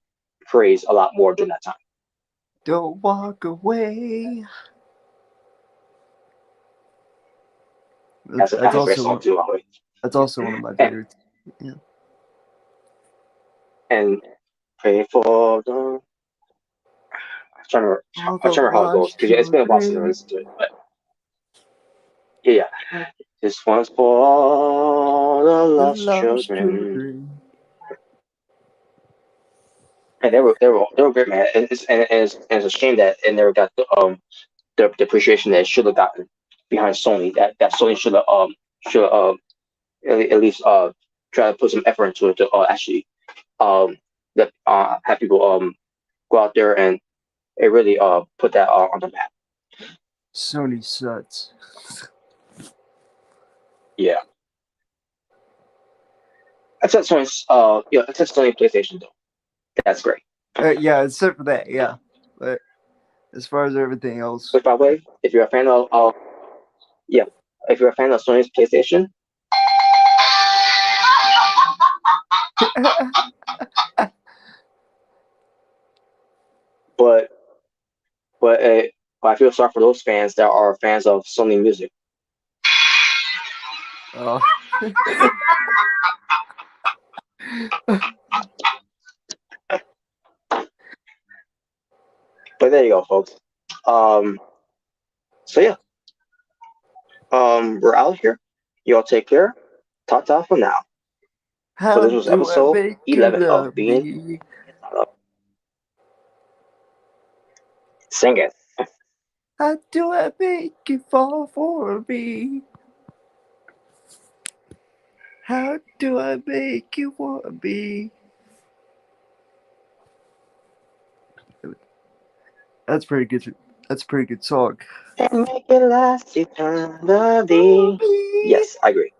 praised a lot more during that time. Don't walk away. That's a great song too, by the way. That's also one of my favorites. Yeah. And pray for the. I'm trying to remember how it goes because it's been a while since I listened to it. But yeah, this one's for all the lost children. And they were great, man. And it's a shame that it never got the appreciation that it should have gotten behind Sony. That Sony should at least try to put some effort into it to actually have people go out there and it really put that on the map. Sony sucks. Yeah. Except Sony's except Sony PlayStation though. That's great. Yeah, except for that, yeah. But as far as everything else, Which by the way, if you're a fan of if you're a fan of Sony's PlayStation, but I feel sorry for those fans that are fans of Sony music. oh. But there you go, folks. So yeah. We're out here. Y'all take care. Ta-ta for now. So this was episode 11 of Being. Sing it. How do I make you fall for me? How do I make you wanna be? That's pretty good. That's a pretty good song. And make it last eternity. Yes, I agree.